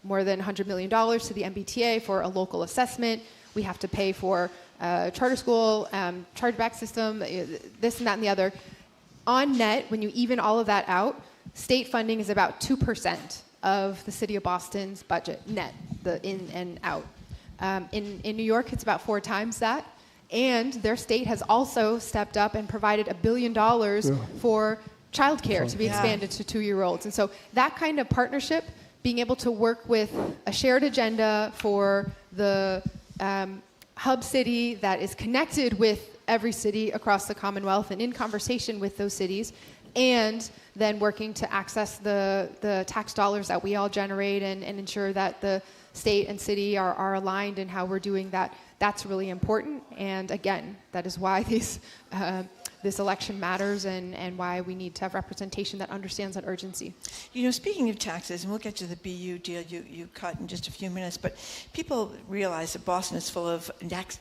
more than $100 million to the MBTA for a local assessment. We have to pay for charter school, chargeback system, this and that and the other. On net, when you even all of that out, state funding is about 2% of the city of Boston's budget, net, the in and out. In New York, it's about 4 times that. And their state has also stepped up and provided $1 billion for childcare to be expanded to 2-year-olds. And so that kind of partnership, being able to work with a shared agenda for the hub city that is connected with every city across the Commonwealth and in conversation with those cities, and then working to access the tax dollars that we all generate and ensure that the state and city are aligned in how we're doing that. That's really important. And again, that is why this election matters and why we need to have representation that understands that urgency. Speaking of taxes, and we'll get to the BU deal you cut in just a few minutes, but people realize that Boston is full of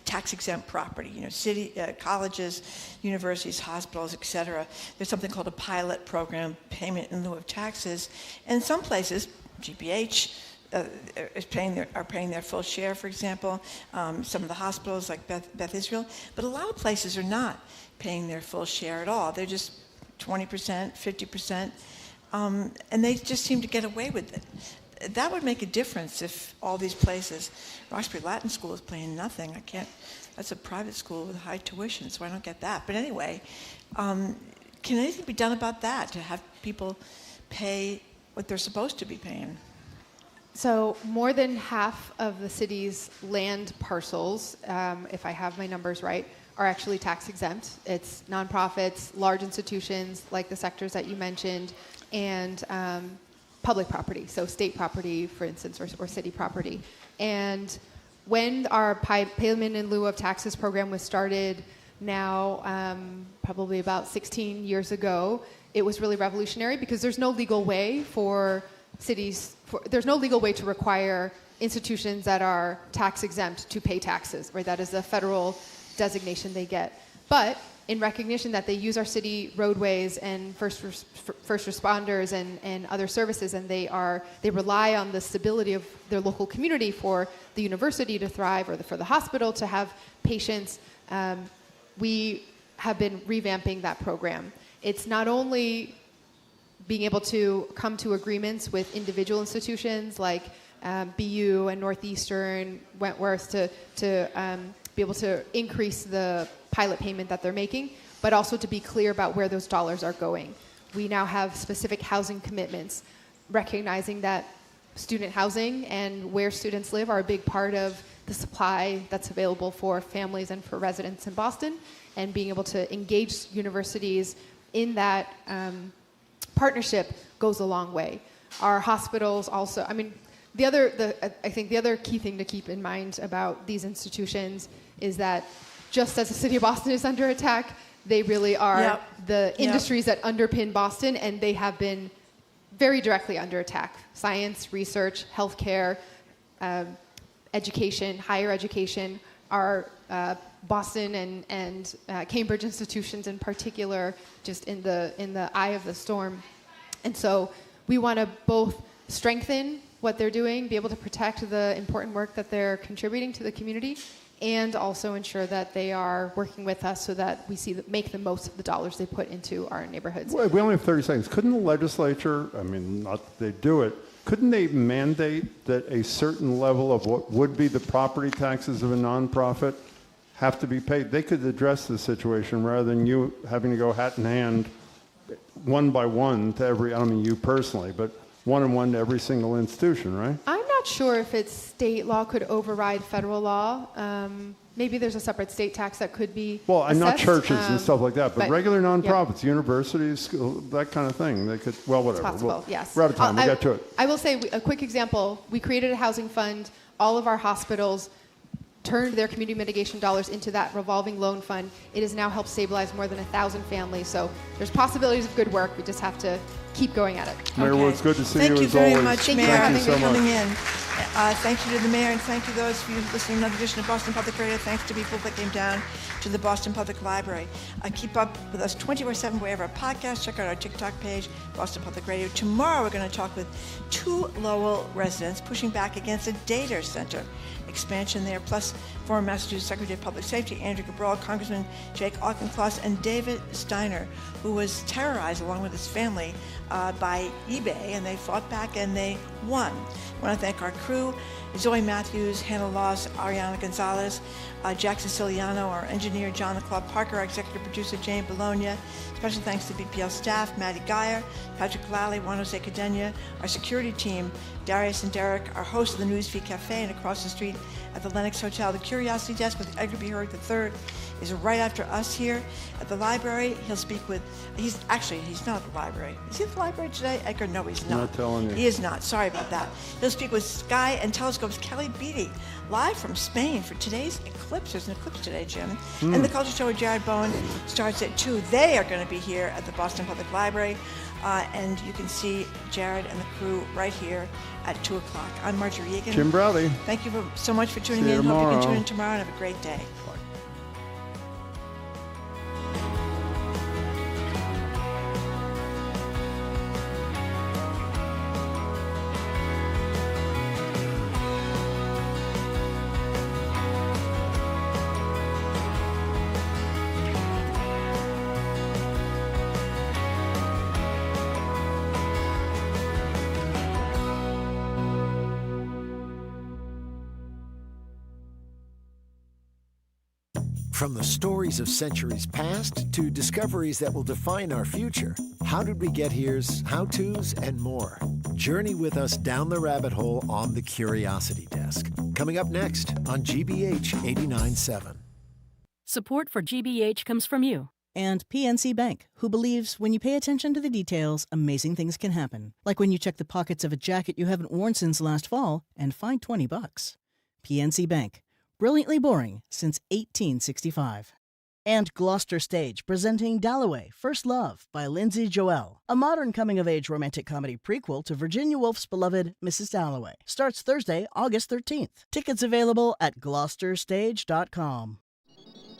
tax-exempt property, city, colleges, universities, hospitals, etc. There's something called a pilot program, payment in lieu of taxes. And some places, GBH, are paying their full share, for example. Some of the hospitals like Beth Israel, but a lot of places are not paying their full share at all. They're just 20%, 50%, and they just seem to get away with it. That would make a difference if all these places, Roxbury Latin School is paying nothing. That's a private school with high tuition, so I don't get that. But anyway, can anything be done about that, to have people pay what they're supposed to be paying? So more than half of the city's land parcels, if I have my numbers right, are actually tax exempt. It's nonprofits, large institutions like the sectors that you mentioned, and public property, so state property, for instance, or city property. And when our payment in lieu of taxes program was started now probably about 16 years ago, it was really revolutionary because there's no legal way for cities, there's no legal way to require institutions that are tax exempt to pay taxes, right? That is a federal designation they get. But in recognition that they use our city roadways and first responders and other services, and they rely on the stability of their local community for the university to thrive or for the hospital to have patients, we have been revamping that program. It's not only being able to come to agreements with individual institutions like BU and Northeastern, Wentworth to be able to increase the pilot payment that they're making, but also to be clear about where those dollars are going. We now have specific housing commitments, recognizing that student housing and where students live are a big part of the supply that's available for families and for residents in Boston, and being able to engage universities in that partnership goes a long way. Our hospitals also, I think the other key thing to keep in mind about these institutions is that just as the city of Boston is under attack, they really are the industries that underpin Boston, and they have been very directly under attack. Science, research, healthcare, education, higher education, our Boston and Cambridge institutions in particular, just in the eye of the storm. And so we want to both strengthen what they're doing, be able to protect the important work that they're contributing to the community, and also ensure that they are working with us so that we make the most of the dollars they put into our neighborhoods. Wait, we only have 30 seconds. Couldn't the legislature, I mean, not that they do it, couldn't they mandate that a certain level of what would be the property taxes of a nonprofit have to be paid? They could address the situation rather than you having to go hat in hand, one by one to every, I don't mean you personally, but one-on-one to every single institution, right? I'm not sure if it's state law could override federal law. Maybe there's a separate state tax that could be assessed. Not churches and stuff like that, but regular nonprofits, yep. Universities, that kind of thing. They could, well, whatever. It's possible, yes. We're out of time. We'll get to it. I will say a quick example. We created a housing fund. All of our hospitals turned their community mitigation dollars into that revolving loan fund. It has now helped stabilize more than 1,000 families. So there's possibilities of good work. We just have to keep going at it. Mayor Woods, good to see you as always. Thank you very much, Mayor. Thank you so much. Coming in. Thank you to the Mayor, and thank you to those of you listening to another edition of Boston Public Radio. Thanks to people that came down to the Boston Public Library. Keep up with us 24/7 wherever our podcast. Check out our TikTok page, Boston Public Radio. Tomorrow we're going to talk with 2 Lowell residents pushing back against a data center expansion there, plus former Massachusetts Secretary of Public Safety Andrew Cabral, Congressman Jake Auchincloss, and David Steiner, who was terrorized along with his family by eBay, and they fought back and they won. I want to thank our crew, Zoe Matthews, Hannah Loss, Ariana Gonzalez, Jack Siciliano, our engineer John Claude Parker, our executive producer Jane Bologna. Special thanks to BPL staff, Maddie Geyer, Patrick Lally, Juan Jose Cadena, our security team, Darius and Derek, our host of the Newsfeed Cafe, and across the street at the Lenox Hotel, the Curiosity Desk with Edgar B. Hurd III is right after us here at the library. He'll speak with, he's not at the library. Is he at the library today, Edgar? No, he's not. Not telling you. He is not. Sorry about that. He'll speak with Sky and Telescope's Kelly Beatty, live from Spain for today's eclipse. There's an eclipse today, Jim. And the Culture Show with Jared Bowen starts at 2. They are going to be here at the Boston Public Library. And you can see Jared and the crew right here at 2 o'clock. I'm Marjorie Egan. Jim Browdy. Thank you so much for tuning See you in. Hope you can tomorrow. tune in tomorrow and have a great day. From the stories of centuries past to discoveries that will define our future, How Did We Get Here's, how-tos, and more. Journey with us down the rabbit hole on the Curiosity Desk. Coming up next on GBH 89.7. Support for GBH comes from you. And PNC Bank, who believes when you pay attention to the details, amazing things can happen. Like when you check the pockets of a jacket you haven't worn since last fall and find $20. PNC Bank. Brilliantly boring since 1865. And Gloucester Stage, presenting Dalloway, First Love by Lindsay Joel, a modern coming-of-age romantic comedy prequel to Virginia Woolf's beloved Mrs. Dalloway. Starts Thursday, August 13th. Tickets available at gloucesterstage.com.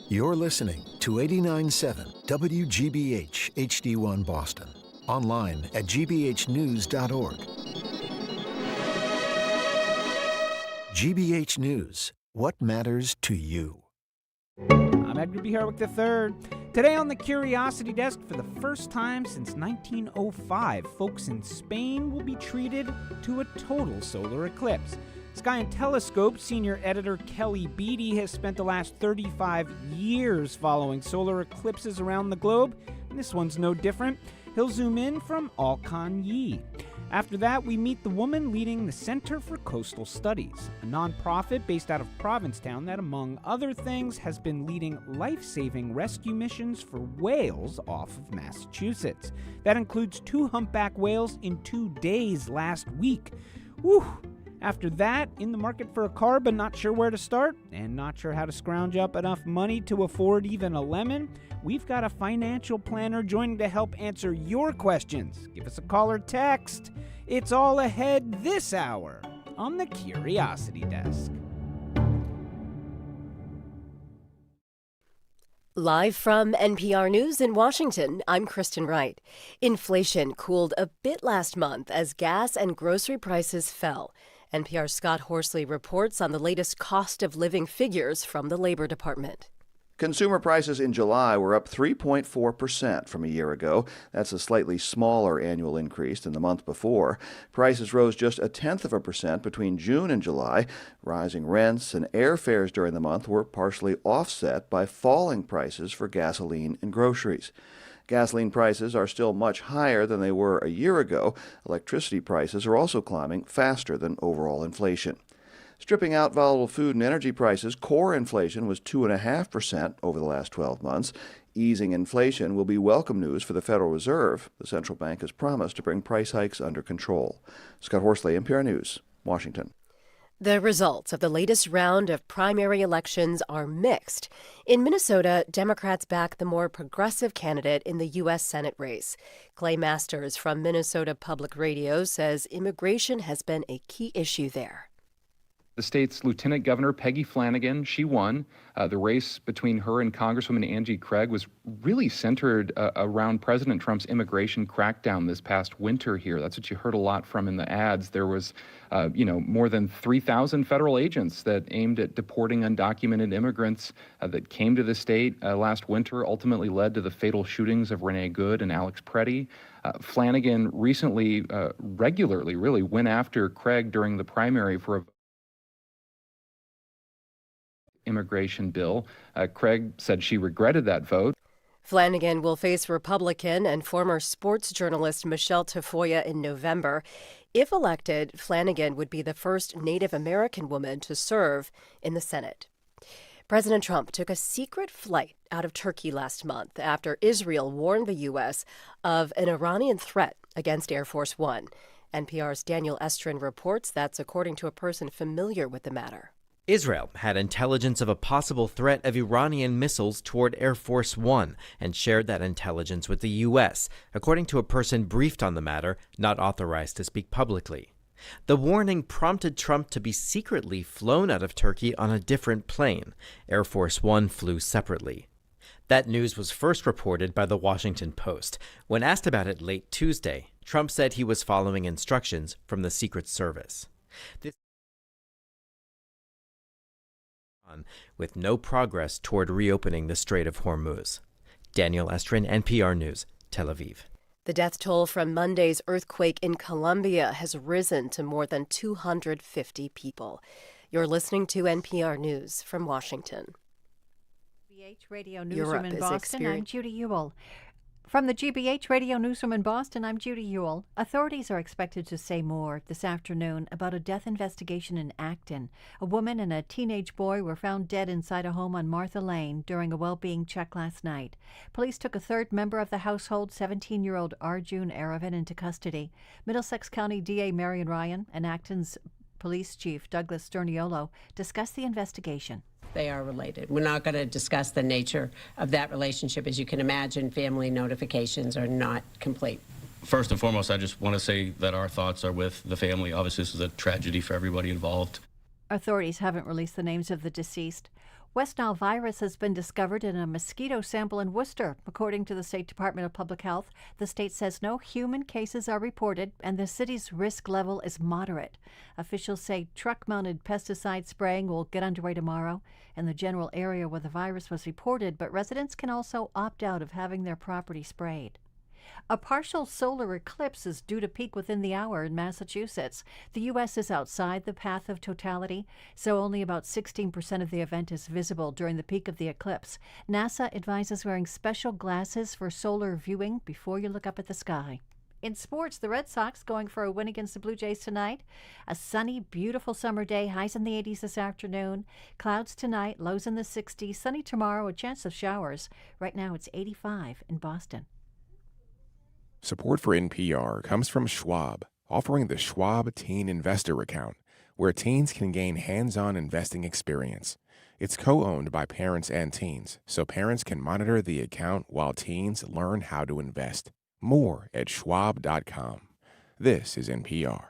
You're listening to 89.7 WGBH HD1 Boston. Online at gbhnews.org. GBH News. What matters to you? I'm Edgar B. Hurd III. Today on the Curiosity Desk, for the first time since 1905, folks in Spain will be treated to a total solar eclipse. Sky and Telescope senior editor Kelly Beatty has spent the last 35 years following solar eclipses around the globe, and this one's no different. He'll zoom in from Alcanyi. After that, we meet the woman leading the Center for Coastal Studies, a nonprofit based out of Provincetown that, among other things, has been leading life-saving rescue missions for whales off of Massachusetts. That includes 2 humpback whales in 2 days last week. Whew! After that, in the market for a car but not sure where to start, and not sure how to scrounge up enough money to afford even a lemon, we've got a financial planner joining to help answer your questions. Give us a call or text. It's all ahead this hour on the Curiosity Desk. Live from NPR News in Washington, I'm Kristen Wright. Inflation cooled a bit last month as gas and grocery prices fell. NPR's Scott Horsley reports on the latest cost of living figures from the Labor Department. Consumer prices in July were up 3.4% from a year ago. That's a slightly smaller annual increase than the month before. Prices rose just 0.1% between June and July. Rising rents and airfares during the month were partially offset by falling prices for gasoline and groceries. Gasoline prices are still much higher than they were a year ago. Electricity prices are also climbing faster than overall inflation. Stripping out volatile food and energy prices, core inflation was 2.5% over the last 12 months. Easing inflation will be welcome news for the Federal Reserve. The central bank has promised to bring price hikes under control. Scott Horsley, NPR News, Washington. The results of the latest round of primary elections are mixed. In Minnesota, Democrats back the more progressive candidate in the U.S. Senate race. Clay Masters from Minnesota Public Radio says immigration has been a key issue there. The state's Lieutenant Governor, Peggy Flanagan, she won. The race between her and Congresswoman Angie Craig was really centered around President Trump's immigration crackdown this past winter here. That's what you heard a lot from in the ads. There was, more than 3,000 federal agents that aimed at deporting undocumented immigrants that came to the state last winter, ultimately led to the fatal shootings of Renee Good and Alex Preddy. Flanagan recently, regularly, really went after Craig during the primary for a immigration bill. Craig said she regretted that vote. Flanagan will face Republican and former sports journalist Michelle Tafoya in November. If elected, Flanagan would be the first Native American woman to serve in the Senate. President Trump took a secret flight out of Turkey last month after Israel warned the U.S. of an Iranian threat against Air Force One. NPR's Daniel Estrin reports that's according to a person familiar with the matter. Israel had intelligence of a possible threat of Iranian missiles toward Air Force One and shared that intelligence with the U.S., according to a person briefed on the matter, not authorized to speak publicly. The warning prompted Trump to be secretly flown out of Turkey on a different plane. Air Force One flew separately. That news was first reported by the Washington Post. When asked about it late Tuesday, Trump said he was following instructions from the Secret Service. With no progress toward reopening the Strait of Hormuz. Daniel Estrin, NPR News, Tel Aviv. The death toll from Monday's earthquake in Colombia has risen to more than 250 people. You're listening to NPR News from Washington. GBH Radio Newsroom in Boston, I'm Judy Ewell. From the GBH Radio Newsroom in Boston, I'm Judy Ewell. Authorities are expected to say more this afternoon about a death investigation in Acton. A woman and a teenage boy were found dead inside a home on Martha Lane during a well-being check last night. Police took a third member of the household, 17-year-old Arjun Aravind, into custody. Middlesex County DA Marion Ryan and Acton's Police Chief Douglas Sterniolo discussed the investigation. They are related. We're not going to discuss the nature of that relationship. As you can imagine, family notifications are not complete. First and foremost, I just want to say that our thoughts are with the family. Obviously, this is a tragedy for everybody involved. Authorities haven't released the names of the deceased. West Nile virus has been discovered in a mosquito sample in Worcester. According to the State Department of Public Health, the state says no human cases are reported and the city's risk level is moderate. Officials say truck-mounted pesticide spraying will get underway tomorrow in the general area where the virus was reported, but residents can also opt out of having their property sprayed. A partial solar eclipse is due to peak within the hour in Massachusetts. The U.S. is outside the path of totality, so only about 16% of the event is visible during the peak of the eclipse. NASA advises wearing special glasses for solar viewing before you look up at the sky. In sports, the Red Sox going for a win against the Blue Jays tonight. A sunny, beautiful summer day, highs in the 80s this afternoon. Clouds tonight, lows in the 60s. Sunny tomorrow, a chance of showers. Right now it's 85 in Boston. Support for NPR comes from Schwab, offering the Schwab Teen Investor Account, where teens can gain hands-on investing experience. It's co-owned by parents and teens, so parents can monitor the account while teens learn how to invest. More at schwab.com. This is NPR.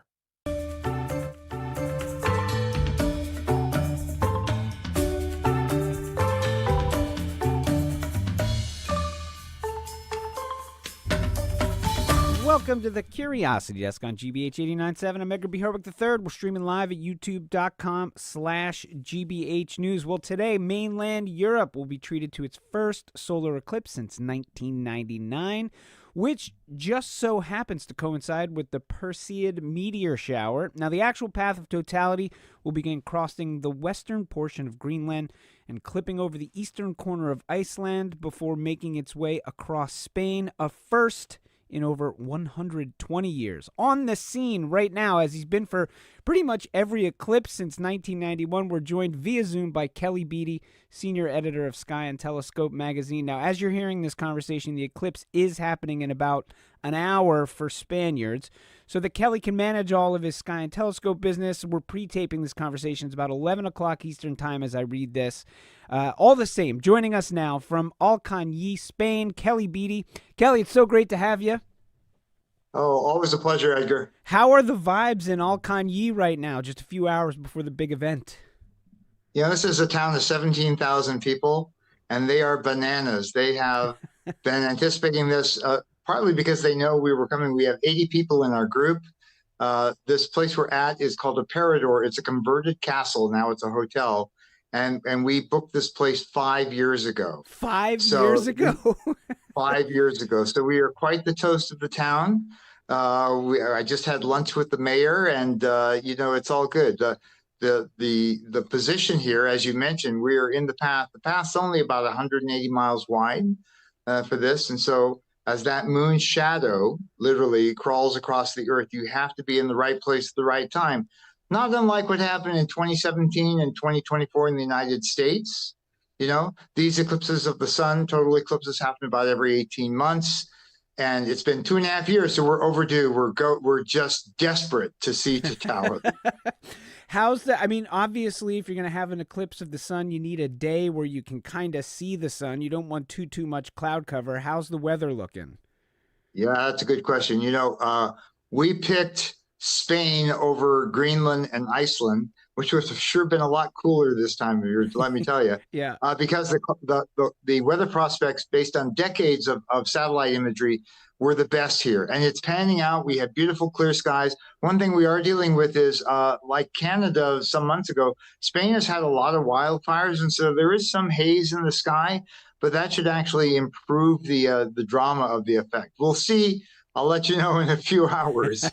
Welcome to the Curiosity Desk on GBH 89.7. I'm Edgar B. Herwick III. We're streaming live at youtube.com/GBH News. Well, today, mainland Europe will be treated to its first solar eclipse since 1999, which just so happens to coincide with the Perseid meteor shower. Now, the actual path of totality will begin crossing the western portion of Greenland and clipping over the eastern corner of Iceland before making its way across Spain, a first in over 120 years. On the scene right now, as he's been for pretty much every eclipse since 1991, we're joined via Zoom by Kelly Beatty, senior editor of Sky and Telescope magazine. Now, as you're hearing this conversation, the eclipse is happening in about an hour for Spaniards. So that Kelly can manage all of his Sky and Telescope business, we're pre-taping this conversation. It's about 11 o'clock Eastern time as I read this. All the same, joining us now from Alcañí, Spain, Kelly Beatty. Kelly, it's so great to have you. Oh, always a pleasure, Edgar. How are the vibes in Alcañí right now, just a few hours before the big event? Yeah, this is a town of 17,000 people, and they are bananas. They have been anticipating this partly because they know we were coming. We have 80 people in our group. This place we're at is called a Parador. It's a converted castle. Now it's a hotel. And we booked this place 5 years ago. 5 years ago? 5 years ago. So we are quite the toast of the town. I just had lunch with the mayor, and it's all good. The position here, as you mentioned, we are in the path. The path's only about 180 miles wide for this, and so as that moon shadow literally crawls across the earth, you have to be in the right place at the right time. Not unlike what happened in 2017 and 2024 in the United States. These eclipses of the sun, total eclipses, happen about every 18 months. And it's been 2.5 years, so we're overdue. We're just desperate to see totality. How's that? I mean, obviously, if you're going to have an eclipse of the sun, you need a day where you can kind of see the sun. You don't want too much cloud cover. How's the weather looking? Yeah, that's a good question. We picked Spain over Greenland and Iceland, which would have sure been a lot cooler this time of year, let me tell you. Yeah. Because the weather prospects based on decades of satellite imagery were the best here. And it's panning out. We have beautiful clear skies. One thing we are dealing with is, like Canada some months ago, Spain has had a lot of wildfires. And so there is some haze in the sky, but that should actually improve the drama of the effect. We'll see. I'll let you know in a few hours.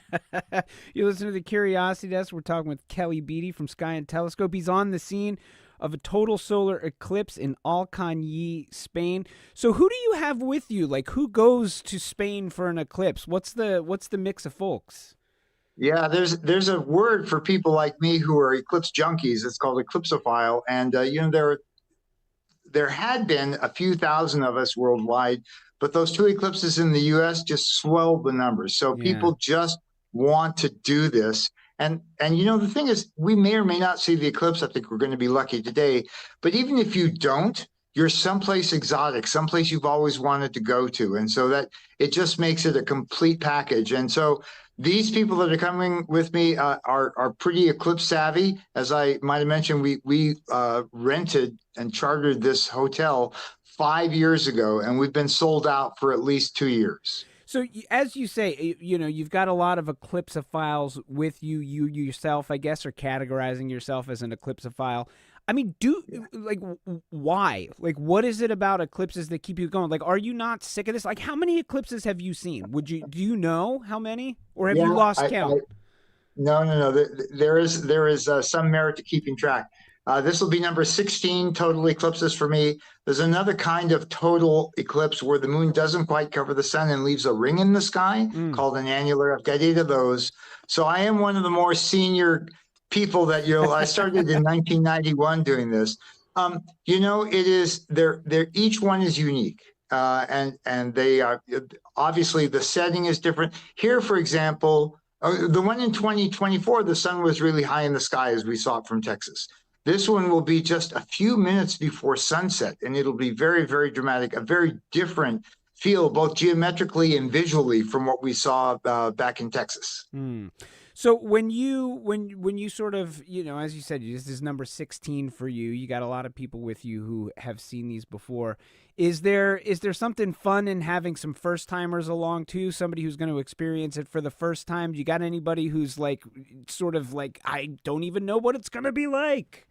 You listen to the Curiosity Desk. We're talking with Kelly Beatty from Sky and Telescope. He's on the scene of a total solar eclipse in Alcañí, Spain. So who do you have with you? Like, who goes to Spain for an eclipse? What's the mix of folks? Yeah, there's a word for people like me who are eclipse junkies. It's called eclipsophile. And, there had been a few thousand of us worldwide, but those two eclipses in the U.S. just swelled the numbers. So people just want to do this. And the thing is, we may or may not see the eclipse. I think we're going to be lucky today. But even if you don't, you're someplace exotic, someplace you've always wanted to go to. And so that it just makes it a complete package. And so these people that are coming with me are pretty eclipse savvy. As I might have mentioned, we rented and chartered this hotel 5 years ago, and we've been sold out for at least 2 years. So as you say, you've got a lot of eclipsophiles with you. You yourself, I guess, are categorizing yourself as an eclipsophile. I mean, why? Like, what is it about eclipses that keep you going? Like, are you not sick of this? Like, how many eclipses have you seen? Do you know how many, or have you lost count? No. There is some merit to keeping track. This will be number 16 total eclipses for me. There's another kind of total eclipse where the moon doesn't quite cover the sun and leaves a ring in the sky called an annular. I've got 8 of those. So I am one of the more senior people that I started in 1991 doing this. It is they're each one is unique. And they are obviously the setting is different. Here, for example, the one in 2024, the sun was really high in the sky as we saw it from Texas. This one will be just a few minutes before sunset, and it'll be very, very dramatic, a very different feel, both geometrically and visually, from what we saw back in Texas. So when you sort of, as you said, this is number 16 for you. You got a lot of people with you who have seen these before. Is there something fun in having some first timers along too? Somebody who's going to experience it for the first time? Do you got anybody who's like, sort of like, I don't even know what it's going to be like?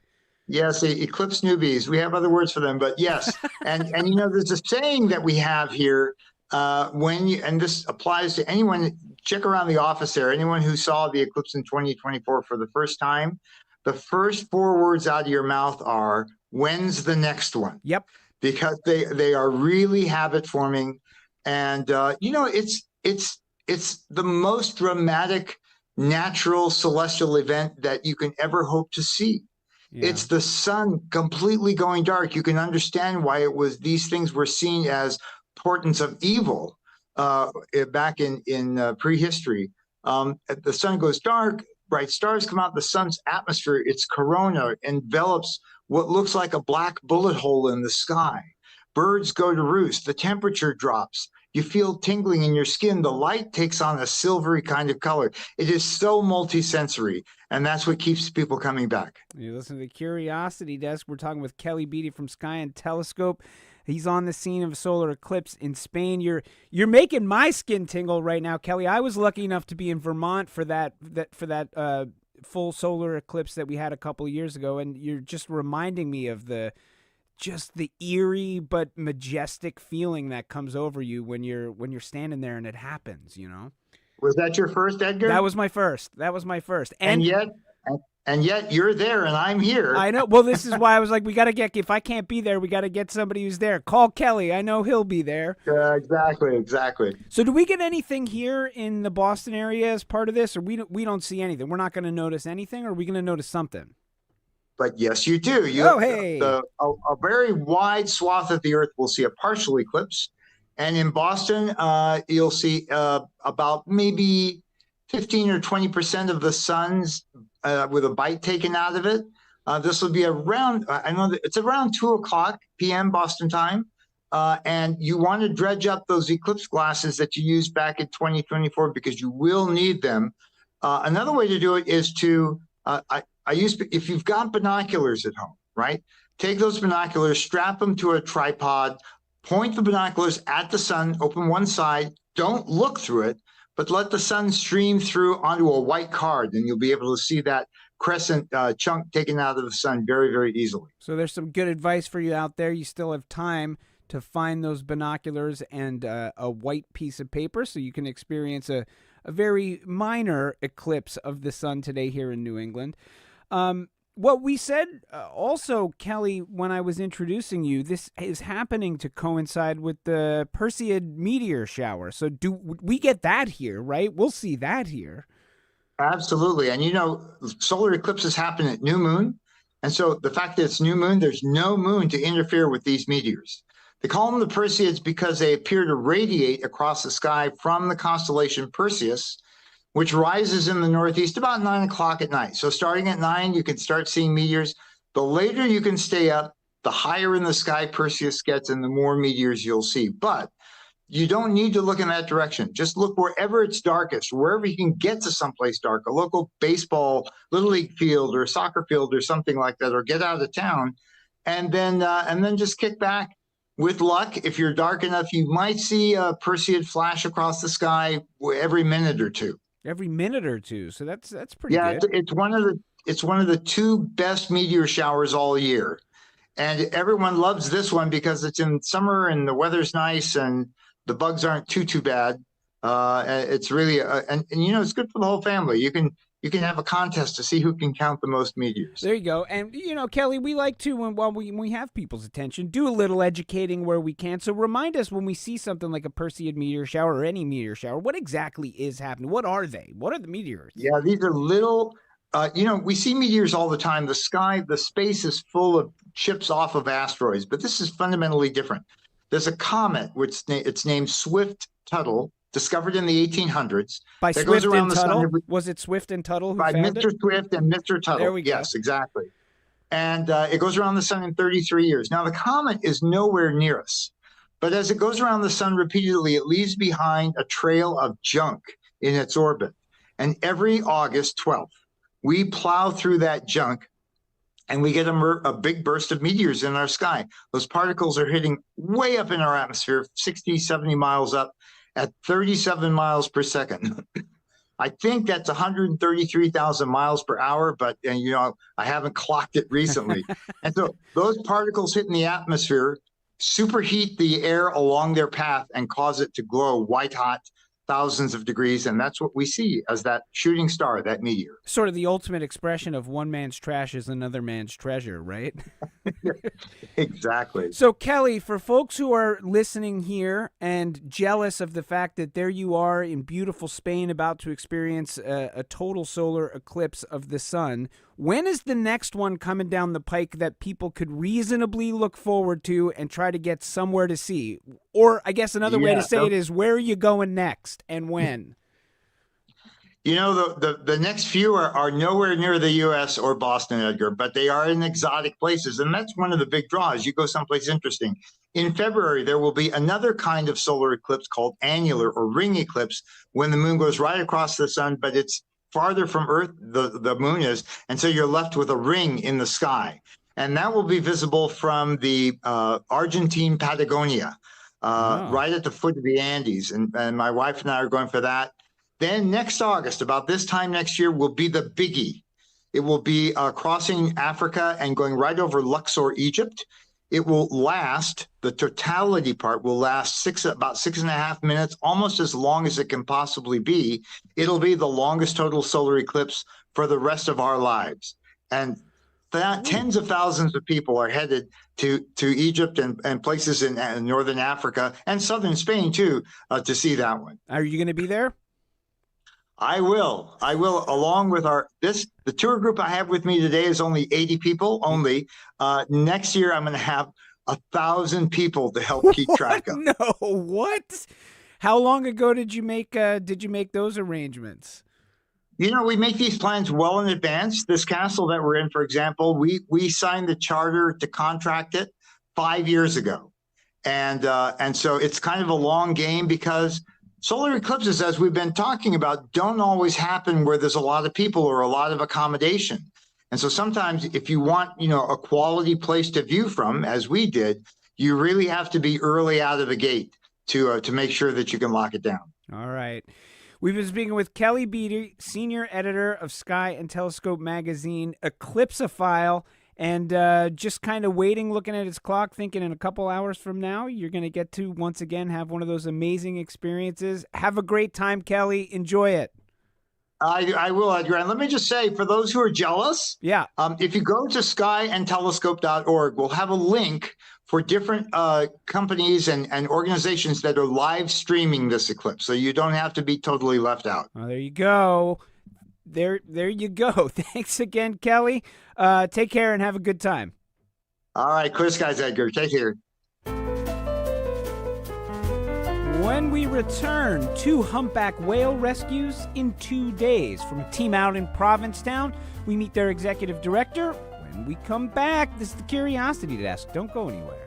Yes, the eclipse newbies. We have other words for them, but yes. and there's a saying that we have here and this applies to anyone. Check around the office there. Anyone who saw the eclipse in 2024 for the first time, the first 4 words out of your mouth are, when's the next one? Yep. Because they are really habit forming. And, it's the most dramatic, natural celestial event that you can ever hope to see. Yeah. It's the sun completely going dark. You can understand why these things were seen as portents of evil back in prehistory. The sun goes dark, bright stars come out, the sun's atmosphere, its corona, envelops what looks like a black bullet hole in the sky. Birds go to roost, the temperature drops. You feel tingling in your skin. The light takes on a silvery kind of color. It is so multisensory, and that's what keeps people coming back. You listen to the Curiosity Desk. We're talking with Kelly Beatty from Sky and Telescope. He's on the scene of a solar eclipse in Spain. You're making my skin tingle right now, Kelly. I was lucky enough to be in Vermont for that full solar eclipse that we had a couple of years ago, and you're just reminding me of the eerie but majestic feeling that comes over you when you're standing there and it happens. Was that your first, Edgar? That was my first. And yet you're there and I'm here. I know. Well, this is why I was like, if I can't be there, we got to get somebody who's there. Call Kelly. I know he'll be there. Exactly. So do we get anything here in the Boston area as part of this, or we don't see anything? We're not going to notice anything, or are we going to notice something? But yes, you do. A very wide swath of the Earth will see a partial eclipse. And in Boston, you'll see about maybe 15 or 20% of the sun's with a bite taken out of it. This will be around, I know that it's around 2:00 p.m. Boston time. And you want to dredge up those eclipse glasses that you used back in 2024 because you will need them. Another way to do it is to, if you've got binoculars at home, right? Take those binoculars, strap them to a tripod, point the binoculars at the sun, open one side, don't look through it, but let the sun stream through onto a white card, and you'll be able to see that crescent chunk taken out of the sun very, very easily. So there's some good advice for you out there. You still have time to find those binoculars and a white piece of paper so you can experience a very minor eclipse of the sun today here in New England. What we said also, Kelly, when I was introducing you, this is happening to coincide with the Perseid meteor shower. So do we get that here, right? We'll see that here. Absolutely. And, solar eclipses happen at new moon. And so the fact that it's new moon, there's no moon to interfere with these meteors. They call them the Perseids because they appear to radiate across the sky from the constellation Perseus, which rises in the northeast about 9:00 at night. So starting at 9, you can start seeing meteors. The later you can stay up, the higher in the sky Perseus gets and the more meteors you'll see. But you don't need to look in that direction. Just look wherever it's darkest, wherever you can get to someplace dark, a local baseball, little league field or soccer field or something like that, or get out of town, and then just kick back. With luck, if you're dark enough, you might see a Perseid flash across the sky every minute or two. Every minute or two, so that's pretty good. Yeah, it's one of the 2 best meteor showers all year, and everyone loves this one because it's in summer and the weather's nice and the bugs aren't too bad. It's really it's good for the whole family. You can have a contest to see who can count the most meteors. There you go. And, Kelly, we like to, when we have people's attention, do a little educating where we can. So remind us when we see something like a Perseid meteor shower or any meteor shower, what exactly is happening? What are they? What are the meteors? Yeah, these are little, we see meteors all the time. The space is full of chips off of asteroids, but this is fundamentally different. There's a comet, which it's named Swift-Tuttle, discovered in the 1800s. By Swift and Tuttle? Was it Swift and Tuttle who by found Mr. Swift and Mr. Tuttle. There we go. Yes, exactly. And it goes around the sun in 33 years. Now, the comet is nowhere near us. But as it goes around the sun repeatedly, it leaves behind a trail of junk in its orbit. And every August 12th, we plow through that junk and we get a big burst of meteors in our sky. Those particles are hitting way up in our atmosphere, 60, 70 miles up at 37 miles per second. I think that's 133,000 miles per hour, but I haven't clocked it recently. And so those particles hitting the atmosphere superheat the air along their path and cause it to glow white hot, thousands of degrees, and that's what we see as that shooting star, that meteor. Sort of the ultimate expression of one man's trash is another man's treasure, right? Exactly. So, Kelly, for folks who are listening here and jealous of the fact that there you are in beautiful Spain about to experience a total solar eclipse of the sun, when is the next one coming down the pike that people could reasonably look forward to and try to get somewhere to see? Or I guess another way to say it is, where are you going next and when? The next few are nowhere near the U.S. or Boston, Edgar, but they are in exotic places. And that's one of the big draws. You go someplace interesting. In February, there will be another kind of solar eclipse called annular or ring eclipse, when the moon goes right across the sun, but it's farther from Earth, the moon is, and so you're left with a ring in the sky. And that will be visible from the Argentine Patagonia, right at the foot of the Andes. And my wife and I are going for that. Then next August, about this time next year, will be the biggie. It will be crossing Africa and going right over Luxor, Egypt. It will last, the totality part will last about 6.5 minutes, almost as long as it can possibly be. It'll be the longest total solar eclipse for the rest of our lives. And tens of thousands of people are headed to Egypt and places in northern Africa and southern Spain, too, to see that one. Are you going to be there? I will, along with the tour group I have with me today is only 80 people only. Next year, I'm going to have 1,000 people to help keep track of. No, what? How long ago did you make those arrangements? We make these plans well in advance. This castle that we're in, for example, we signed the charter to contract it 5 years ago. And so it's kind of a long game because solar eclipses, as we've been talking about, don't always happen where there's a lot of people or a lot of accommodation. And so sometimes if you want, a quality place to view from, as we did, you really have to be early out of the gate to make sure that you can lock it down. All right. We've been speaking with Kelly Beatty, senior editor of Sky and Telescope magazine, Eclipsophile, and just kind of waiting, looking at his clock, thinking in a couple hours from now, you're going to get to, once again, have one of those amazing experiences. Have a great time, Kelly. Enjoy it. I will, Edgar. And let me just say, for those who are jealous, if you go to skyandtelescope.org, we'll have a link for different companies and organizations that are live streaming this eclipse, so you don't have to be totally left out. Well, there you go. There you go. Thanks again, Kelly. Take care and have a good time. All right, Chris, guys, Edgar. Take care. When we return, 2 humpback whale rescues in 2 days. From a team out in Provincetown, we meet their executive director. When we come back, this is the Curiosity Desk. Don't go anywhere.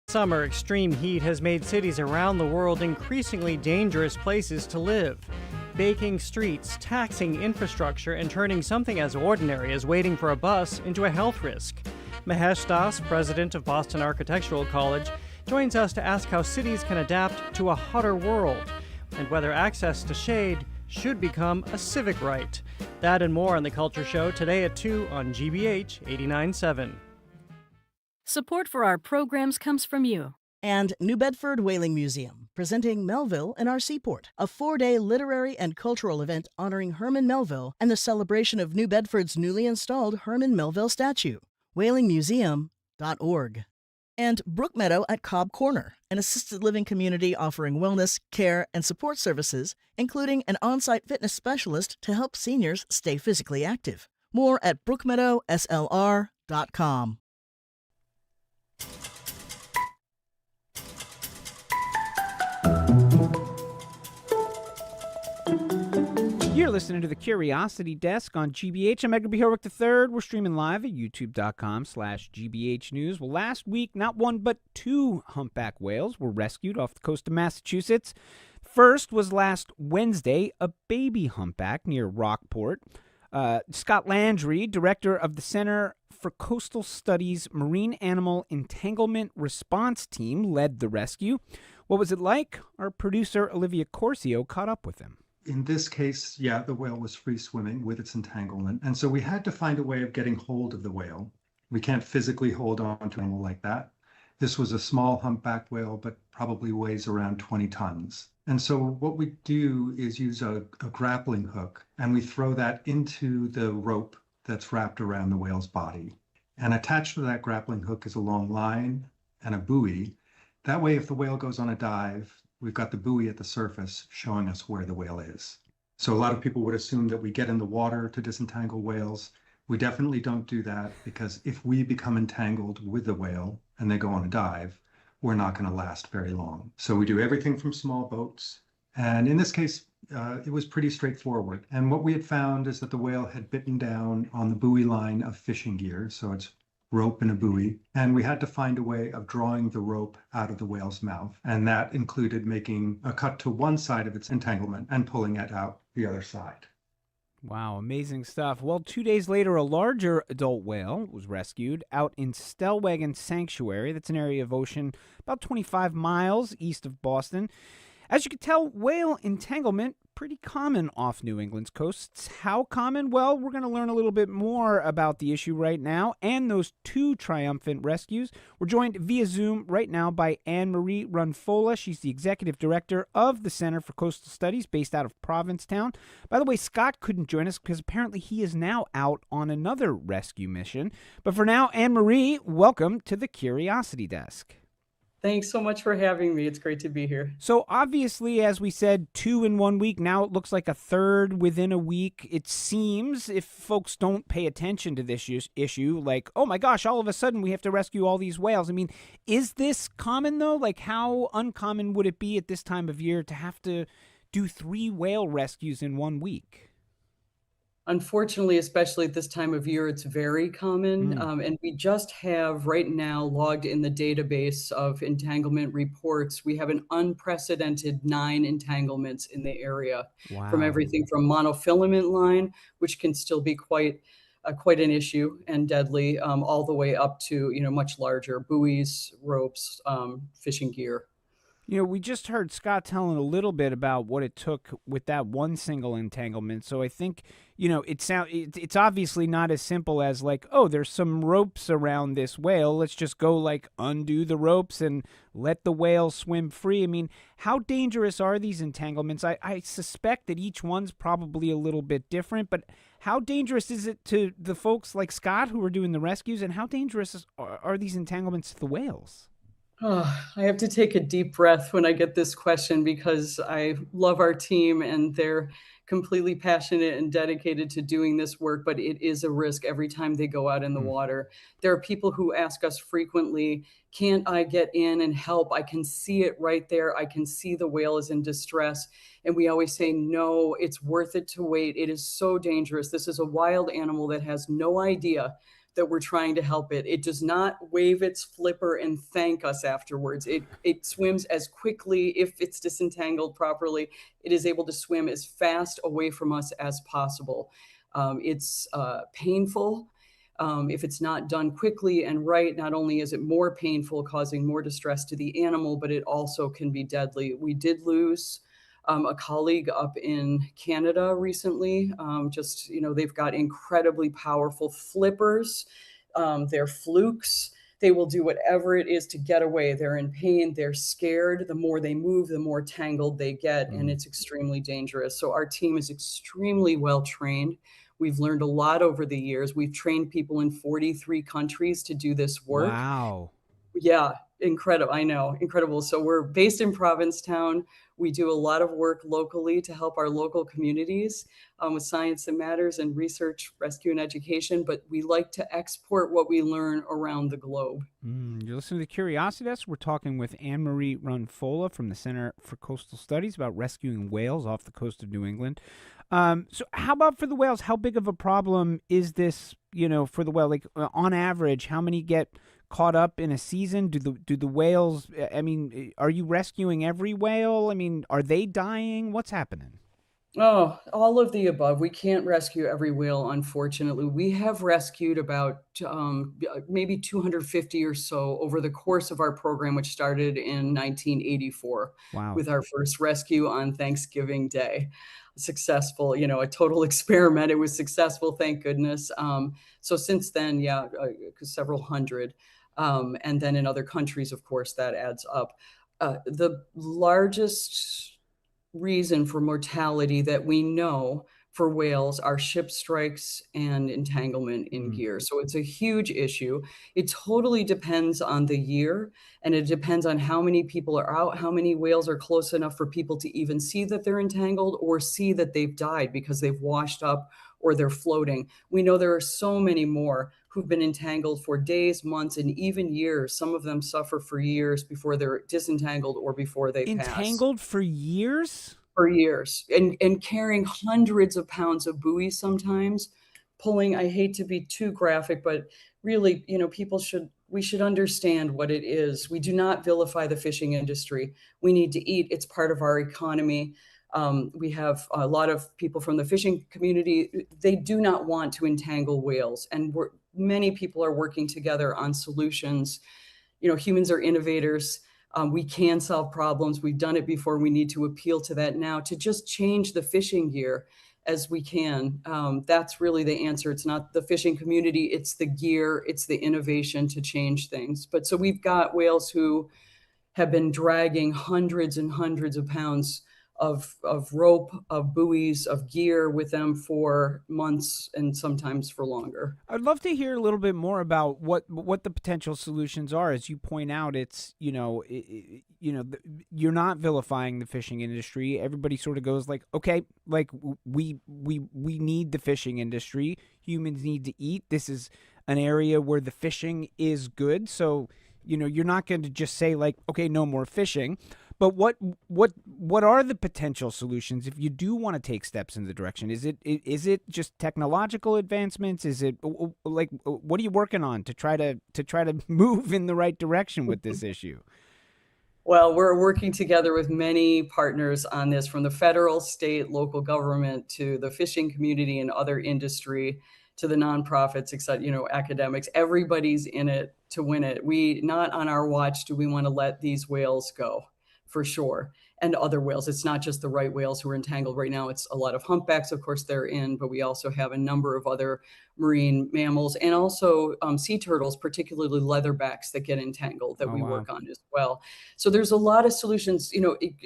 Summer extreme heat has made cities around the world increasingly dangerous places to live. Baking streets, taxing infrastructure, and turning something as ordinary as waiting for a bus into a health risk. Mahesh Daas, president of Boston Architectural College, joins us to ask how cities can adapt to a hotter world and whether access to shade should become a civic right. That and more on The Culture Show today at 2 on GBH 89.7. Support for our programs comes from you. And New Bedford Whaling Museum, presenting Melville in our seaport, a 4-day literary and cultural event honoring Herman Melville and the celebration of New Bedford's newly installed Herman Melville statue. whalingmuseum.org. And Brookmeadow at Cobb Corner, an assisted living community offering wellness, care, and support services, including an on-site fitness specialist to help seniors stay physically active. More at brookmeadowslr.com. You're listening to the Curiosity Desk on GBH. I'm Edgar B. Herwick III. We're streaming live at youtube.com/GBH News. Well, last week, not one but two humpback whales were rescued off the coast of Massachusetts. First was last Wednesday, a baby humpback near Rockport. Scott Landry, director of the Center for Coastal Studies Marine Animal Entanglement Response Team, led the rescue. What was it like? Our producer, Olivia Corcio, caught up with him. In this case, the whale was free swimming with its entanglement. And so we had to find a way of getting hold of the whale. We can't physically hold on to an animal like that. This was a small humpback whale, but probably weighs around 20 tons. And so what we do is use a grappling hook, and we throw that into the rope that's wrapped around the whale's body. And attached to that grappling hook is a long line and a buoy. That way, if the whale goes on a dive, we've got the buoy at the surface showing us where the whale is. So a lot of people would assume that we get in the water to disentangle whales. We definitely don't do that, because if we become entangled with the whale and they go on a dive, we're not going to last very long. So we do everything from small boats. And in this case, it was pretty straightforward. And what we had found is that the whale had bitten down on the buoy line of fishing gear. So it's rope and a buoy, and we had to find a way of drawing the rope out of the whale's mouth, and that included making a cut to one side of its entanglement and pulling it out the other side. Wow, amazing stuff. Well, 2 days later, a larger adult whale was rescued out in Stellwagen Sanctuary. That's an area of ocean about 25 miles east of Boston. As you can tell, whale entanglement, pretty common off New England's coasts. How common? Well, we're going to learn a little bit more about the issue right now and those two triumphant rescues. We're joined via Zoom right now by Anne-Marie Runfola. She's the executive director of the Center for Coastal Studies based out of Provincetown. By the way, Scott couldn't join us because apparently he is now out on another rescue mission. But for now, Anne-Marie, welcome to the Curiosity Desk. Thanks so much for having me. It's great to be here. So obviously, as we said, 2 in 1 week. Now it looks like a third within a week. It seems, if folks don't pay attention to this issue, like, oh my gosh, all of a sudden we have to rescue all these whales. I mean, is this common though? Like, how uncommon would it be at this time of year to have to do 3 whale rescues in 1 week? Unfortunately, especially at this time of year, it's very common. And we just have right now logged in the database of entanglement reports. We have an unprecedented 9 entanglements in the area. Wow. From everything from monofilament line, which can still be quite an issue and deadly, all the way up to, much larger buoys, ropes, fishing gear. We just heard Scott telling a little bit about what it took with that one single entanglement. So I think, it's obviously not as simple as like, oh, there's some ropes around this whale. Let's just go undo the ropes and let the whale swim free. I mean, how dangerous are these entanglements? I suspect that each one's probably a little bit different, but how dangerous is it to the folks like Scott who are doing the rescues, and how dangerous are these entanglements to the whales? Oh, I have to take a deep breath when I get this question, because I love our team and they're completely passionate and dedicated to doing this work, but it is a risk every time they go out in the water. There are people who ask us frequently, can't I get in and help? I can see it right there. I can see the whale is in distress. And we always say, no, it's worth it to wait. It is so dangerous. This is a wild animal that has no idea that we're trying to help it. It does not wave its flipper and thank us afterwards. It swims as quickly, if it's disentangled properly, it is able to swim as fast away from us as possible. It's painful. If it's not done quickly and right, not only is it more painful, causing more distress to the animal, but it also can be deadly. We did lose a colleague up in Canada recently. They've got incredibly powerful flippers. They're flukes. They will do whatever it is to get away. They're in pain. They're scared. The more they move, the more tangled they get, and it's extremely dangerous. So our team is extremely well trained. We've learned a lot over the years. We've trained people in 43 countries to do this work. Wow. Yeah, incredible. I know, incredible. So we're based in Provincetown. We do a lot of work locally to help our local communities with science that matters and research, rescue, and education. But we like to export what we learn around the globe. You're listening to the Curiosity Desk. We're talking with Anne-Marie Runfola from the Center for Coastal Studies about rescuing whales off the coast of New England. So how about for the whales? How big of a problem is this, for the whale? Like on average, how many get caught up in a season? Do the whales, are you rescuing every whale? Are they dying? What's happening? Oh, all of the above. We can't rescue every whale, unfortunately. We have rescued about maybe 250 or so over the course of our program, which started in 1984 Wow. with our first rescue on Thanksgiving Day. Successful, a total experiment. It was successful, thank goodness. So since then, several hundred. And then in other countries, of course, that adds up. The largest reason for mortality that we know for whales are ship strikes and entanglement in gear. So it's a huge issue. It totally depends on the year, and it depends on how many people are out, how many whales are close enough for people to even see that they're entangled or see that they've died because they've washed up or they're floating. We know there are so many more who've been entangled for days, months, and even years. Some of them suffer for years before they're disentangled or before they pass. Entangled for years? For years, and carrying hundreds of pounds of buoys sometimes, pulling, I hate to be too graphic, but really, we should understand what it is. We do not vilify the fishing industry. We need to eat. It's part of our economy. We have a lot of people from the fishing community. They do not want to entangle whales, and many people are working together on solutions. Humans are innovators. We can solve problems. We've done it before. We need to appeal to that now to just change the fishing gear as we can. That's really the answer. It's not the fishing community. It's the gear. It's the innovation to change things. But so we've got whales who have been dragging hundreds and hundreds of pounds of rope, of buoys, of gear with them for months and sometimes for longer. I'd love to hear a little bit more about what the potential solutions are. As you point out, it's you're not vilifying the fishing industry. Everybody sort of goes like, okay, like we need the fishing industry. Humans need to eat. This is an area where the fishing is good. So you're not going to just say like, okay, no more fishing. But what are the potential solutions if you do want to take steps in the direction? Is it just technological advancements? Is it like what are you working on to try to move in the right direction with this issue? Well, we're working together with many partners on this, from the federal, state, local government to the fishing community and other industry to the nonprofits, academics. Everybody's in it to win it. Not on our watch do we want to let these whales go. For sure. And other whales. It's not just the right whales who are entangled right now. It's a lot of humpbacks, of course, they're in, but we also have a number of other marine mammals and also sea turtles, particularly leatherbacks, that get entangled that we work on as well. So there's a lot of solutions.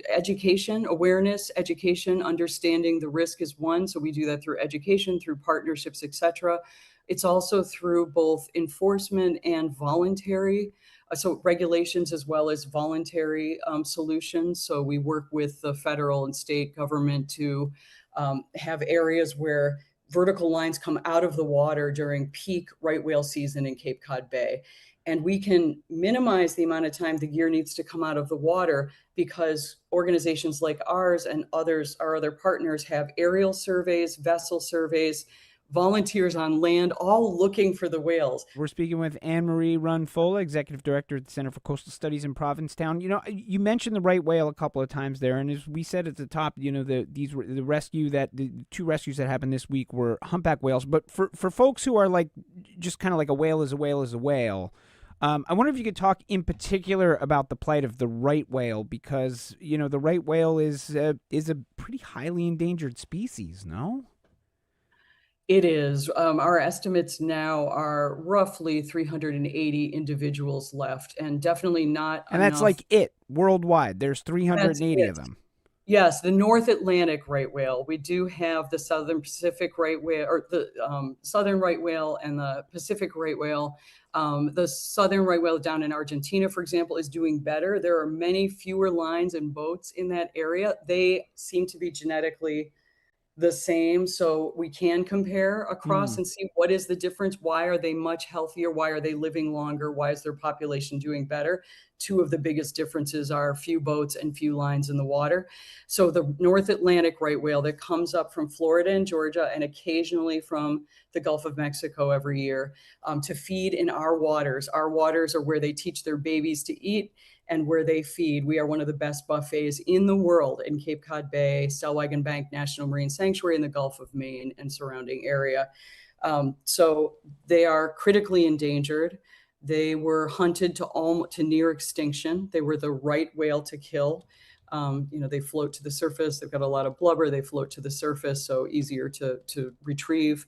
Education, awareness, education, understanding the risk is one. So we do that through education, through partnerships, etc. It's also through both enforcement and voluntary so regulations as well as voluntary solutions. So we work with the federal and state government to have areas where vertical lines come out of the water during peak right whale season in Cape Cod Bay. And we can minimize the amount of time the gear needs to come out of the water because organizations like ours and others, our other partners, have aerial surveys, vessel surveys, volunteers on land, all looking for the whales. We're speaking with Anne-Marie Runfola, Executive Director at the Center for Coastal Studies in Provincetown. You mentioned the right whale a couple of times there, and as we said at the top, the two rescues that happened this week were humpback whales. But for folks who are like just kind of like a whale is a whale is a whale, I wonder if you could talk in particular about the plight of the right whale, because the right whale is a pretty highly endangered species, no? It is. Our estimates now are roughly 380 individuals left, and definitely not And enough. that's like it worldwide. There's 380 of them. Yes, the North Atlantic right whale. We do have the Southern Pacific right whale, or the Southern right whale and the Pacific right whale. The Southern right whale down in Argentina, for example, is doing better. There are many fewer lines and boats in that area. They seem to be genetically the same. So we can compare across and see what is the difference. Why are they much healthier? Why are they living longer? Why is their population doing better? Two of the biggest differences are few boats and few lines in the water. So the North Atlantic right whale that comes up from Florida and Georgia and occasionally from the Gulf of Mexico every year to feed in our waters. Our waters are where they teach their babies to eat and where they feed. We are one of the best buffets in the world in Cape Cod Bay, Stellwagen Bank National Marine Sanctuary in the Gulf of Maine and surrounding area. So they are critically endangered. They were hunted to near extinction. They were the right whale to kill. They float to the surface. They've got a lot of blubber. They float to the surface, so easier to retrieve.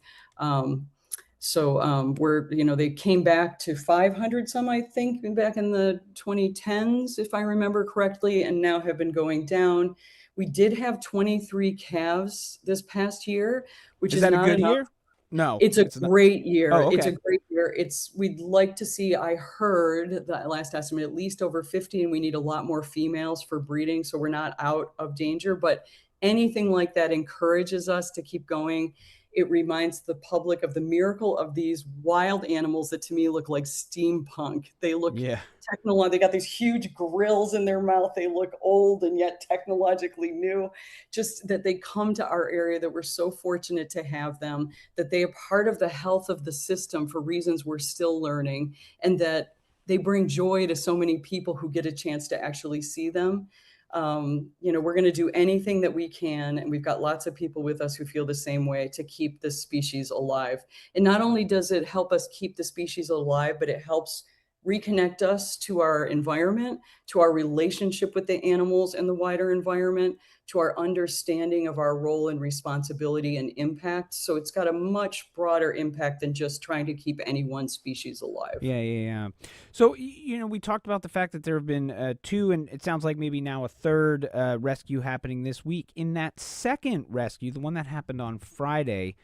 They came back to 500 some, I think, back in the 2010s, if I remember correctly, and now have been going down. We did have 23 calves this past year, which is that not a good enough. year? No, it's a great year. Oh, okay. It's a great year. We'd like to see, I heard the last estimate, at least over 50, and we need a lot more females for breeding. So we're not out of danger, but anything like that encourages us to keep going. It reminds the public of the miracle of these wild animals that to me look like steampunk. They look technological. They got these huge grills in their mouth. They look old and yet technologically new. Just that they come to our area, that we're so fortunate to have them, that they are part of the health of the system for reasons we're still learning, and that they bring joy to so many people who get a chance to actually see them. We're going to do anything that we can, and we've got lots of people with us who feel the same way, to keep the species alive. And not only does it help us keep the species alive, but it helps reconnect us to our environment, to our relationship with the animals and the wider environment, to our understanding of our role and responsibility and impact. So it's got a much broader impact than just trying to keep any one species alive. Yeah. So, we talked about the fact that there have been 2, and it sounds like maybe now a third rescue happening this week. In that second rescue, the one that happened on Friday,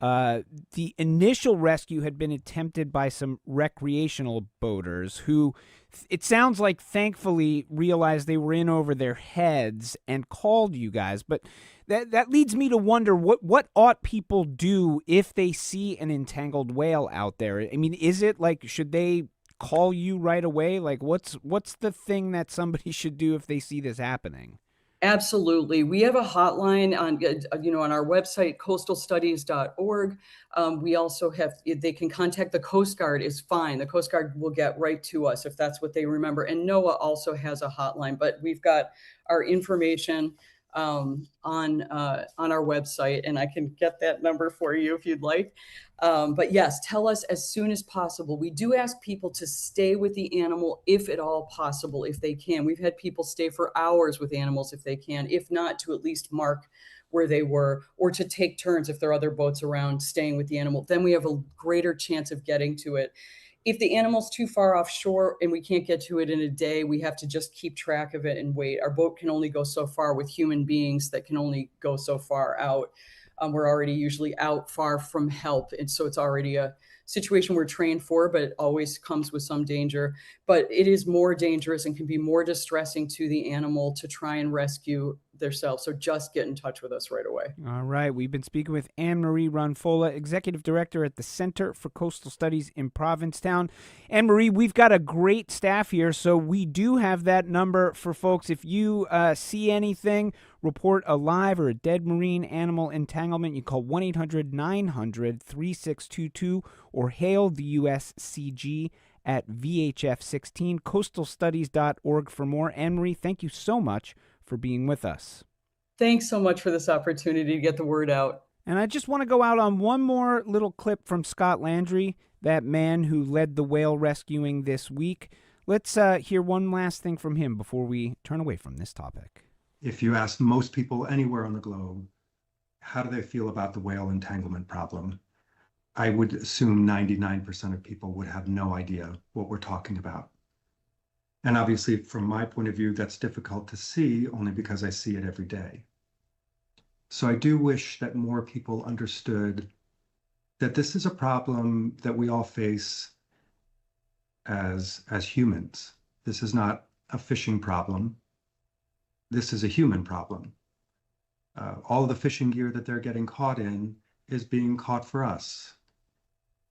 the initial rescue had been attempted by some recreational boaters who, it sounds like, thankfully realized they were in over their heads and called you guys. But that leads me to wonder, what ought people do if they see an entangled whale out there? I mean, is it like, should they call you right away? Like, what's the thing that somebody should do if they see this happening? Absolutely. We have a hotline on our website, coastalstudies.org. We also have, they can contact the Coast Guard is fine. The Coast Guard will get right to us if that's what they remember. And NOAA also has a hotline, but we've got our information on our website, and I can get that number for you if you'd like. But yes, tell us as soon as possible. We do ask people to stay with the animal if at all possible, if they can. We've had people stay for hours with animals if they can, if not to at least mark where they were, or to take turns if there are other boats around staying with the animal. Then we have a greater chance of getting to it. If the animal's too far offshore and we can't get to it in a day, we have to just keep track of it and wait. Our boat can only go so far with human beings that can only go so far out. We're already usually out far from help. And so it's already a situation we're trained for, but it always comes with some danger. But it is more dangerous and can be more distressing to the animal to try and rescue themselves. So just get in touch with us right away. All right. We've been speaking with Anne-Marie Runfola, Executive Director at the Center for Coastal Studies in Provincetown. Anne-Marie, we've got a great staff here, so we do have that number for folks. If you see anything, report a live or a dead marine animal entanglement, you call 1-800-900-3622 or hail the USCG at VHF16, coastalstudies.org for more. Anne-Marie, thank you so much for being with us. Thanks so much for this opportunity to get the word out. And I just want to go out on one more little clip from Scott Landry, that man who led the whale rescuing this week. Let's hear one last thing from him before we turn away from this topic. If you ask most people anywhere on the globe, how do they feel about the whale entanglement problem? I would assume 99% of people would have no idea what we're talking about. And obviously, from my point of view, that's difficult to see only because I see it every day. So I do wish that more people understood that this is a problem that we all face as humans. This is not a fishing problem. This is a human problem. all of the fishing gear that they're getting caught in is being caught for us.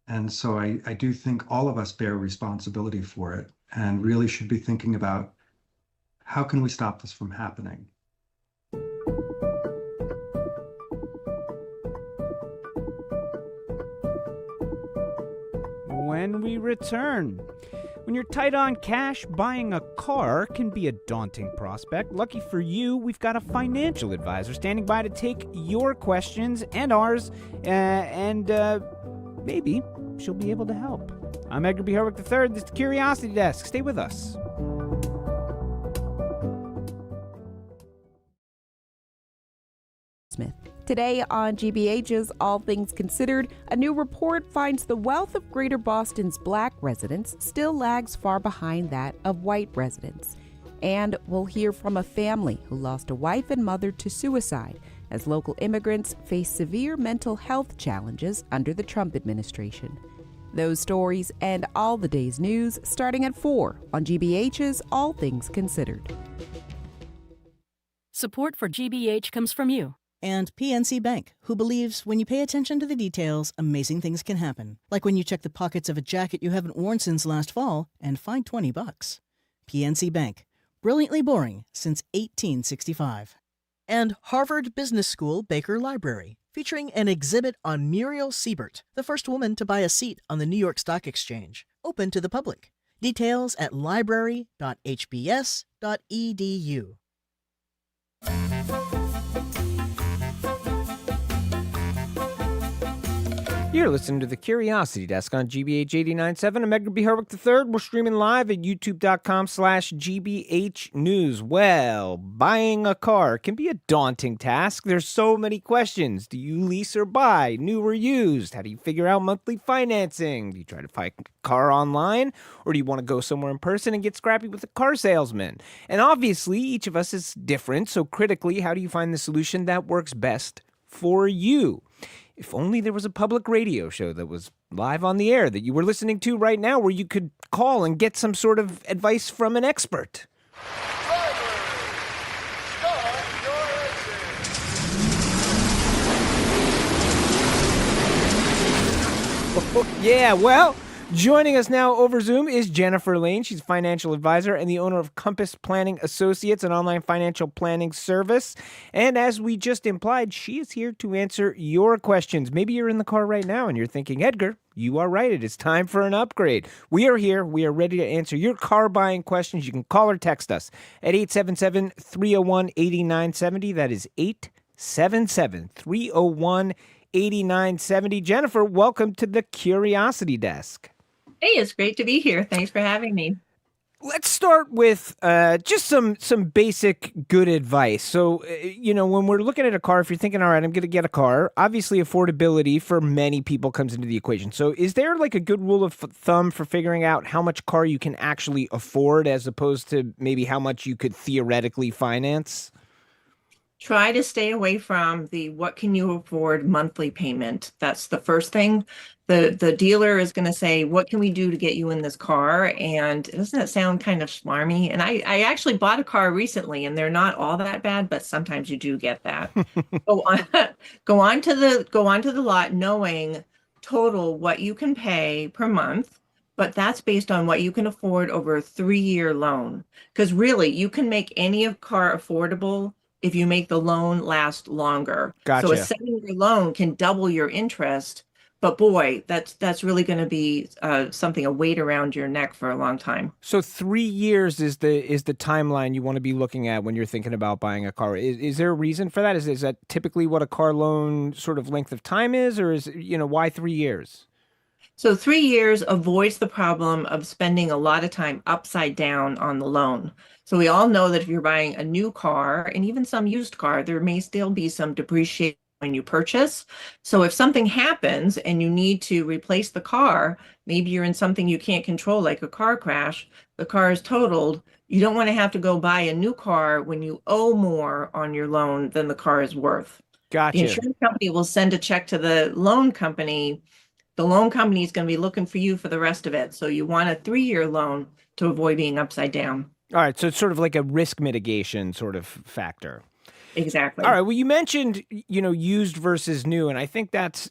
And so I do think all of us bear responsibility for it and really should be thinking about how can we stop this from happening? When we return. When you're tight on cash, buying a car can be a daunting prospect. Lucky for you, we've got a financial advisor standing by to take your questions and ours, and maybe she'll be able to help. I'm Edgar B. Herwick III. This is the Curiosity Desk. Stay with us. Smith. Today on GBH's All Things Considered, a new report finds the wealth of Greater Boston's Black residents still lags far behind that of white residents. And we'll hear from a family who lost a wife and mother to suicide as local immigrants face severe mental health challenges under the Trump administration. Those stories and all the day's news starting at 4 on GBH's All Things Considered. Support for GBH comes from you. And PNC Bank, who believes when you pay attention to the details, amazing things can happen. Like when you check the pockets of a jacket you haven't worn since last fall and find $20. PNC Bank, brilliantly boring since 1865. And Harvard Business School Baker Library, featuring an exhibit on Muriel Siebert, the first woman to buy a seat on the New York Stock Exchange, open to the public. Details at library.hbs.edu. You're listening to the Curiosity Desk on GBH 89.7. I'm Edgar B. Herwick III. We're streaming live at youtube.com/GBH News. Well, buying a car can be a daunting task. There's so many questions. Do you lease or buy, new or used? How do you figure out monthly financing? Do you try to find a car online? Or do you want to go somewhere in person and get scrappy with a car salesman? And obviously, each of us is different. So critically, how do you find the solution that works best for you? If only there was a public radio show that was live on the air that you were listening to right now where you could call and get some sort of advice from an expert. Yeah, well, joining us now over Zoom is Jennifer Lane. She's a financial advisor and the owner of Compass Planning Associates, an online financial planning service. And as we just implied, she is here to answer your questions. Maybe you're in the car right now and you're thinking, Edgar, you are right. It is time for an upgrade. We are here. We are ready to answer your car buying questions. You can call or text us at 877-301-8970. That is 877-301-8970. Jennifer, welcome to the Curiosity Desk. Hey, it's great to be here. Thanks for having me. Let's start with just some basic good advice. So, when we're looking at a car, if you're thinking, all right, I'm going to get a car, obviously affordability for many people comes into the equation. So is there like a good rule of thumb for figuring out how much car you can actually afford as opposed to maybe how much you could theoretically finance? Try to stay away from the what can you afford monthly payment. That's the first thing. The dealer is going to say, what can we do to get you in this car? And doesn't that sound kind of smarmy? And I actually bought a car recently and they're not all that bad, but sometimes you do get that. Go on to the lot knowing total what you can pay per month. But that's based on what you can afford over a 3-year loan. Because really, you can make any car affordable if you make the loan last longer. Gotcha. So a 7-year loan can double your interest, but boy, that's really going to be something, a weight around your neck for a long time. So 3 years is the timeline you want to be looking at when you're thinking about buying a car. Is there a reason for that? Is that typically what a car loan sort of length of time is, or is why 3 years? So 3 years avoids the problem of spending a lot of time upside down on the loan. So we all know that if you're buying a new car and even some used car, there may still be some depreciation when you purchase. So if something happens and you need to replace the car, maybe you're in something you can't control, like a car crash, the car is totaled, you don't want to have to go buy a new car when you owe more on your loan than the car is worth. Gotcha. The insurance company will send a check to the loan company. The loan company is going to be looking for you for the rest of it. So you want a 3-year loan to avoid being upside down. All right. So it's sort of like a risk mitigation sort of factor. Exactly. All right. Well, you mentioned, used versus new. And I think that's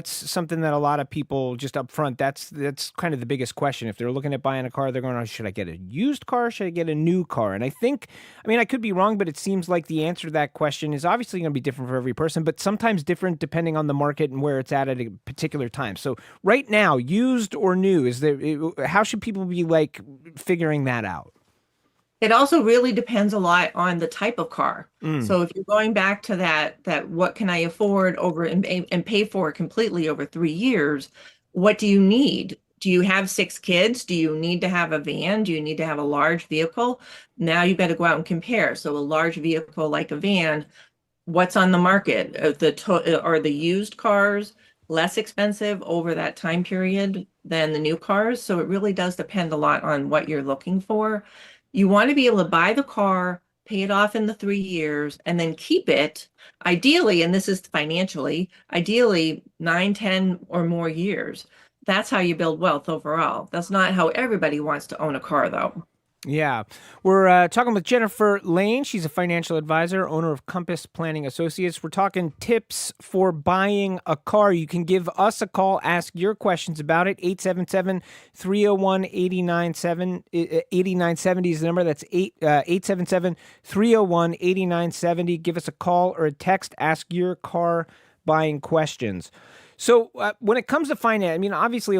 something that a lot of people just up front, that's kind of the biggest question. If they're looking at buying a car, they're going, oh, should I get a used car? Should I get a new car? And I think, I could be wrong, but it seems like the answer to that question is obviously going to be different for every person, but sometimes different depending on the market and where it's at a particular time. So right now, used or new, how should people be figuring that out? It also really depends a lot on the type of car. So if you're going back to that what can I afford over and pay for completely over 3 years, what do you need? Do you have 6 kids? Do you need to have a van? Do you need to have a large vehicle? Now you've got to go out and compare. So a large vehicle like a van, what's on the market? Are the used cars less expensive over that time period than the new cars? So it really does depend a lot on what you're looking for. You want to be able to buy the car, pay it off in the 3 years, and then keep it, ideally, and this is financially, ideally 9, 10 or more years. That's how you build wealth overall. That's not how everybody wants to own a car, though. Yeah. We're talking with Jennifer Lane. She's a financial advisor, owner of Compass Planning Associates. We're talking tips for buying a car. You can give us a call, ask your questions about it. 877-301-8970 is the number. That's 877-301-8970. Give us a call or a text. Ask your car buying questions. So when it comes to finance, obviously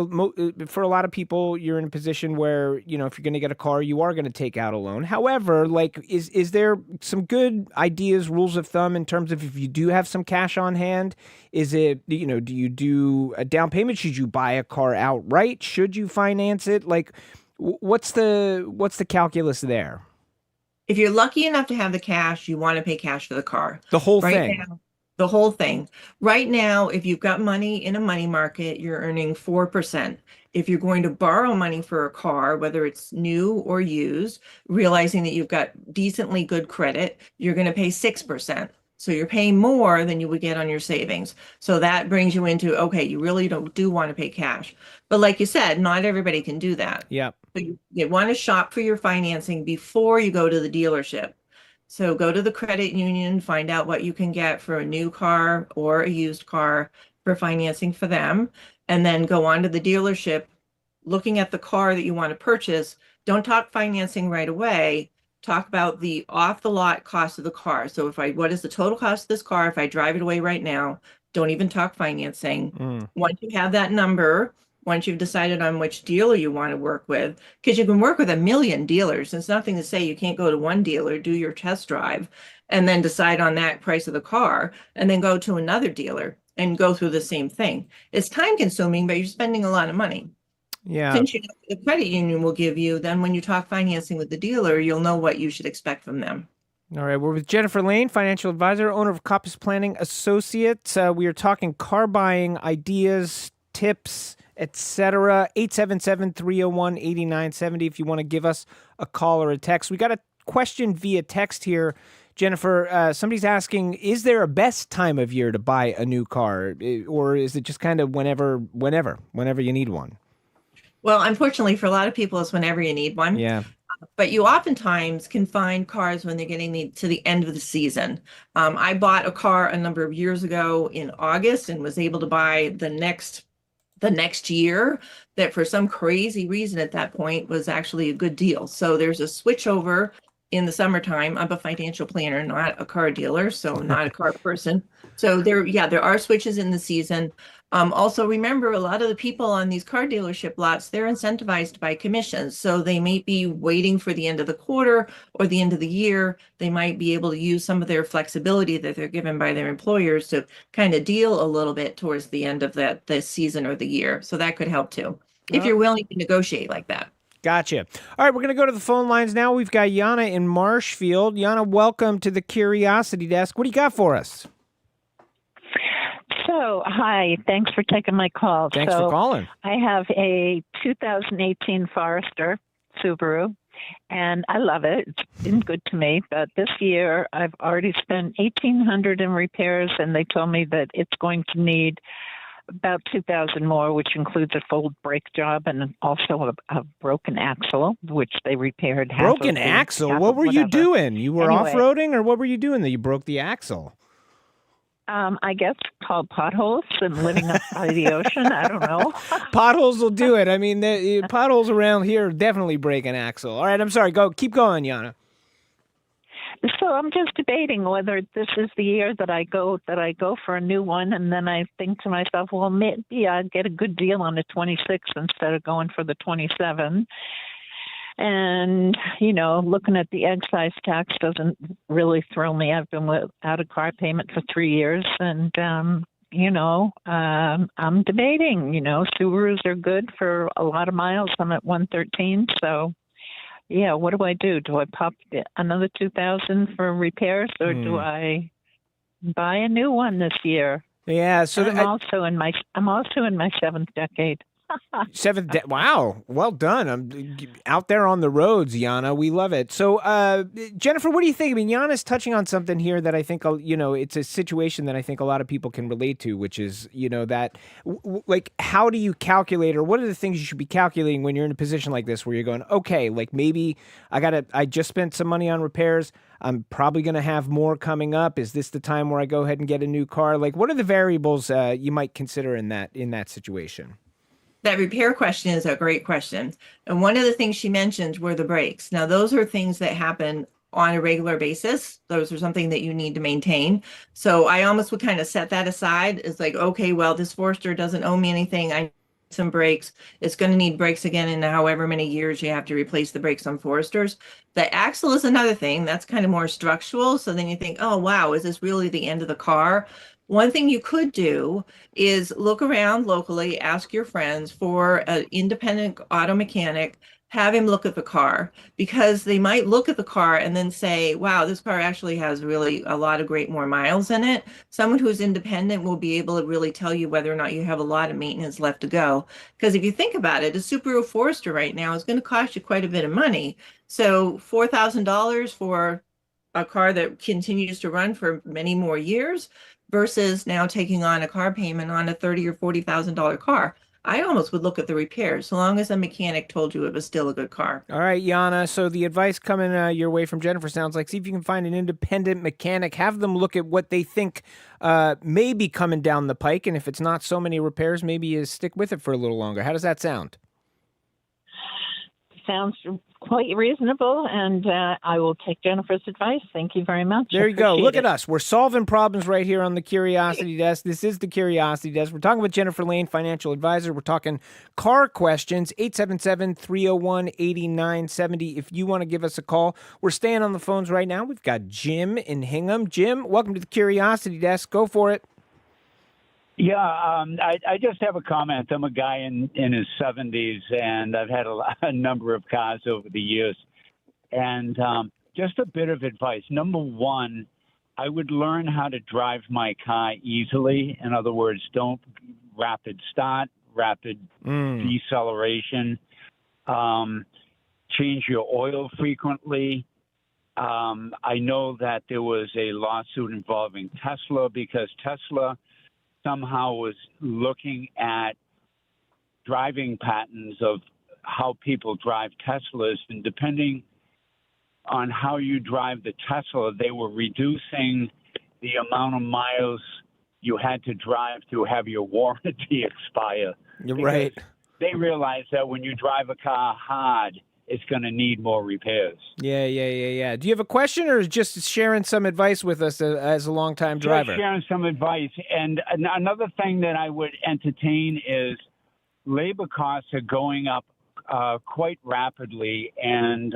for a lot of people, you're in a position where, if you're going to get a car, you are going to take out a loan. However, is there some good ideas, rules of thumb in terms of if you do have some cash on hand? Is it, do you do a down payment? Should you buy a car outright? Should you finance it? What's the calculus there? If you're lucky enough to have the cash, you want to pay cash for the car. The whole thing. The whole thing. Right now, if you've got money in a money market, you're earning 4%. If you're going to borrow money for a car, whether it's new or used, realizing that you've got decently good credit, you're going to pay 6%. So you're paying more than you would get on your savings. So that brings you into, okay, you really do want to pay cash. But like you said, not everybody can do that. Yeah. So you want to shop for your financing before you go to the dealership. So go to the credit union, find out what you can get for a new car or a used car for financing for them, and then go on to the dealership looking at the car that you want to purchase. Don't talk financing right away. Talk about the off the lot cost of the car. So what is the total cost of this car if I drive it away right now? Don't even talk financing. Once you have that number, once you've decided on which dealer you want to work with, because you can work with a million dealers. It's nothing to say you can't go to one dealer, do your test drive, and then decide on that price of the car, and then go to another dealer and go through the same thing. It's time consuming, but you're spending a lot of money. Yeah. Since you know the credit union will give you, then when you talk financing with the dealer, you'll know what you should expect from them. All right, we're with Jennifer Lane, financial advisor, owner of Compass Planning Associates. We are talking car buying ideas, tips, etc. 877-301-8970 if you want to give us a call or a text. We got a question via text here. Jennifer, somebody's asking, is there a best time of year to buy a new car? Or is it just kind of whenever you need one? Well, unfortunately, for a lot of people, it's whenever you need one. Yeah. But you oftentimes can find cars when they're getting to the end of the season. I bought a car a number of years ago in August and was able to buy the next year that for some crazy reason at that point was actually a good deal. So there's a switchover in the summertime. I'm a financial planner, not a car dealer, so not a car person. So there are switches in the season. Also, remember, a lot of the people on these car dealership lots, they're incentivized by commissions. So they may be waiting for the end of the quarter or the end of the year. They might be able to use some of their flexibility that they're given by their employers to kind of deal a little bit towards the end of the season or the year. So that could help too, if you're willing to negotiate like that. Gotcha. All right, we're going to go to the phone lines now. We've got Yana in Marshfield. Yana, welcome to the Curiosity Desk. What do you got for us? So, hi. Thanks for taking my call. Thanks for calling. I have a 2018 Forester Subaru, and I love it. It's been good to me. But this year, I've already spent $1,800 in repairs, and they told me that it's going to need about 2,000 more, which includes a full brake job and also a broken axle, which they repaired. Broken axle? What were you doing? You were Anyway. off-roading, or what were you doing that you broke the axle? I guess called potholes and living up by the ocean. I don't know. Potholes will do it. I mean, the potholes around here definitely break an axle. All right, I'm sorry. Keep going, Yana. So I'm just debating whether this is the year that I go for a new one, and then I think to myself, well, maybe I'd get a good deal on the 26 instead of going for the 27. And, looking at the excise tax doesn't really thrill me. I've been without a car payment for 3 years, and, I'm debating. Subarus are good for a lot of miles. I'm at 113, so... Yeah, what do I do? Do I pop another 2,000 for repairs, or do I buy a new one this year? Yeah, so I'm also in my seventh decade. Wow, well done. I'm out there on the roads, Yana. We love it. So, Jennifer, what do you think? I mean, Yana's touching on something here that I think, it's a situation that I think a lot of people can relate to, which is, that, like, how do you calculate, or what are the things you should be calculating when you're in a position like this where you're going, okay, like maybe I just spent some money on repairs. I'm probably going to have more coming up. Is this the time where I go ahead and get a new car? Like, what are the variables you might consider in that situation? That repair question is a great question. And one of the things she mentioned were the brakes. Now, those are things that happen on a regular basis. Those are something that you need to maintain. So I almost would kind of set that aside. It's like, okay, well, this Forester doesn't owe me anything. I need some brakes. It's going to need brakes again in however many years you have to replace the brakes on Foresters. The axle is another thing. That's kind of more structural. So then you think, oh, wow, is this really the end of the car? One thing you could do is look around locally, ask your friends for an independent auto mechanic, have him look at the car, because they might look at the car and then say, wow, this car actually has really a lot of great more miles in it. Someone who's independent will be able to really tell you whether or not you have a lot of maintenance left to go. Because if you think about it, a Subaru Forester right now is going to cost you quite a bit of money. So $4,000 for a car that continues to run for many more years versus now taking on a car payment on a $30,000 or $40,000 car. I almost would look at the repairs, so long as a mechanic told you it was still a good car. All right, Yana, so the advice coming your way from Jennifer sounds like, see if you can find an independent mechanic, have them look at what they think may be coming down the pike, and if it's not so many repairs, maybe you stick with it for a little longer. How does that sound? Sounds quite reasonable, and I will take Jennifer's advice. Thank you very much. There you go. Look at us. We're solving problems right here on the Curiosity Desk. This is the Curiosity Desk. We're talking with Jennifer Lane, financial advisor. We're talking car questions, 877-301-8970. If you want to give us a call, we're staying on the phones right now. We've got Jim in Hingham. Jim, welcome to the Curiosity Desk. Go for it. Yeah, I just have a comment. I'm a guy in his 70s, and I've had a number of cars over the years. And just a bit of advice. Number one, I would learn how to drive my car easily. In other words, don't rapid start, rapid deceleration. Change your oil frequently. I know that there was a lawsuit involving Tesla because Tesla somehow was looking at driving patterns of how people drive Teslas, and depending on how you drive the Tesla, they were reducing the amount of miles you had to drive to have your warranty expire. You're right. They realized that when you drive a car hard, it's going to need more repairs. Yeah. Do you have a question, or just sharing some advice with us as a longtime driver? Just sharing some advice. And another thing that I would entertain is labor costs are going up quite rapidly, and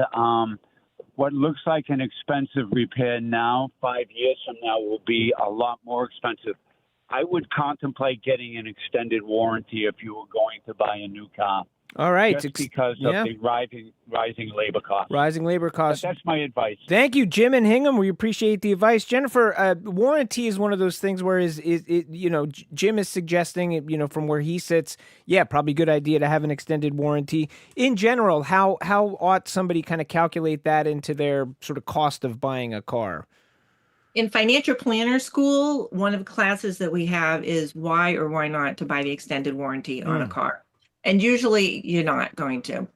what looks like an expensive repair now, 5 years from now, will be a lot more expensive. I would contemplate getting an extended warranty if you were going to buy a new car. All right. Just because of the rising labor costs. Rising labor costs. But that's my advice. Thank you, Jim and Hingham. We appreciate the advice. Jennifer, warranty is one of those things where Jim is suggesting, from where he sits, probably a good idea to have an extended warranty. In general, how ought somebody kind of calculate that into their sort of cost of buying a car? In financial planner school, one of the classes that we have is why or why not to buy the extended warranty on a car. And usually you're not going to.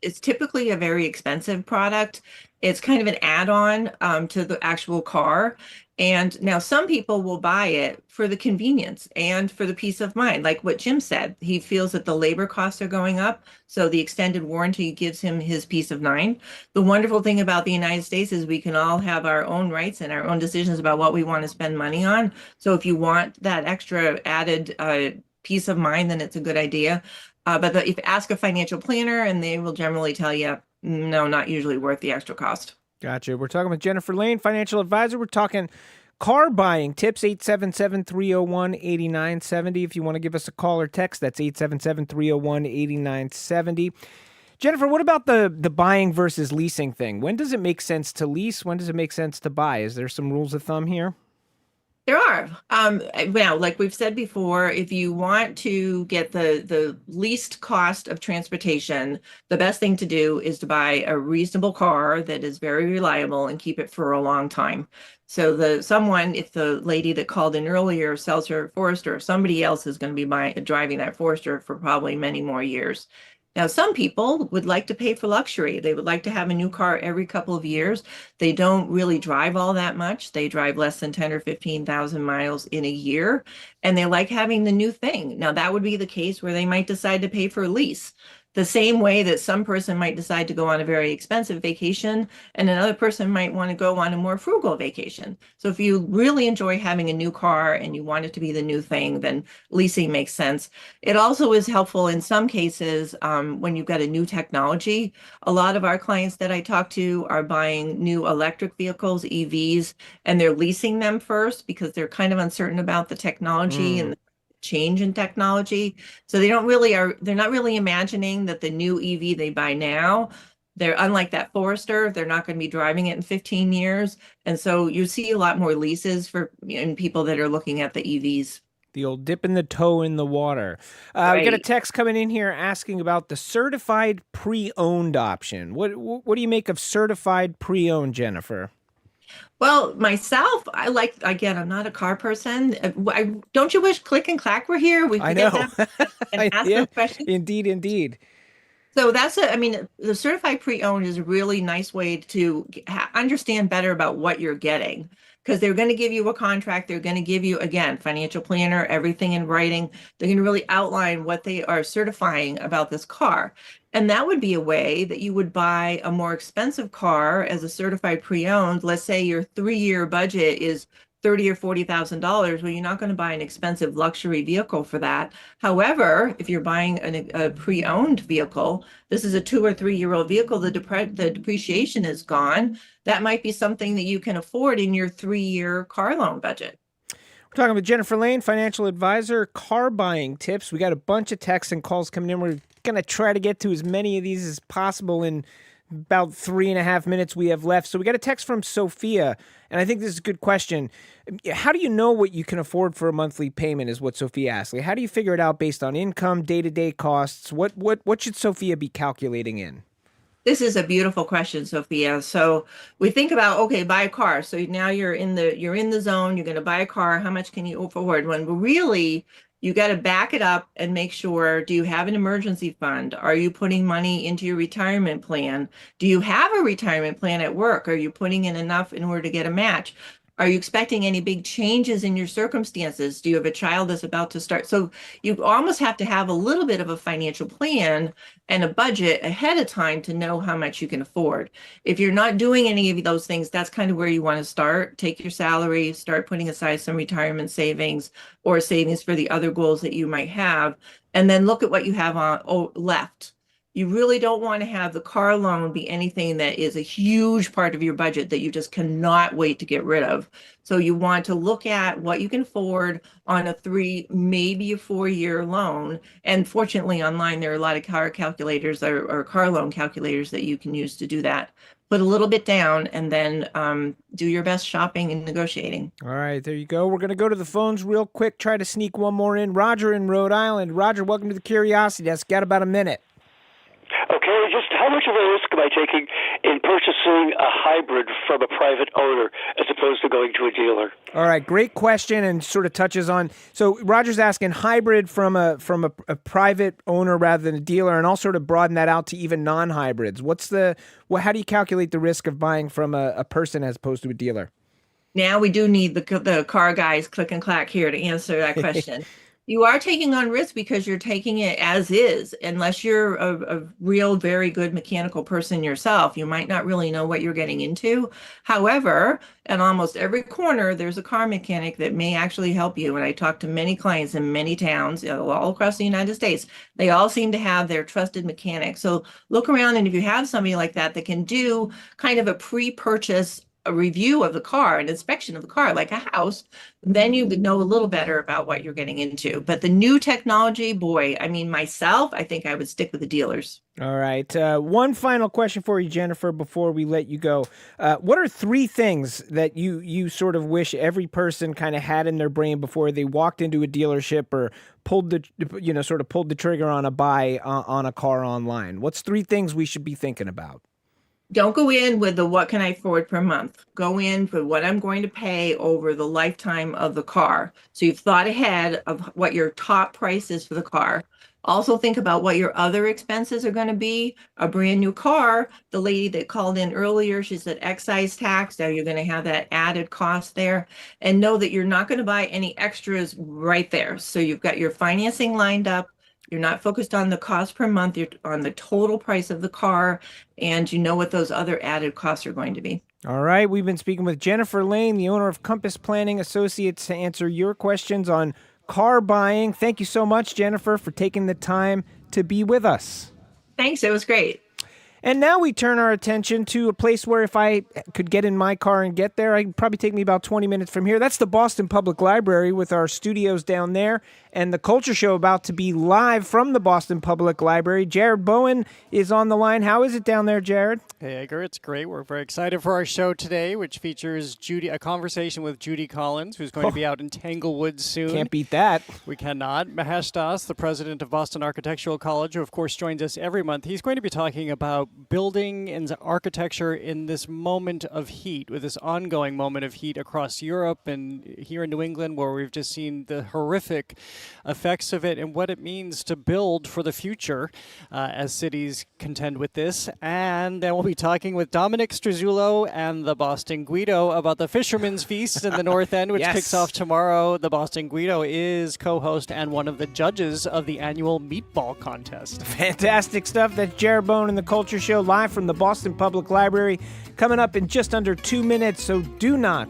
It's typically a very expensive product. It's kind of an add-on to the actual car. And now some people will buy it for the convenience and for the peace of mind. Like what Jim said, he feels that the labor costs are going up. So the extended warranty gives him his peace of mind. The wonderful thing about the United States is we can all have our own rights and our own decisions about what we want to spend money on. So if you want that extra added peace of mind, then it's a good idea. But if you ask a financial planner, and they will generally tell you, no, not usually worth the extra cost. Gotcha. We're talking with Jennifer Lane, financial advisor. We're talking car buying tips, 877-301-8970. If you want to give us a call or text, that's 877-301-8970. Jennifer, what about the buying versus leasing thing? When does it make sense to lease? When does it make sense to buy? Is there some rules of thumb here? There are. Well, like we've said before, if you want to get the least cost of transportation, the best thing to do is to buy a reasonable car that is very reliable and keep it for a long time. So if the lady that called in earlier sells her Forester, somebody else is going to be driving that Forester for probably many more years. Now, some people would like to pay for luxury. They would like to have a new car every couple of years. They don't really drive all that much. They drive less than 10 or 15,000 miles in a year, and they like having the new thing. Now, that would be the case where they might decide to pay for a lease. The same way that some person might decide to go on a very expensive vacation and another person might want to go on a more frugal vacation. So if you really enjoy having a new car and you want it to be the new thing, then leasing makes sense. It also is helpful in some cases when you've got a new technology. A lot of our clients that I talk to are buying new electric vehicles, EVs, and they're leasing them first because they're kind of uncertain about the technology and change in technology. So they're not really imagining that the new EV they buy now, they're unlike that Forester, they're not going to be driving it in 15 years. And so you see a lot more leases in people that are looking at the EVs. The old dipping the toe in the water. Right. We got a text coming in here asking about the certified pre-owned option. What do you make of certified pre-owned, Jennifer? Well, myself, again, I'm not a car person. Don't you wish Click and Clack were here? We could get them and ask them questions. Indeed. So the certified pre-owned is a really nice way to understand better about what you're getting, because they're going to give you a contract. They're going to give you, again, financial planner, everything in writing. They're going to really outline what they are certifying about this car. And that would be a way that you would buy a more expensive car as a certified pre-owned. Let's say your 3-year budget is $30,000 or $40,000. Well, you're not going to buy an expensive luxury vehicle for that. However, if you're buying a pre-owned vehicle, this is a 2 or 3-year-old vehicle, the depreciation is gone. That might be something that you can afford in your 3-year car loan budget. We're talking with Jennifer Lane, financial advisor, car buying tips. We got a bunch of texts and calls coming in. We're going to try to get to as many of these as possible in about 3.5 minutes we have left. So we got a text from Sophia, and I think this is a good question. How do you know what you can afford for a monthly payment is what Sophia asked. How do you figure it out based on income, day-to-day costs? What should Sophia be calculating in? This is a beautiful question, Sophia. So we think about, okay, buy a car. So now you're in the zone, you're going to buy a car. How much can you afford? When really, you got to back it up and make sure, do you have an emergency fund? Are you putting money into your retirement plan? Do you have a retirement plan at work? Are you putting in enough in order to get a match? Are you expecting any big changes in your circumstances? Do you have a child that's about to start? So you almost have to have a little bit of a financial plan and a budget ahead of time to know how much you can afford. If you're not doing any of those things, that's kind of where you want to start. Take your salary, start putting aside some retirement savings or savings for the other goals that you might have, and then look at what you have left. You really don't want to have the car loan be anything that is a huge part of your budget that you just cannot wait to get rid of. So you want to look at what you can afford on a 3, maybe a 4-year loan. And fortunately, online, there are a lot of car calculators or car loan calculators that you can use to do that. Put a little bit down and then do your best shopping and negotiating. All right, there you go. We're going to go to the phones real quick, try to sneak one more in. Roger in Rhode Island. Roger, welcome to the Curiosity Desk. Got about a minute. Okay. Okay, just how much of a risk am I taking in purchasing a hybrid from a private owner as opposed to going to a dealer? All right, great question, and sort of touches on. So Roger's asking hybrid from a private owner rather than a dealer, and I'll sort of broaden that out to even non-hybrids. How do you calculate the risk of buying from a person as opposed to a dealer? Now we do need the car guys, click and clack, here to answer that question. You are taking on risk because you're taking it as is. Unless you're a real, very good mechanical person yourself, you might not really know what you're getting into. However, at almost every corner, there's a car mechanic that may actually help you. And I talked to many clients in many towns, all across the United States. They all seem to have their trusted mechanic. So look around, and if you have somebody like that can do kind of a pre-purchase a review of the car, an inspection of the car, like a house, then you would know a little better about what you're getting into. But the new technology, boy, I mean, myself, I think I would stick with the dealers. All right. One final question for you, Jennifer, before we let you go. What are 3 things that you sort of wish every person kind of had in their brain before they walked into a dealership or pulled the trigger on a buy on a car online? What's 3 things we should be thinking about? Don't go in with the what can I afford per month. Go in for what I'm going to pay over the lifetime of the car. So you've thought ahead of what your top price is for the car. Also think about what your other expenses are going to be. A brand new car, the lady that called in earlier, she said excise tax. Now you're going to have that added cost there. And know that you're not going to buy any extras right there. So you've got your financing lined up. You're not focused on the cost per month. You're on the total price of the car, and you know what those other added costs are going to be. All right. We've been speaking with Jennifer Lane, the owner of Compass Planning Associates, to answer your questions on car buying. Thank you so much, Jennifer, for taking the time to be with us. Thanks. It was great. And now we turn our attention to a place where if I could get in my car and get there, it'd probably take me about 20 minutes from here. That's the Boston Public Library with our studios down there and the Culture Show about to be live from the Boston Public Library. Jared Bowen is on the line. How is it down there, Jared? Hey, Edgar, it's great. We're very excited for our show today, which features a conversation with Judy Collins, who's going to be out in Tanglewood soon. Can't beat that. We cannot. Mahesh Daas, the president of Boston Architectural College, who, of course, joins us every month. He's going to be talking about building and architecture in this moment of heat, with this ongoing moment of heat across Europe and here in New England, where we've just seen the horrific effects of it and what it means to build for the future as cities contend with this. And then we'll be talking with Domenic Strazzullo and the Boston Guido about the Fisherman's Feast in the North End, which kicks off tomorrow. The Boston Guido is co-host and one of the judges of the annual Meatball Contest. Fantastic stuff. That's Jared Bowen and the Culture Show live from the Boston Public Library, coming up in just under 2 minutes, so do not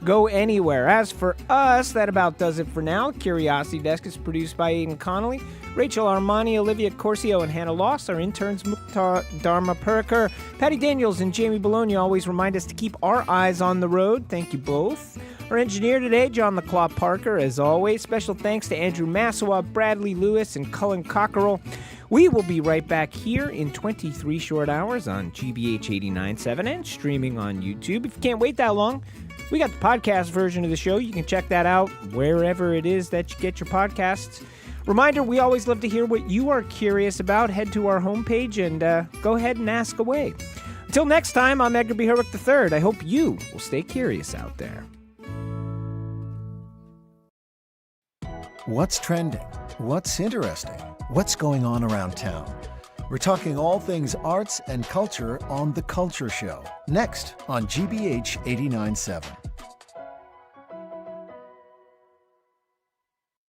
go anywhere. As for us, that about does it for now. Curiosity Desk is produced by Aidan Connolly, Rachel Armani, Olivia Corcio, and Hannah Loss. Our interns, Mukhtar Dharma Purkar, Patty Daniels, and Jamie Bologna always remind us to keep our eyes on the road. Thank you both. Our engineer today, John the Claw Parker, as always. Special thanks to Andrew Massawa, Bradley Lewis, and Cullen Cockerell. We will be right back here in 23 short hours on GBH 89.7 and streaming on YouTube. If you can't wait that long, we got the podcast version of the show. You can check that out wherever it is that you get your podcasts. Reminder, we always love to hear what you are curious about. Head to our homepage and go ahead and ask away. Until next time, I'm Edgar B. Herwick III. I hope you will stay curious out there. What's trending? What's interesting? What's going on around town? We're talking all things arts and culture on The Culture Show, next on GBH 89.7.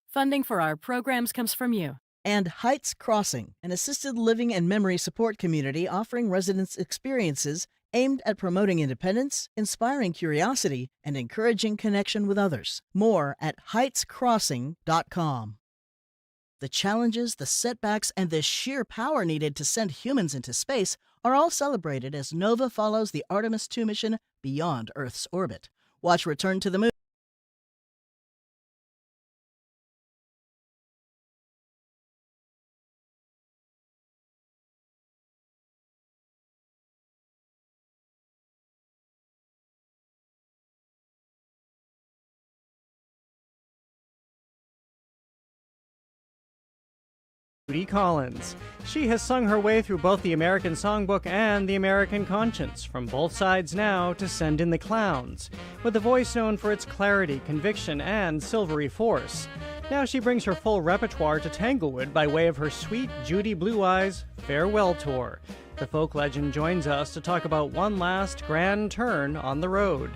Funding for our programs comes from you. And Heights Crossing, an assisted living and memory support community offering residents experiences aimed at promoting independence, inspiring curiosity, and encouraging connection with others. More at heightscrossing.com. The challenges, the setbacks, and the sheer power needed to send humans into space are all celebrated as NOVA follows the Artemis II mission beyond Earth's orbit. Watch Return to the Moon. Judy Collins. She has sung her way through both the American Songbook and the American Conscience, from Both Sides Now to Send in the Clowns, with a voice known for its clarity, conviction, and silvery force. Now she brings her full repertoire to Tanglewood by way of her Sweet Judy Blue Eyes farewell tour. The folk legend joins us to talk about one last grand turn on the road.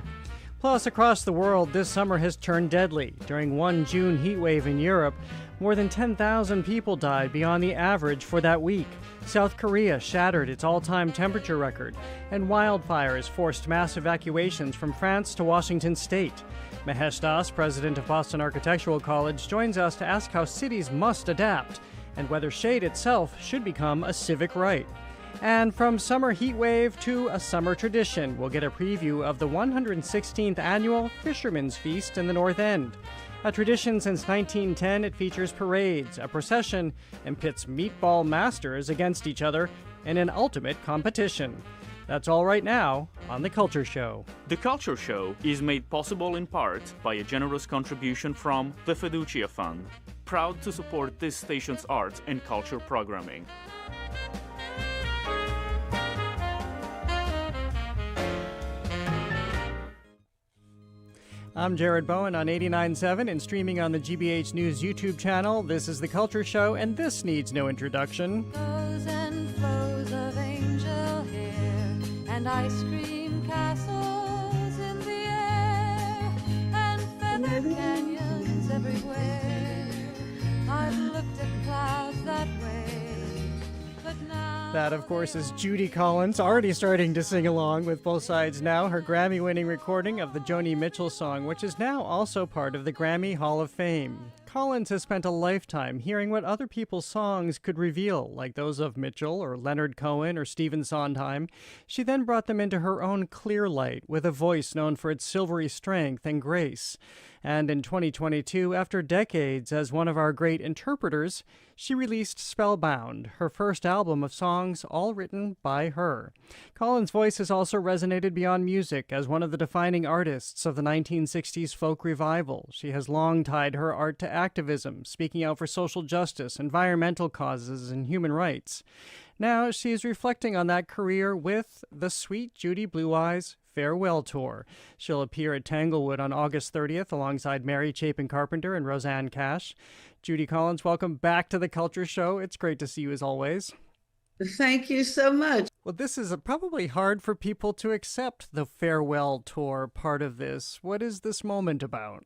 Plus, across the world, this summer has turned deadly. During one June heat wave in Europe, more than 10,000 people died beyond the average for that week. South Korea shattered its all-time temperature record, and wildfires forced mass evacuations from France to Washington state. Mahesh Daas, president of Boston Architectural College, joins us to ask how cities must adapt, and whether shade itself should become a civic right. And from summer heat wave to a summer tradition, we'll get a preview of the 116th annual Fisherman's Feast in the North End. A tradition since 1910, it features parades, a procession, and pits meatball masters against each other in an ultimate competition. That's all right now on The Culture Show. The Culture Show is made possible in part by a generous contribution from the Fiducia Fund, proud to support this station's arts and culture programming. I'm Jared Bowen on 89.7 and streaming on the GBH News YouTube channel. This is The Culture Show, and this needs no introduction. Flows and flows of angel hair and ice cream castles in the air and feathered canyons everywhere. I've looked at clouds that way, but now... That, of course, is Judy Collins, already starting to sing along with Both Sides Now, her Grammy-winning recording of the Joni Mitchell song, which is now also part of the Grammy Hall of Fame. Collins has spent a lifetime hearing what other people's songs could reveal, like those of Mitchell or Leonard Cohen or Stephen Sondheim. She then brought them into her own clear light, with a voice known for its silvery strength and grace. And in 2022, after decades as one of our great interpreters, she released Spellbound, her first album of songs all written by her. Collins' voice has also resonated beyond music as one of the defining artists of the 1960s folk revival. She has long tied her art to activism, speaking out for social justice, environmental causes, and human rights. Now she is reflecting on that career with the Sweet Judy Blue Eyes farewell tour. She'll appear at Tanglewood on August 30th alongside Mary Chapin Carpenter and Roseanne Cash. Judy Collins, welcome back to The Culture Show. It's great to see you as always. Thank you so much. Well, this is probably hard for people to accept, the farewell tour part of this. What is this moment about?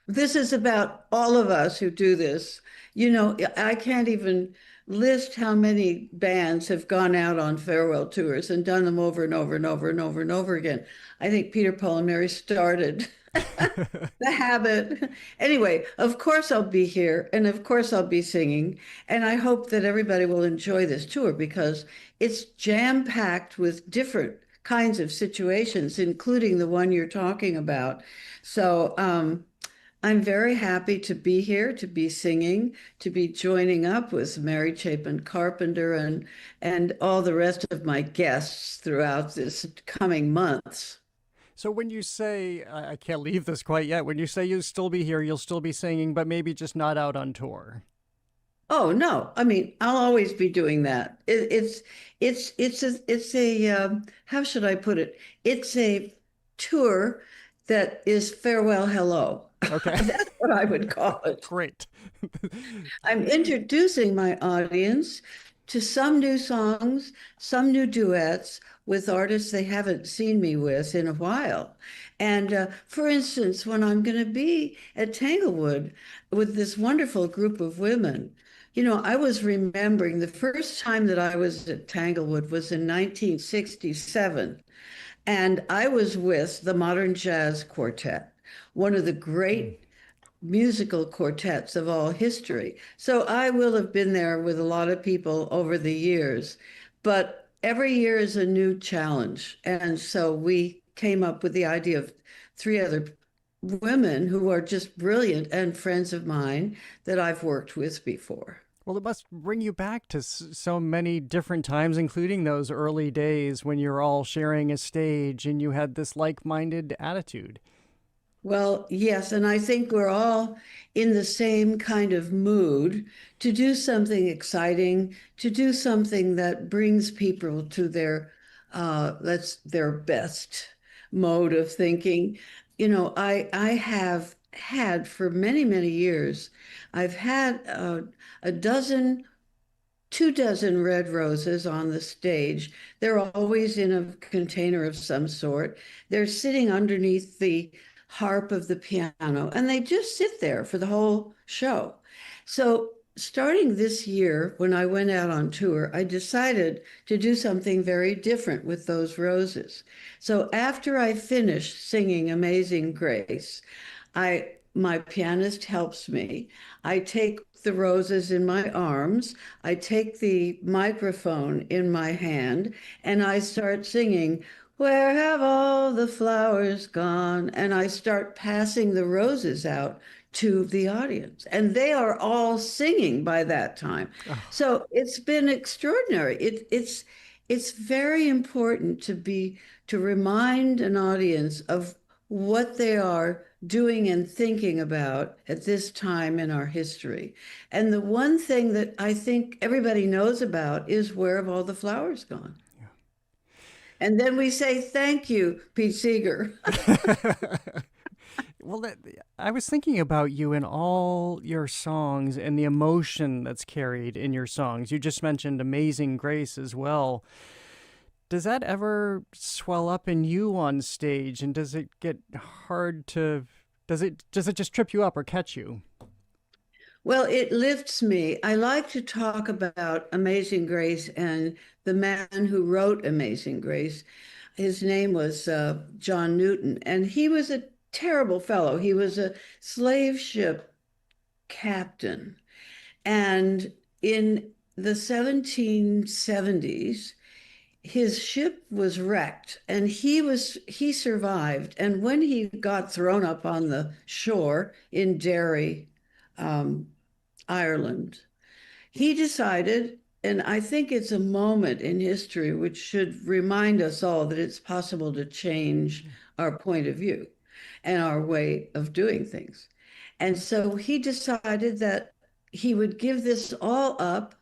This is about all of us who do this. You know, I can't even list how many bands have gone out on farewell tours and done them over and over and over and over and over again. I think Peter, Paul, and Mary started the habit. Anyway, of course I'll be here, and of course I'll be singing, and I hope that everybody will enjoy this tour because it's jam-packed with different kinds of situations, including the one you're talking about. So I'm very happy to be here, to be singing, to be joining up with Mary Chapin Carpenter and all the rest of my guests throughout this coming months. So when you say, I can't leave this quite yet, when you say you'll still be here, you'll still be singing, but maybe just not out on tour. Oh, no. I mean, I'll always be doing that. It's a how should I put it? It's a tour that is farewell, hello. Okay. That's what I would call it. Great. I'm introducing my audience to some new songs, some new duets with artists they haven't seen me with in a while. And for instance, when I'm going to be at Tanglewood with this wonderful group of women, you know, I was remembering the first time that I was at Tanglewood was in 1967. And I was with the Modern Jazz Quartet, one of the great musical quartets of all history. So I will have been there with a lot of people over the years, but every year is a new challenge. And so we came up with the idea of 3 other women who are just brilliant and friends of mine that I've worked with before. Well, it must bring you back to so many different times, including those early days when you're all sharing a stage and you had this like-minded attitude. Well, yes, and I think we're all in the same kind of mood to do something exciting, to do something that brings people to their best mode of thinking. You know, I have had for many, many years, I've had a dozen 2 dozen red roses on the stage. They're always in a container of some sort. They're sitting underneath the harp of the piano, and they just sit there for the whole show. So, starting this year, when I went out on tour, I decided to do something very different with those roses. So, after I finished singing Amazing Grace, my pianist helps me. I take the roses in my arms, I take the microphone in my hand, and I start singing, "Where have all the flowers gone?" And I start passing the roses out to the audience. And they are all singing by that time. So it's been extraordinary. It's very important to remind an audience of what they are doing and thinking about at this time in our history. And the one thing that I think everybody knows about is where have all the flowers gone? Yeah. And then we say, thank you, Pete Seeger. Well, I was thinking about you in all your songs and the emotion that's carried in your songs. You just mentioned Amazing Grace as well. Does that ever swell up in you on stage, and does it get hard to, does it just trip you up or catch you? Well, it lifts me. I like to talk about Amazing Grace and the man who wrote Amazing Grace. His name was John Newton, and he was a terrible fellow. He was a slave ship captain. And in the 1770s, his ship was wrecked and he survived. And when he got thrown up on the shore in Derry, Ireland, he decided, and I think it's a moment in history which should remind us all that it's possible to change our point of view and our way of doing things. And so he decided that he would give this all up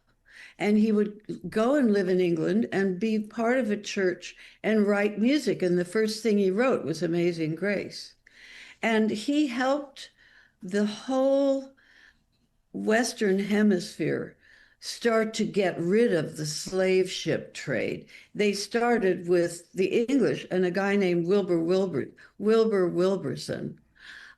and he would go and live in England and be part of a church and write music. And the first thing he wrote was Amazing Grace. And he helped the whole Western Hemisphere start to get rid of the slave ship trade. They started with the English and a guy named Wilbur Wilberson,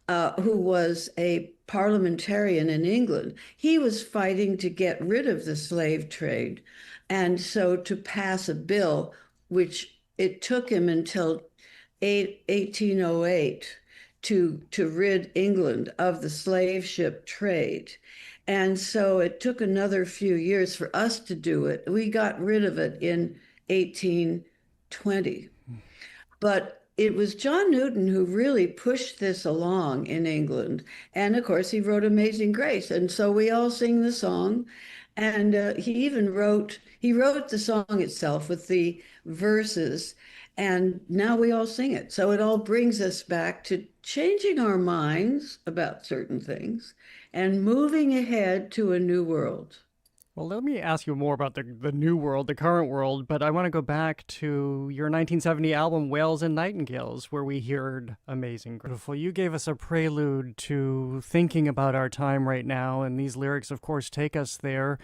who was a parliamentarian in England. He was fighting to get rid of the slave trade. And so to pass a bill, which it took him until 1808 to rid England of the slave ship trade. And so it took another few years for us to do it. We got rid of it in 1820. But it was John Newton who really pushed this along in England. And of course, he wrote Amazing Grace. And so we all sing the song. And he even wrote the song itself with the verses. And now we all sing it. So it all brings us back to changing our minds about certain things and moving ahead to a new world. Well, let me ask you more about the new world, the current world, but I want to go back to your 1970 album, Whales and Nightingales, where we heard Amazing Grace. You gave us a prelude to thinking about our time right now, and these lyrics, of course, take us there.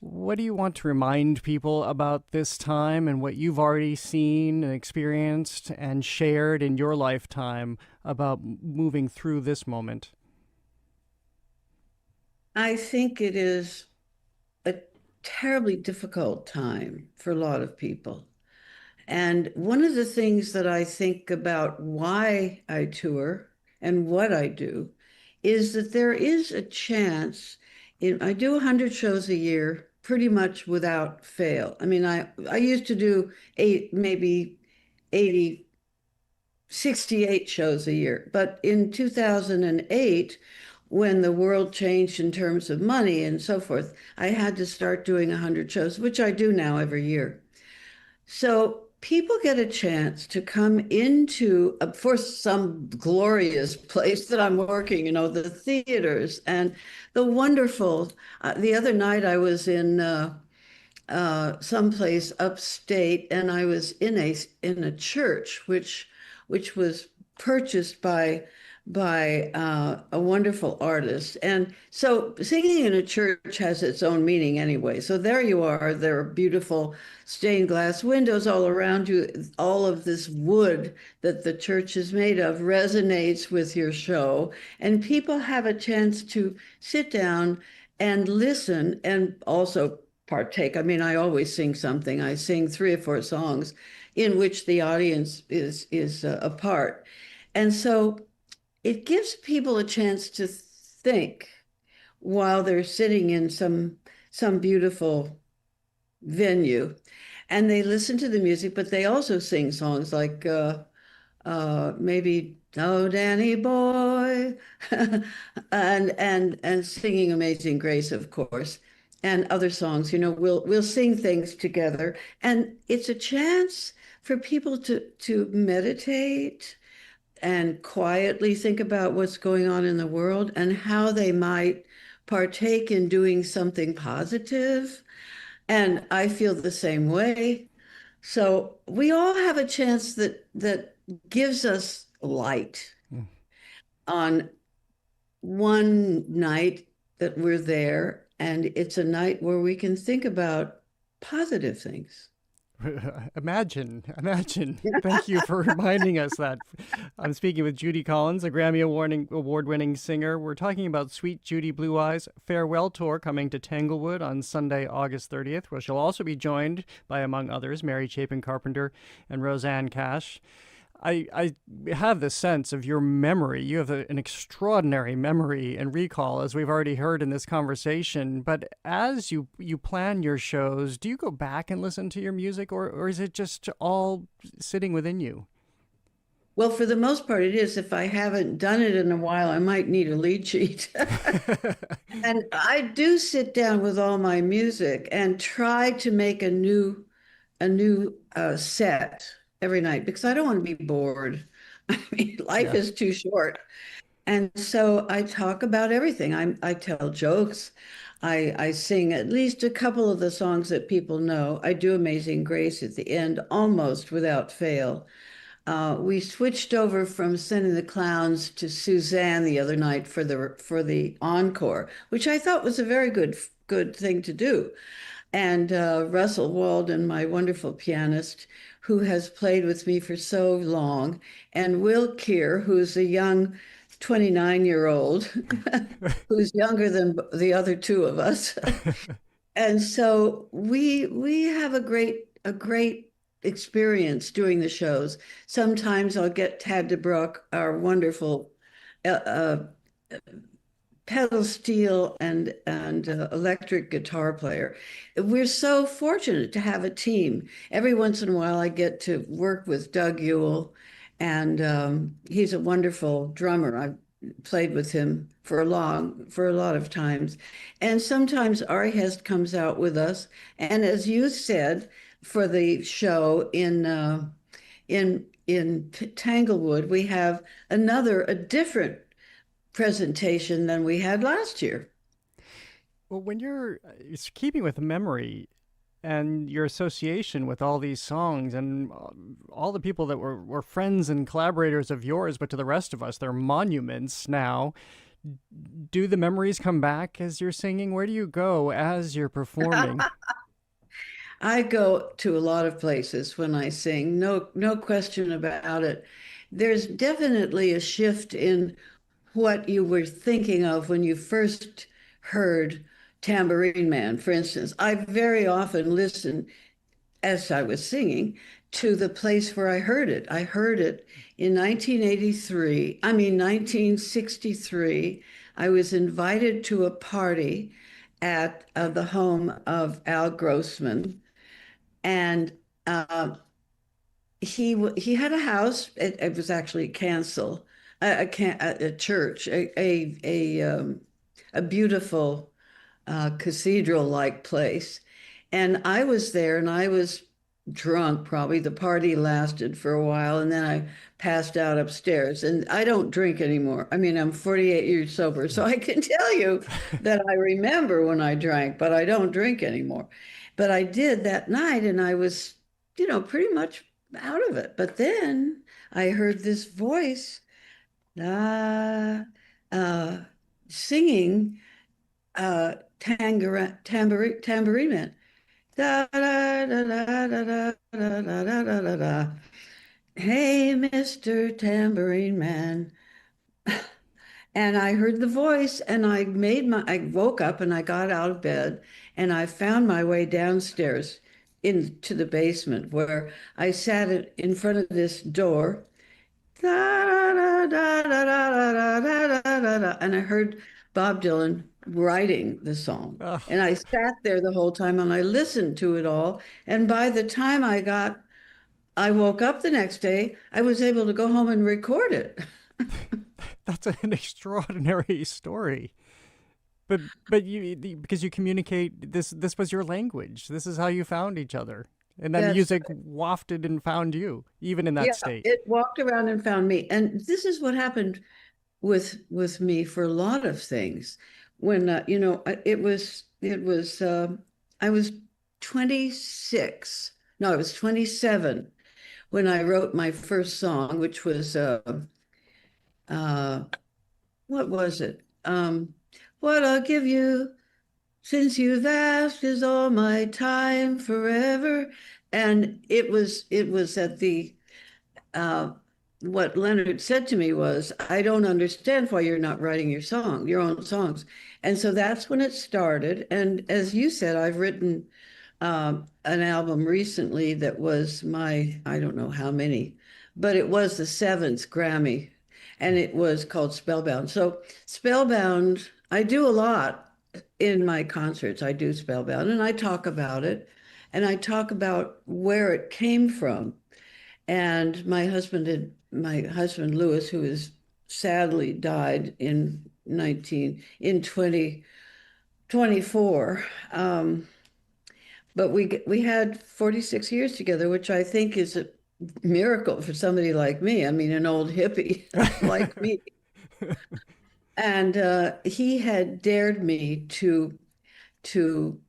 What do you want to remind people about this time and what you've already seen and experienced and shared in your lifetime about moving through this moment? I think it is a terribly difficult time for a lot of people. And one of the things that I think about why I tour and what I do is that there is a chance. I do 100 shows a year pretty much without fail. I mean, I used to do maybe 68 shows a year. But in 2008, when the world changed in terms of money and so forth, I had to start doing 100 shows, which I do now every year. So people get a chance to come into, for some glorious place that I'm working, the theaters and the wonderful. The other night I was in someplace upstate, and I was in a church which was purchased by a wonderful artist. And so singing in a church has its own meaning anyway. So there you are, there are beautiful stained glass windows all around you. All of this wood that the church is made of resonates with your show. And people have a chance to sit down and listen and also partake. I mean, I always sing something. I sing 3 or 4 songs in which the audience is a part. And so it gives people a chance to think while they're sitting in some beautiful venue, and they listen to the music, but they also sing songs like maybe "Oh Danny Boy," and singing "Amazing Grace," of course, and other songs. We'll sing things together, and it's a chance for people to meditate and quietly think about what's going on in the world and how they might partake in doing something positive. And I feel the same way. So we all have a chance that gives us light on one night that we're there. And it's a night where we can think about positive things. Imagine. Thank you for reminding us that. I'm speaking with Judy Collins, a Grammy Award-winning singer. We're talking about Sweet Judy Blue Eyes farewell tour coming to Tanglewood on Sunday, August 30th, where she'll also be joined by, among others, Mary Chapin Carpenter and Roseanne Cash. I have the sense of your memory. You have an extraordinary memory and recall, as we've already heard in this conversation. But as you plan your shows, do you go back and listen to your music, or is it just all sitting within you? Well, for the most part, it is. If I haven't done it in a while, I might need a lead sheet. And I do sit down with all my music and try to make a new set every night, because I don't want to be bored. I mean, life is too short. And so I talk about everything. I tell jokes. I sing at least a couple of the songs that people know. I do Amazing Grace at the end, almost without fail. We switched over from Sending the Clowns to Suzanne the other night for the encore, which I thought was a very good thing to do. And Russell Walden, my wonderful pianist, who has played with me for so long, and Will Keir, who's a young 29-year-old, who's younger than the other 2 of us. And so we have a great experience doing the shows. Sometimes I'll get Tad DeBrock, our wonderful pedal steel and electric guitar player. We're so fortunate to have a team. Every once in a while, I get to work with Doug Ewell, and he's a wonderful drummer. I've played with him for a lot of times. And sometimes Ari Hest comes out with us. And as you said, for the show in Tanglewood, we have a different presentation than we had last year. Well, when you're keeping with memory and your association with all these songs and all the people that were friends and collaborators of yours, but to the rest of us, they're monuments now. Do the memories come back as you're singing? Where do you go as you're performing? I go to a lot of places when I sing, no question about it. There's definitely a shift in what you were thinking of when you first heard Tambourine Man, for instance. I very often listen, as I was singing, to the place where I heard it. I heard it in 1963. I was invited to a party at the home of Al Grossman, and he had a house. It was actually a church, a beautiful cathedral-like place. And I was there, and I was drunk, probably. The party lasted for a while, and then I passed out upstairs. And I don't drink anymore. I mean, I'm 48 years sober, so I can tell you that I remember when I drank, but I don't drink anymore. But I did that night, and I was, pretty much out of it. But then I heard this voice singing Tambourine Man. Da, da, da, da, da, da, da, da, da, da, da. Hey, Mr. Tambourine Man. And I heard the voice, and I woke up and I got out of bed, and I found my way downstairs into the basement, where I sat in front of this door. Da, da, da, da, da, da, da, da, da, and I heard Bob Dylan writing the song. Oh. And I sat there the whole time and I listened to it all. And by the time I woke up the next day, I was able to go home and record it. That's an extraordinary story. But because you communicate, this was your language. This is how you found each other. And then music wafted and found you, even in that state. It walked around and found me. And this is what happened with me for a lot of things. When I was 26. No, I was 27 when I wrote my first song, which was what was it? What I'll give you since you've asked is all my time forever. And it was at the what Leonard said to me was, I don't understand why you're not writing your own songs. And so that's when it started. And as you said, I've written an album recently that was I don't know how many, but it was the 7th Grammy, and it was called Spellbound. So Spellbound, I do a lot in my concerts. I do Spellbound, and I talk about it, and I talk about where it came from. And my husband Lewis, who has sadly died in 2024. But we had 46 years together, which I think is a miracle for somebody like me. I mean, an old hippie like me. And he had dared me to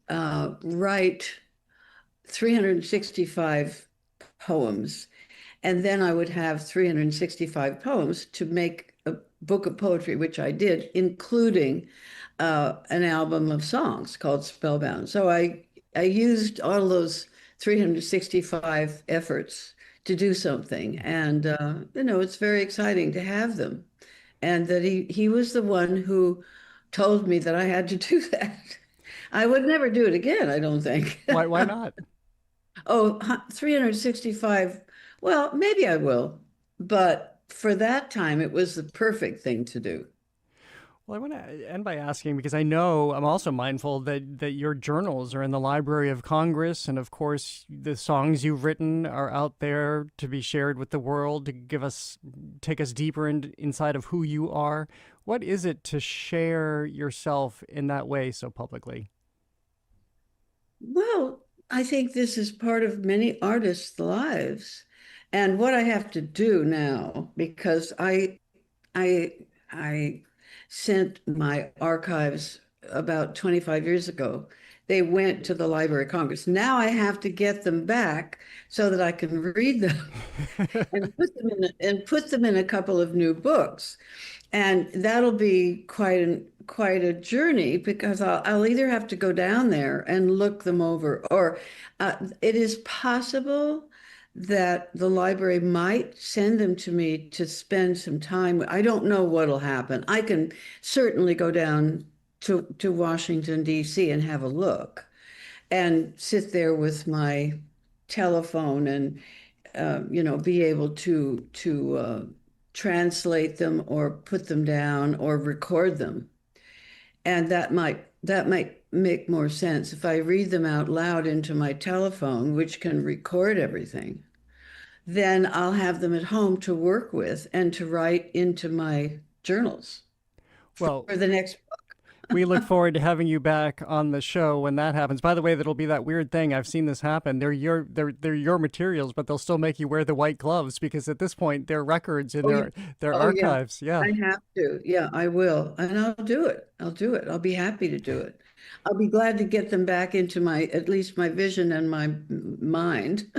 write 365 poems. And then I would have 365 poems to make a book of poetry, which I did, including an album of songs called Spellbound. So I used all those 365 efforts to do something. And, it's very exciting to have them. And that he was the one who told me that I had to do that. I would never do it again, I don't think. Why not? 365. Well, maybe I will. But for that time, it was the perfect thing to do. Well, I want to end by asking, because I know I'm also mindful that your journals are in the Library of Congress, and of course the songs you've written are out there to be shared with the world, to take us deeper inside of who you are. What is it to share yourself in that way so publicly? Well, I think this is part of many artists' lives. And what I have to do now, because I sent my archives about 25 years ago. They went to the Library of Congress. Now I have to get them back so that I can read them and put them in a couple of new books. And that'll be quite a journey, because I'll either have to go down there and look them over, or it is possible that the library might send them to me to spend some time. I don't know what'll happen. I can certainly go down to Washington, D.C. and have a look and sit there with my telephone and, be able to translate them or put them down or record them. And that might make more sense if I read them out loud into my telephone, which can record everything. Then I'll have them at home to work with and to write into my journals for the next book. We look forward to having you back on the show when that happens. By the way, that'll be that weird thing. I've seen this happen. They're your materials, but they'll still make you wear the white gloves because at this point they're records in their archives. Yeah. I have to. Yeah, I will. And I'll do it. I'll be happy to do it. I'll be glad to get them back into at least my vision and my mind.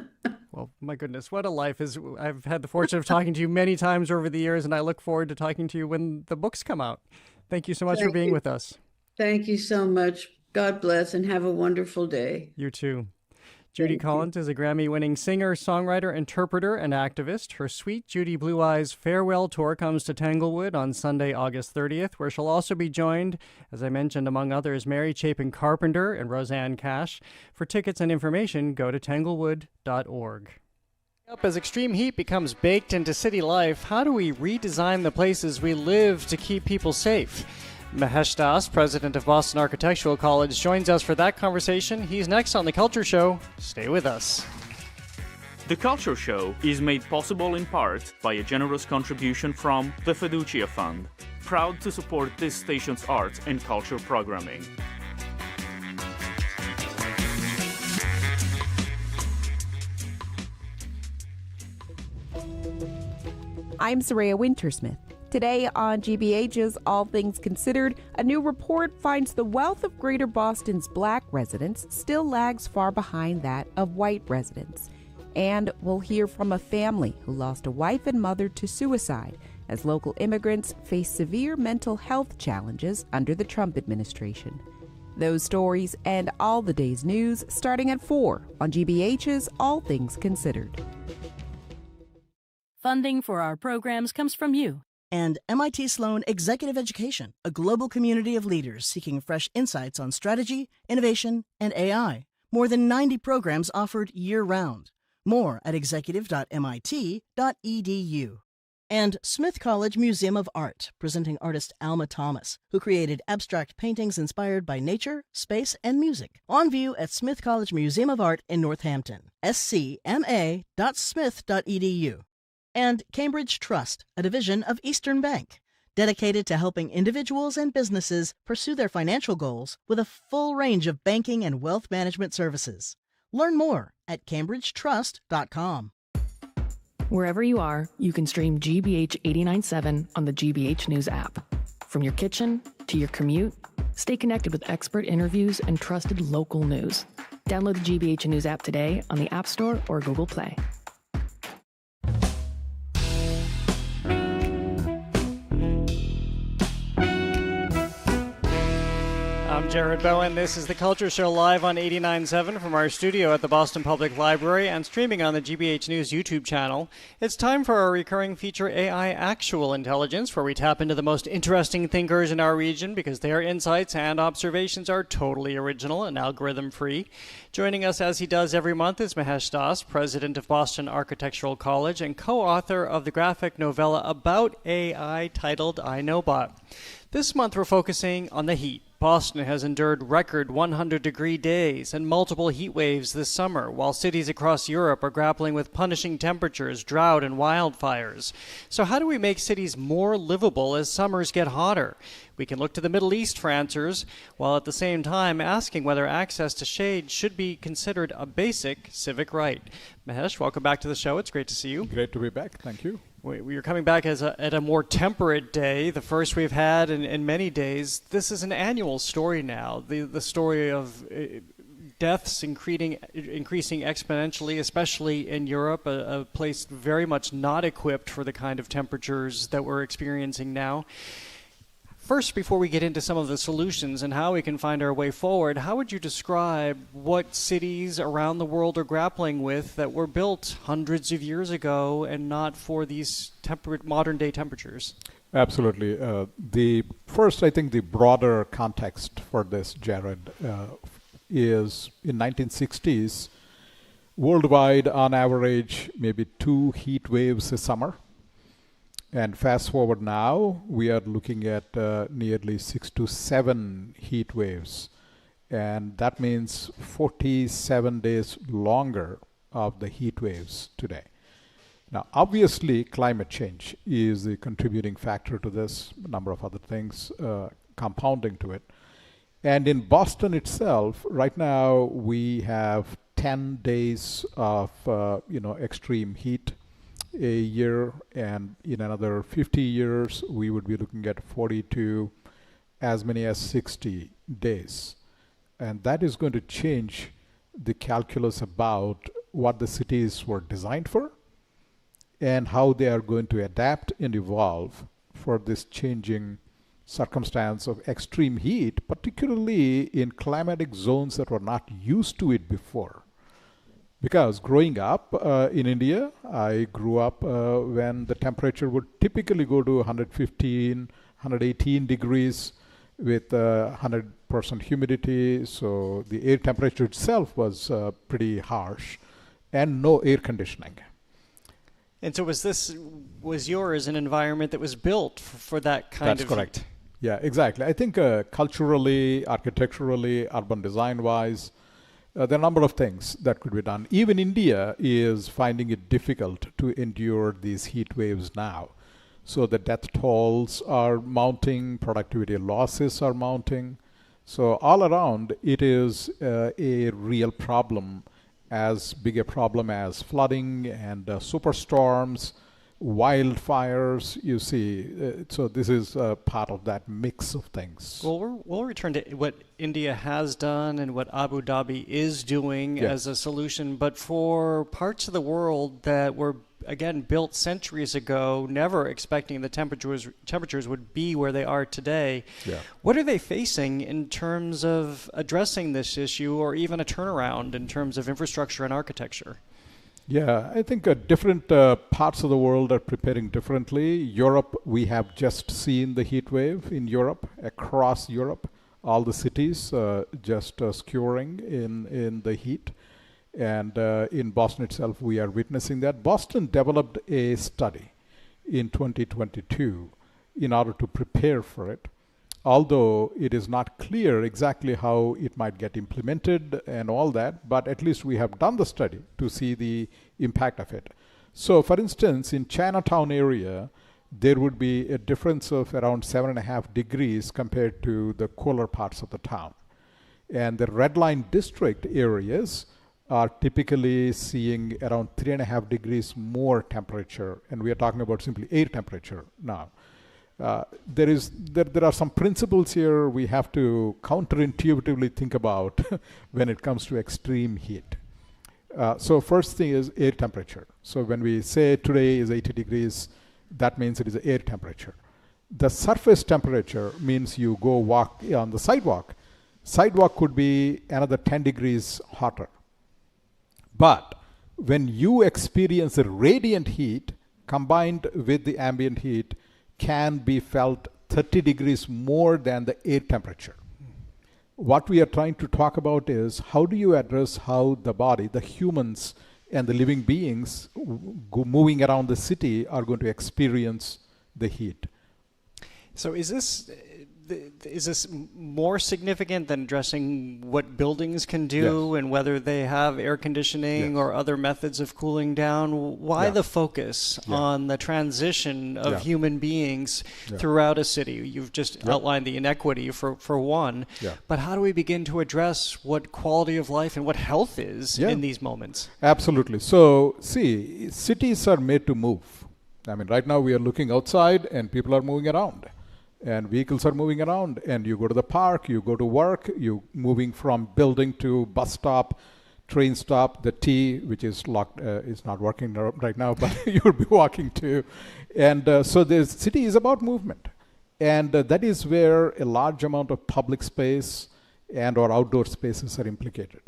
Well, my goodness, what a life. I've had the fortune of talking to you many times over the years, and I look forward to talking to you when the books come out. Thank you so much for being with us. Thank you so much. God bless and have a wonderful day. You too. Judy Collins is a Grammy-winning singer, songwriter, interpreter, and activist. Her Sweet Judy Blue Eyes farewell tour comes to Tanglewood on Sunday, August 30th, where she'll also be joined, as I mentioned, among others, Mary Chapin Carpenter and Roseanne Cash. For tickets and information, go to tanglewood.org. As extreme heat becomes baked into city life, how do we redesign the places we live to keep people safe? Mahesh Daas, president of Boston Architectural College, joins us for that conversation. He's next on The Culture Show. Stay with us. The Culture Show is made possible in part by a generous contribution from the Fiducia Fund, proud to support this station's arts and culture programming. I'm Soraya Wintersmith. Today on GBH's All Things Considered, a new report finds the wealth of Greater Boston's Black residents still lags far behind that of white residents. And we'll hear from a family who lost a wife and mother to suicide as local immigrants face severe mental health challenges under the Trump administration. Those stories and all the day's news starting at 4 on GBH's All Things Considered. Funding for our programs comes from you. And MIT Sloan Executive Education, a global community of leaders seeking fresh insights on strategy, innovation, and AI. More than 90 programs offered year-round. More at executive.mit.edu. And Smith College Museum of Art, presenting artist Alma Thomas, who created abstract paintings inspired by nature, space, and music. On view at Smith College Museum of Art in Northampton. scma.smith.edu. And Cambridge Trust, a division of Eastern Bank, dedicated to helping individuals and businesses pursue their financial goals with a full range of banking and wealth management services. Learn more at cambridgetrust.com. Wherever you are, you can stream GBH 89.7 on the GBH News app. From your kitchen to your commute, stay connected with expert interviews and trusted local news. Download the GBH News app today on the App Store or Google Play. I'm Jared Bowen. This is The Culture Show live on 89.7 from our studio at the Boston Public Library and streaming on the GBH News YouTube channel. It's time for our recurring feature, AI Actual Intelligence, where we tap into the most interesting thinkers in our region because their insights and observations are totally original and algorithm-free. Joining us as he does every month is Mahesh Daas, president of Boston Architectural College and co-author of the graphic novella about AI titled I Know Bot. This month we're focusing on the heat. Boston has endured record 100-degree days and multiple heat waves this summer, while cities across Europe are grappling with punishing temperatures, drought, and wildfires. So how do we make cities more livable as summers get hotter? We can look to the Middle East for answers, while at the same time asking whether access to shade should be considered a basic civic right. Mahesh, welcome back to the show. It's great to see you. Great to be back. Thank you. You're coming back at a more temperate day, the first we've had in many days. This is an annual story now, the story of deaths increasing exponentially, especially in Europe, a place very much not equipped for the kind of temperatures that we're experiencing now. First, before we get into some of the solutions and how we can find our way forward, how would you describe what cities around the world are grappling with that were built hundreds of years ago and not for these modern-day temperatures? Absolutely. I think the broader context for this, Jared, is in 1960s, worldwide, on average, maybe 2 heat waves a summer. And fast forward now, we are looking at nearly 6 to 7 heat waves. And that means 47 days longer of the heat waves today. Now, obviously, climate change is the contributing factor to this, a number of other things. compounding to it. And in Boston itself, right now we have 10 days of extreme heat a year, and in another 50 years we would be looking at 40 to as many as 60 days. And that is going to change the calculus about what the cities were designed for and how they are going to adapt and evolve for this changing circumstance of extreme heat, particularly in climatic zones that were not used to it before. Because growing up in India, I grew up when the temperature would typically go to 115, 118 degrees with 100% humidity. So the air temperature itself was pretty harsh and no air conditioning. And so was yours an environment that was built for that kind of... That's correct. Yeah, exactly. I think culturally, architecturally, urban design-wise, there are a number of things that could be done. Even India is finding it difficult to endure these heat waves now. So the death tolls are mounting, productivity losses are mounting. So all around, it is a real problem, as big a problem as flooding and superstorms, wildfires, you see. So this is part of that mix of things. Well, we'll return to what India has done and what Abu Dhabi is doing as a solution. But for parts of the world that were, again, built centuries ago, never expecting the temperatures would be where they are today, what are they facing in terms of addressing this issue, or even a turnaround in terms of infrastructure and architecture? Yeah, I think different parts of the world are preparing differently. Europe, we have just seen the heat wave in Europe, across Europe, all the cities just skewering in the heat. And in Boston itself, we are witnessing that. Boston developed a study in 2022 in order to prepare for it, although it is not clear exactly how it might get implemented and all that, but at least we have done the study to see the impact of it. So for instance, in Chinatown area, there would be a difference of around 7.5 degrees compared to the cooler parts of the town. And the red line district areas are typically seeing around 3.5 degrees more temperature, and we are talking about simply air temperature now. There are some principles here we have to counterintuitively think about when it comes to extreme heat. So first thing is air temperature. So when we say today is 80 degrees, that means it is air temperature. The surface temperature means you go walk on the sidewalk. Sidewalk could be another 10 degrees hotter. But when you experience the radiant heat combined with the ambient heat, can be felt 30 degrees more than the air temperature. What we are trying to talk about is how do you address how the body, the humans and the living beings moving around the city are going to experience the heat. So is this more significant than addressing what buildings can do and whether they have air conditioning or other methods of cooling down? Why the focus on the transition of human beings throughout a city? You've just outlined the inequity for one, but how do we begin to address what quality of life and what health is in these moments? Absolutely. So see, cities are made to move. I mean, right now we are looking outside and people are moving around. And vehicles are moving around, and you go to the park, you go to work, you're moving from building to bus stop, train stop, the T, which is locked, is not working right now, but you'll be walking to. And so the city is about movement. And that is where a large amount of public space and or outdoor spaces are implicated.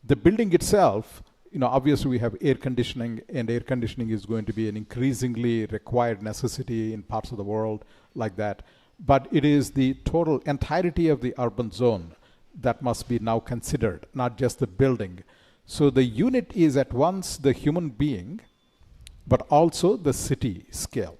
The building itself, obviously we have air conditioning, and air conditioning is going to be an increasingly required necessity in parts of the world like that. But it is the total entirety of the urban zone that must be now considered, not just the building. So the unit is at once the human being, but also the city scale.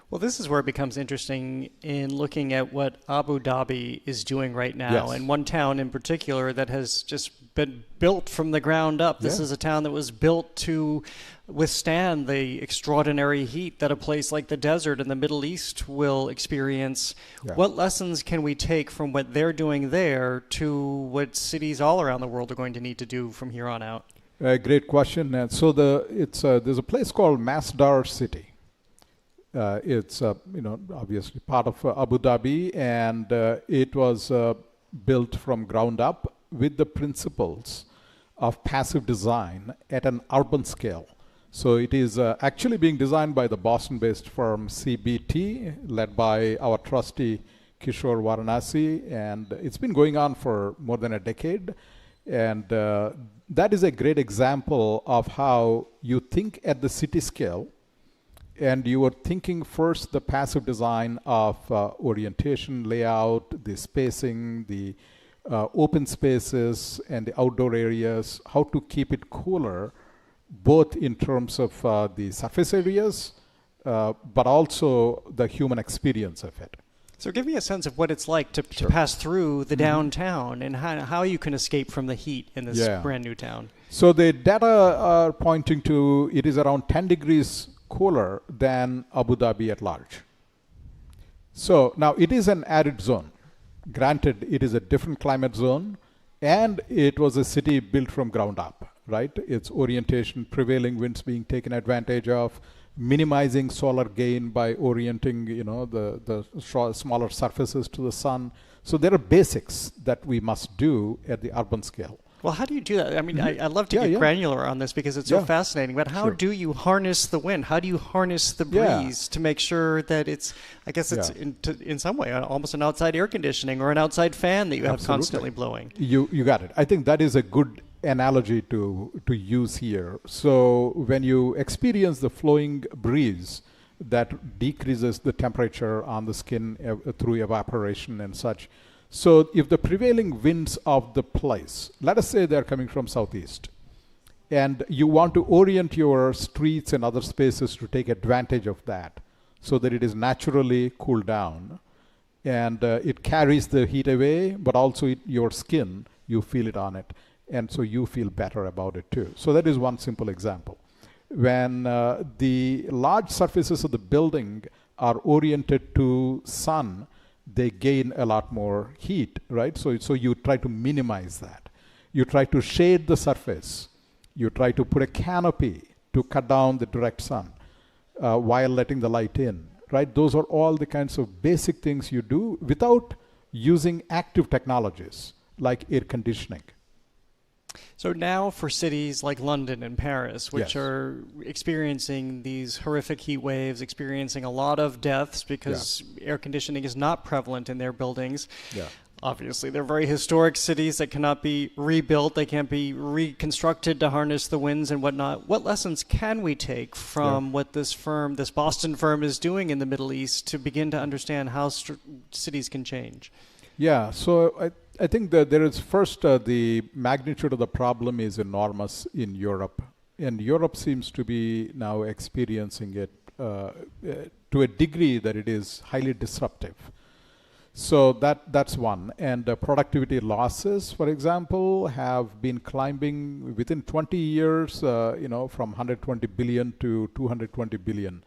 Well, this is where it becomes interesting in looking at what Abu Dhabi is doing right now. And one town in particular that has just been built from the ground up. This Yeah. is a town that was built to withstand the extraordinary heat that a place like the desert in the Middle East will experience. Yeah. What lessons can we take from what they're doing there to what cities all around the world are going to need to do from here on out? Great question. And so there's a place called Masdar City. It's obviously part of Abu Dhabi, and it was built from ground up with the principles of passive design at an urban scale. So it is actually being designed by the Boston-based firm CBT, led by our trustee Kishore Varanasi, and it's been going on for more than a decade. And that is a great example of how you think at the city scale, and you are thinking first the passive design of orientation, layout, the spacing, the open spaces, and the outdoor areas, how to keep it cooler, both in terms of the surface areas, but also the human experience of it. So give me a sense of what it's like to pass through the downtown and how you can escape from the heat in this brand new town. So the data are pointing to it is around 10 degrees cooler than Abu Dhabi at large. So now it is an arid zone. Granted, it is a different climate zone, and it was a city built from ground up, right? Its orientation, prevailing winds being taken advantage of, minimizing solar gain by orienting, the smaller surfaces to the sun. So there are basics that we must do at the urban scale. Well, how do you do that? I mean, I'd love to get granular on this because it's so fascinating, but how do you harness the wind? How do you harness the breeze to make sure that it's, I guess it's in some way almost an outside air conditioning or an outside fan that you have constantly blowing? You got it. I think that is a good analogy to use here. So when you experience the flowing breeze that decreases the temperature on the skin through evaporation and such. So if the prevailing winds of the place, let us say they're coming from southeast, and you want to orient your streets and other spaces to take advantage of that so that it is naturally cooled down and it carries the heat away, but also your skin, you feel it on it. And so you feel better about it too. So that is one simple example. When the large surfaces of the building are oriented to sun, they gain a lot more heat, right? So you try to minimize that. You try to shade the surface. You try to put a canopy to cut down the direct sun while letting the light in, right? Those are all the kinds of basic things you do without using active technologies like air conditioning. So now for cities like London and Paris, which are experiencing these horrific heat waves, experiencing a lot of deaths because air conditioning is not prevalent in their buildings. Yeah. Obviously, they're very historic cities that cannot be rebuilt. They can't be reconstructed to harness the winds and whatnot. What lessons can we take from what this Boston firm is doing in the Middle East to begin to understand how cities can change? Yeah, so I think that there is first the magnitude of the problem is enormous in Europe, and Europe seems to be now experiencing it to a degree that it is highly disruptive. So that's one. And productivity losses, for example, have been climbing within 20 years, from 120 billion to 220 billion.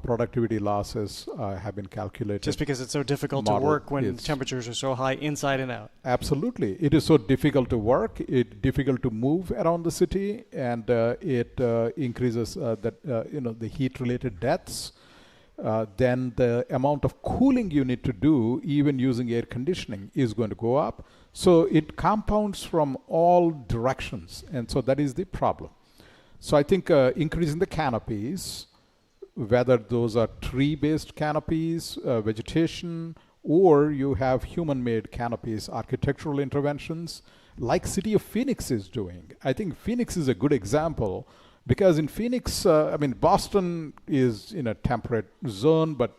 Productivity losses have been calculated. Just because it's so difficult to work when temperatures are so high inside and out. Absolutely. It is so difficult to work, it's difficult to move around the city, and it increases the heat-related deaths. Then the amount of cooling you need to do, even using air conditioning, is going to go up. So it compounds from all directions, and so that is the problem. So I think increasing the canopies, whether those are tree-based canopies, vegetation, or you have human-made canopies, architectural interventions, like City of Phoenix is doing. I think Phoenix is a good example because in Phoenix, Boston is in a temperate zone, but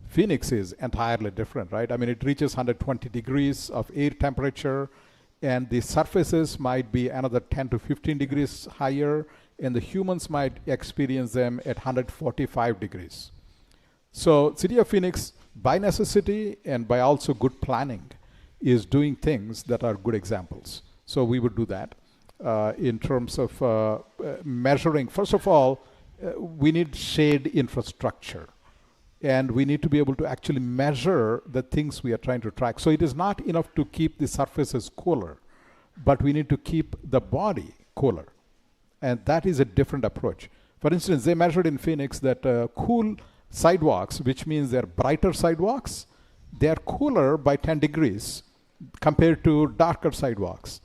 Phoenix is entirely different, right? I mean, it reaches 120 degrees of air temperature, and the surfaces might be another 10 to 15 degrees higher, and the humans might experience them at 145 degrees. So City of Phoenix, by necessity and by also good planning, is doing things that are good examples. So we would do that. In terms of measuring, first of all, we need shade infrastructure. And we need to be able to actually measure the things we are trying to track. So it is not enough to keep the surfaces cooler, but we need to keep the body cooler. And that is a different approach. For instance, they measured in Phoenix that cool sidewalks, which means they're brighter sidewalks, they're cooler by 10 degrees compared to darker sidewalks.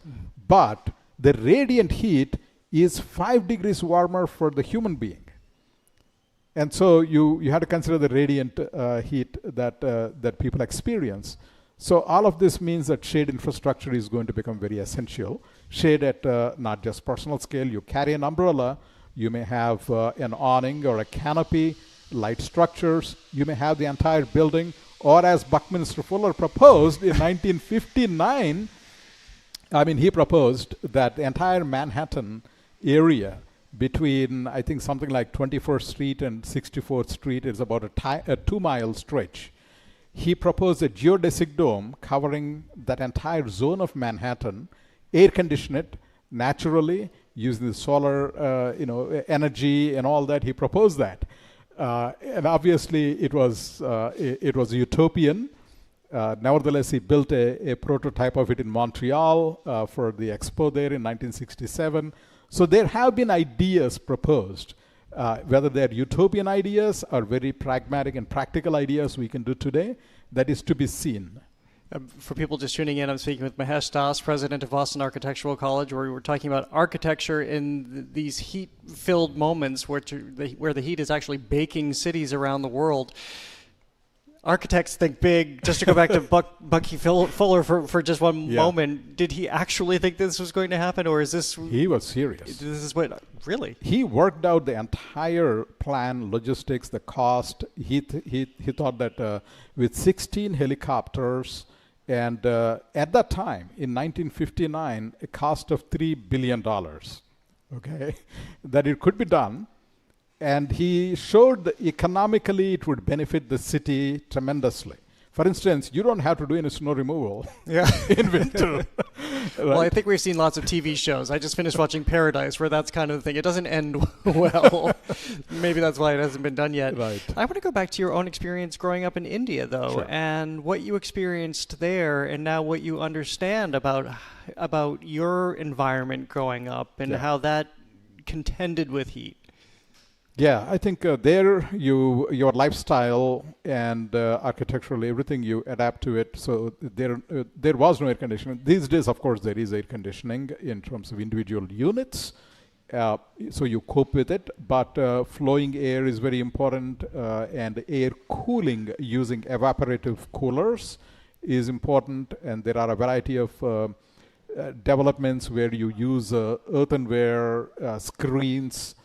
But the radiant heat is 5 degrees warmer for the human being. And so you have to consider the radiant heat that people experience. So all of this means that shade infrastructure is going to become very essential. Shade at not just personal scale. You carry an umbrella. You may have an awning or a canopy, light structures. You may have the entire building. Or as Buckminster Fuller proposed in 1959, he proposed that the entire Manhattan area between, I think, something like 21st Street and 64th Street is about a 2-mile stretch. He proposed a geodesic dome covering that entire zone of Manhattan, air condition it naturally using the solar energy and all that. He proposed that. And obviously it was utopian. Nevertheless, he built a prototype of it in Montreal for the expo there in 1967. So there have been ideas proposed, whether they're utopian ideas or very pragmatic and practical ideas we can do today, that is to be seen. For people just tuning in, I'm speaking with Mahesh Daas, president of Boston Architectural College, where we're talking about architecture in these heat-filled moments where the heat is actually baking cities around the world. Architects think big. Just to go back to Bucky Fuller for just one moment, did he actually think this was going to happen, or is this... He was serious. This is what... Really? He worked out the entire plan, logistics, the cost. He thought that with 16 helicopters, and at that time, in 1959, a cost of $3 billion, okay, that it could be done. And he showed that economically it would benefit the city tremendously. For instance, you don't have to do any snow removal in winter. Right? Well, I think we've seen lots of TV shows. I just finished watching Paradise, where that's kind of the thing. It doesn't end well. Maybe that's why it hasn't been done yet. Right. I want to go back to your own experience growing up in India, though, Sure. and what you experienced there, and now what you understand about your environment growing up, and how that contended with heat. Yeah, I think there your lifestyle and architecturally everything, you adapt to it. So there was no air conditioning. These days, of course, there is air conditioning in terms of individual units. So you cope with it, but flowing air is very important, and air cooling using evaporative coolers is important. And there are a variety of developments where you use earthenware screens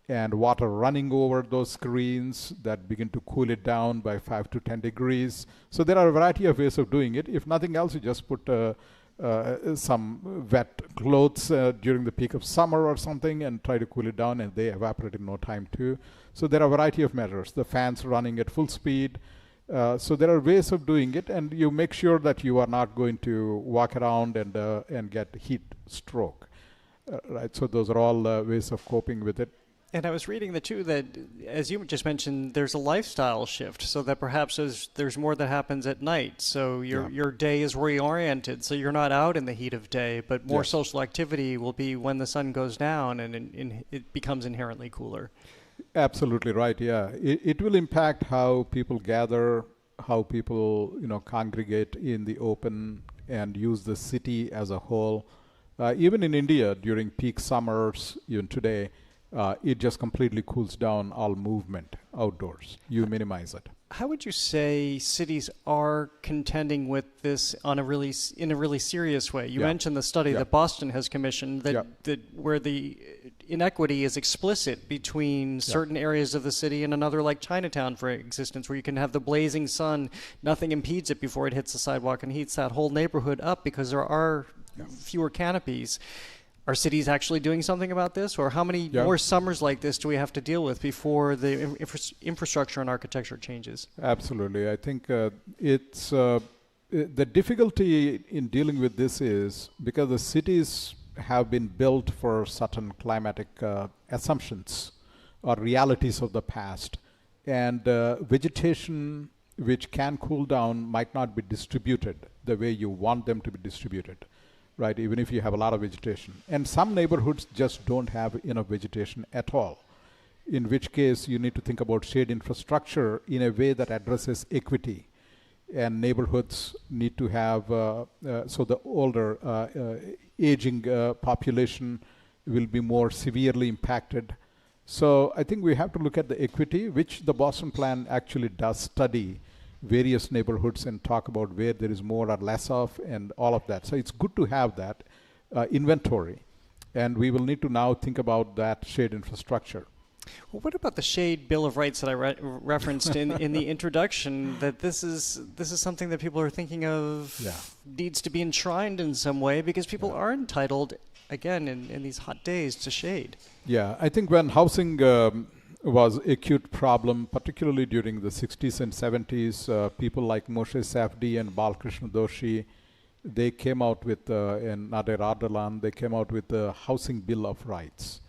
and water running over those screens that begin to cool it down by 5 to 10 degrees. So there are a variety of ways of doing it. If nothing else, you just put some wet clothes during the peak of summer or something and try to cool it down, and they evaporate in no time too. So there are a variety of measures. The fans running at full speed. So there are ways of doing it, and you make sure that you are not going to walk around and get heat stroke. Right. So those are all ways of coping with it. And I was reading that as you just mentioned, there's a lifestyle shift, so that perhaps there's more that happens at night. So your day is reoriented, so you're not out in the heat of day, but more social activity will be when the sun goes down, and it becomes inherently cooler. Absolutely right. Yeah, it will impact how people gather, how people congregate in the open and use the city as a whole. Even in India during peak summers, even today. It just completely cools down all movement outdoors. You minimize it. How would you say cities are contending with this in a really serious way? You mentioned the study that Boston has commissioned that where the inequity is explicit between certain areas of the city and another, like Chinatown, for existence, where you can have the blazing sun, nothing impedes it before it hits the sidewalk and heats that whole neighborhood up because there are fewer canopies. Are cities actually doing something about this, or how many more summers like this do we have to deal with before the infrastructure and architecture changes? Absolutely. I think it's the difficulty in dealing with this is because the cities have been built for certain climatic assumptions or realities of the past, and vegetation which can cool down might not be distributed the way you want them to be distributed, right? Even if you have a lot of vegetation. And some neighborhoods just don't have enough vegetation at all, in which case you need to think about shade infrastructure in a way that addresses equity. And neighborhoods need to have, so the older aging population will be more severely impacted. So I think we have to look at the equity, which the Boston Plan actually does study various neighborhoods and talk about where there is more or less of and all of that. So it's good to have that inventory. And we will need to now think about that shade infrastructure. Well, what about the Shade Bill of Rights that I referenced in the introduction, that this is something that people are thinking of needs to be enshrined in some way because people are entitled, again, in these hot days to shade? Yeah, I think when housing was an acute problem, particularly during the 60s and 70s, people like Moshe Safdie and Balkrishna Doshi, they came out with, and Nader Ardalan, they came out with the Housing Bill of Rights,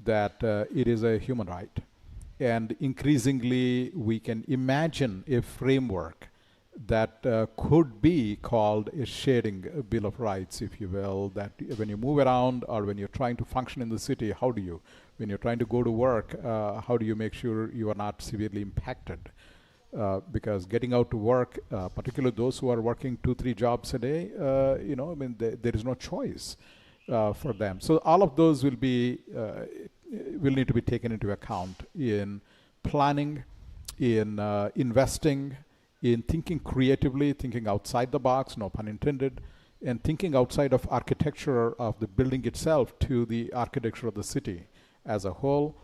that it is a human right. And increasingly, we can imagine a framework that could be called a shading Bill of Rights, if you will, that when you move around or when you're trying to function in the city, how do you? When you're trying to go to work, how do you make sure you are not severely impacted? Because getting out to work, particularly those who are working 2-3 jobs a day, there is no choice for them. So all of those will need to be taken into account in planning, in investing, in thinking creatively, thinking outside the box, no pun intended, and thinking outside of architecture of the building itself to the architecture of the city as a whole.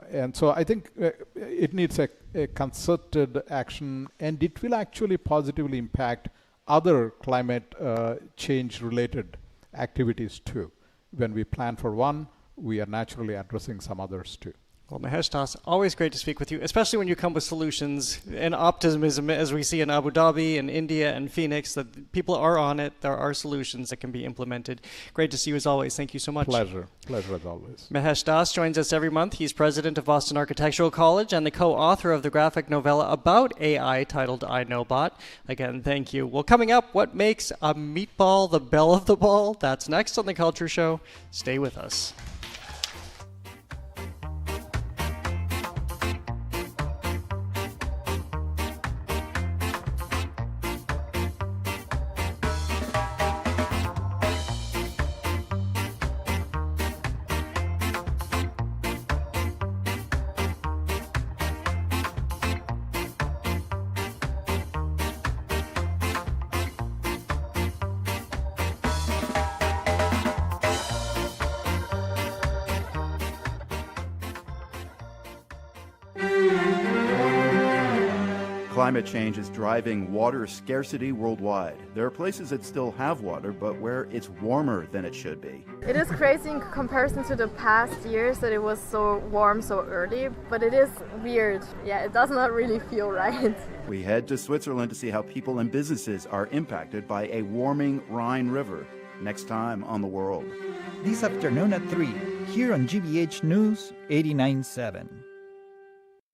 And so I think it needs a concerted action, and it will actually positively impact other climate change related activities too. When we plan for one, we are naturally addressing some others too. Well, Mahesh Daas, always great to speak with you, especially when you come with solutions and optimism, as we see in Abu Dhabi and India and Phoenix, that people are on it. There are solutions that can be implemented. Great to see you as always. Thank you so much. Pleasure as always. Mahesh Daas joins us every month. He's president of Boston Architectural College and the co-author of the graphic novella about AI titled I Know Bot. Again, thank you. Well, coming up, what makes a meatball the belle of the ball? That's next on The Culture Show. Stay with us. Climate change is driving water scarcity worldwide. There are places that still have water, but where it's warmer than it should be. It is crazy in comparison to the past years that it was so warm so early, but it is weird. Yeah, it does not really feel right. We head to Switzerland to see how people and businesses are impacted by a warming Rhine River. Next time on The World. This afternoon at 3, here on GBH News 89.7.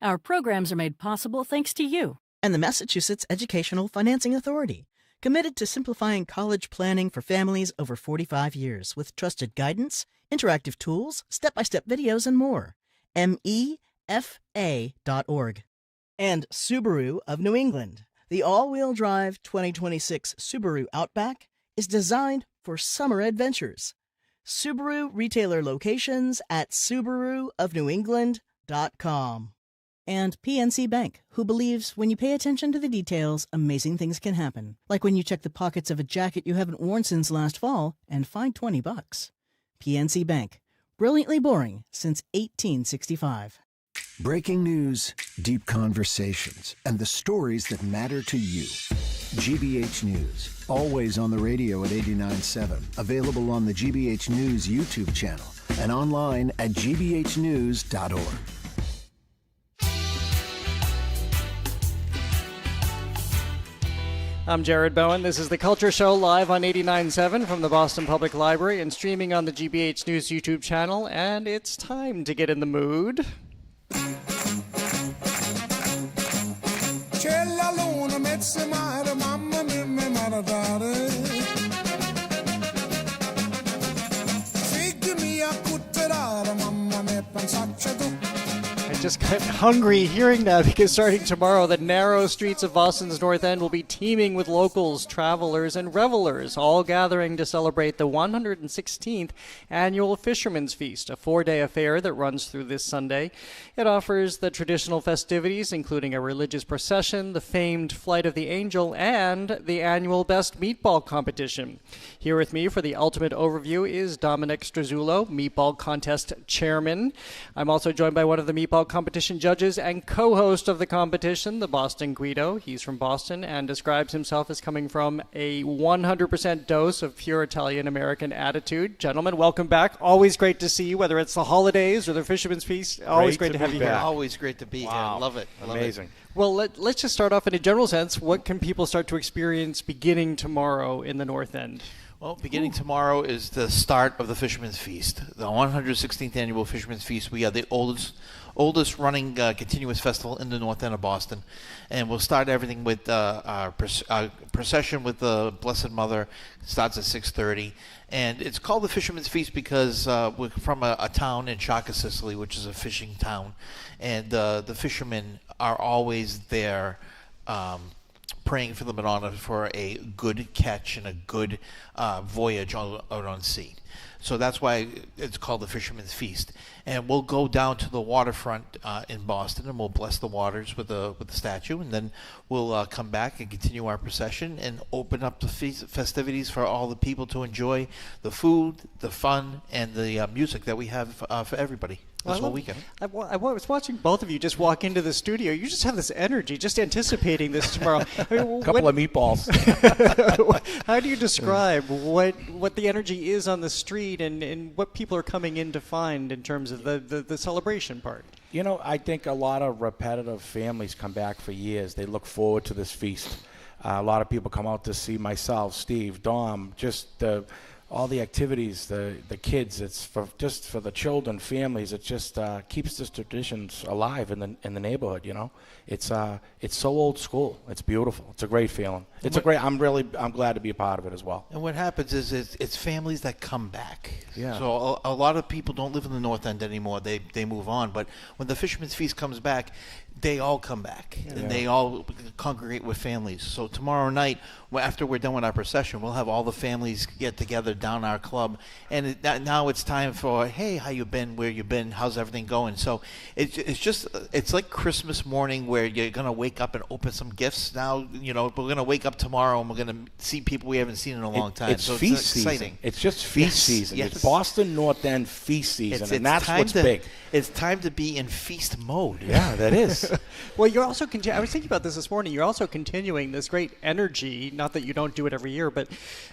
Our programs are made possible thanks to you. And the Massachusetts Educational Financing Authority, committed to simplifying college planning for families over 45 years with trusted guidance, interactive tools, step-by-step videos, and more. MEFA.org. And Subaru of New England. The all-wheel drive 2026 Subaru Outback is designed for summer adventures. Subaru retailer locations at SubaruofNewEngland.com. And PNC Bank, who believes when you pay attention to the details, amazing things can happen. Like when you check the pockets of a jacket you haven't worn since last fall and find $20. PNC Bank, brilliantly boring since 1865. Breaking news, deep conversations, and the stories that matter to you. GBH News, always on the radio at 89.7, available on the GBH News YouTube channel and online at gbhnews.org. I'm Jared Bowen. This is The Culture Show live on 89.7 from the Boston Public Library and streaming on the GBH News YouTube channel. And it's time to get in the mood. I just got hungry hearing that because starting tomorrow, the narrow streets of Boston's North End will be teeming with locals, travelers, and revelers, all gathering to celebrate the 116th annual Fisherman's Feast, a 4-day affair that runs through this Sunday. It offers the traditional festivities, including a religious procession, the famed Flight of the Angel, and the annual Best Meatball Competition. Here with me for the ultimate overview is Domenic Strazzullo, Meatball Contest Chairman. I'm also joined by one of the Meatball Competition judges and co-host of the competition, the Boston Guido. He's from Boston and describes himself as coming from a 100% dose of pure Italian-American attitude. Gentlemen, welcome back. Always great to see you, whether it's the holidays or the Fisherman's Feast. Always great to have you here. Always great to be here. Love it. Amazing. Well, let's just start off in a general sense. What can people start to experience beginning tomorrow in the North End? Well, beginning tomorrow is the start of the Fisherman's Feast, the 116th annual Fisherman's Feast. We are the oldest running continuous festival in the North End of Boston, and we'll start everything with our procession with the Blessed Mother. It starts at 6:30, and it's called the Fisherman's Feast because we're from a town in Chaka, Sicily, which is a fishing town, and the fishermen are always there. Praying for the Madonna for a good catch and a good voyage out on sea. So that's why it's called the Fisherman's Feast. And we'll go down to the waterfront in Boston, and we'll bless the waters with the statue, and then we'll come back and continue our procession and open up the festivities for all the people to enjoy the food, the fun, and the music that we have for everybody. This whole weekend. I was watching both of you just walk into the studio. You just have this energy, just anticipating this tomorrow. I mean, couple of meatballs. How do you describe what the energy is on the street and what people are coming in to find in terms of the celebration part? You know, I think a lot of repetitive families come back for years. They look forward to this feast. A lot of people come out to see myself, Steve, Dom, just all the activities, the kids. It's just for the children, families. It just keeps this traditions alive in the neighborhood. You know, it's so old school. It's beautiful. It's a great feeling. I'm glad to be a part of it as well. And what happens is it's families that come back. Yeah. So a lot of people don't live in the North End anymore. They move on. But when the Fisherman's Feast comes back, they all come back, and they all congregate with families. So tomorrow night, after we're done with our procession, we'll have all the families get together down our club. And now it's time for, hey, how you been? Where you been? How's everything going? So it's like Christmas morning where you're going to wake up and open some gifts. Now, you know, we're going to wake up tomorrow and we're going to see people we haven't seen in a long time. It's feast exciting. Season. It's just feast season. Yes. It's Boston North End feast season, and that's what's big. It's time to be in feast mode. Yeah, that is. Well, you're also I was thinking about this morning. You're also continuing this great energy. Not that you don't do it every year, but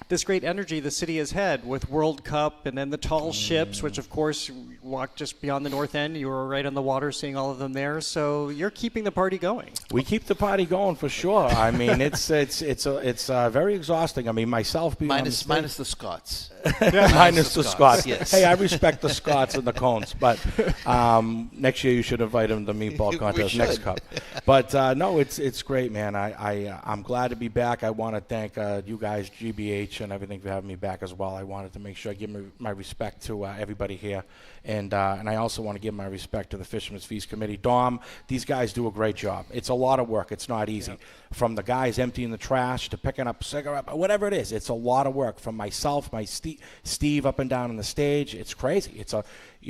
this great energy the city has had with World Cup and then the tall ships, which of course walk just beyond the North End. You were right on the water, seeing all of them there. So you're keeping the party going. We keep the party going for sure. I mean, it's very exhausting. I mean, myself being minus the Scots. Minus the Scots. Yes. Hey, I respect the Scots and the Cones, but next year you should invite them to the Meatball Contest next cup. But no, it's great, man. I'm glad to be back. I want to thank you guys, GBH, and everything for having me back as well. I wanted to make sure I give my respect to everybody here, and I also want to give my respect to the Fisherman's Feast Committee. Dom, these guys do a great job. It's a lot of work. It's not easy. Yeah. From the guys emptying the trash to picking up a cigarette, whatever it is, it's a lot of work. From myself, Steve up and down on the stage, it's crazy.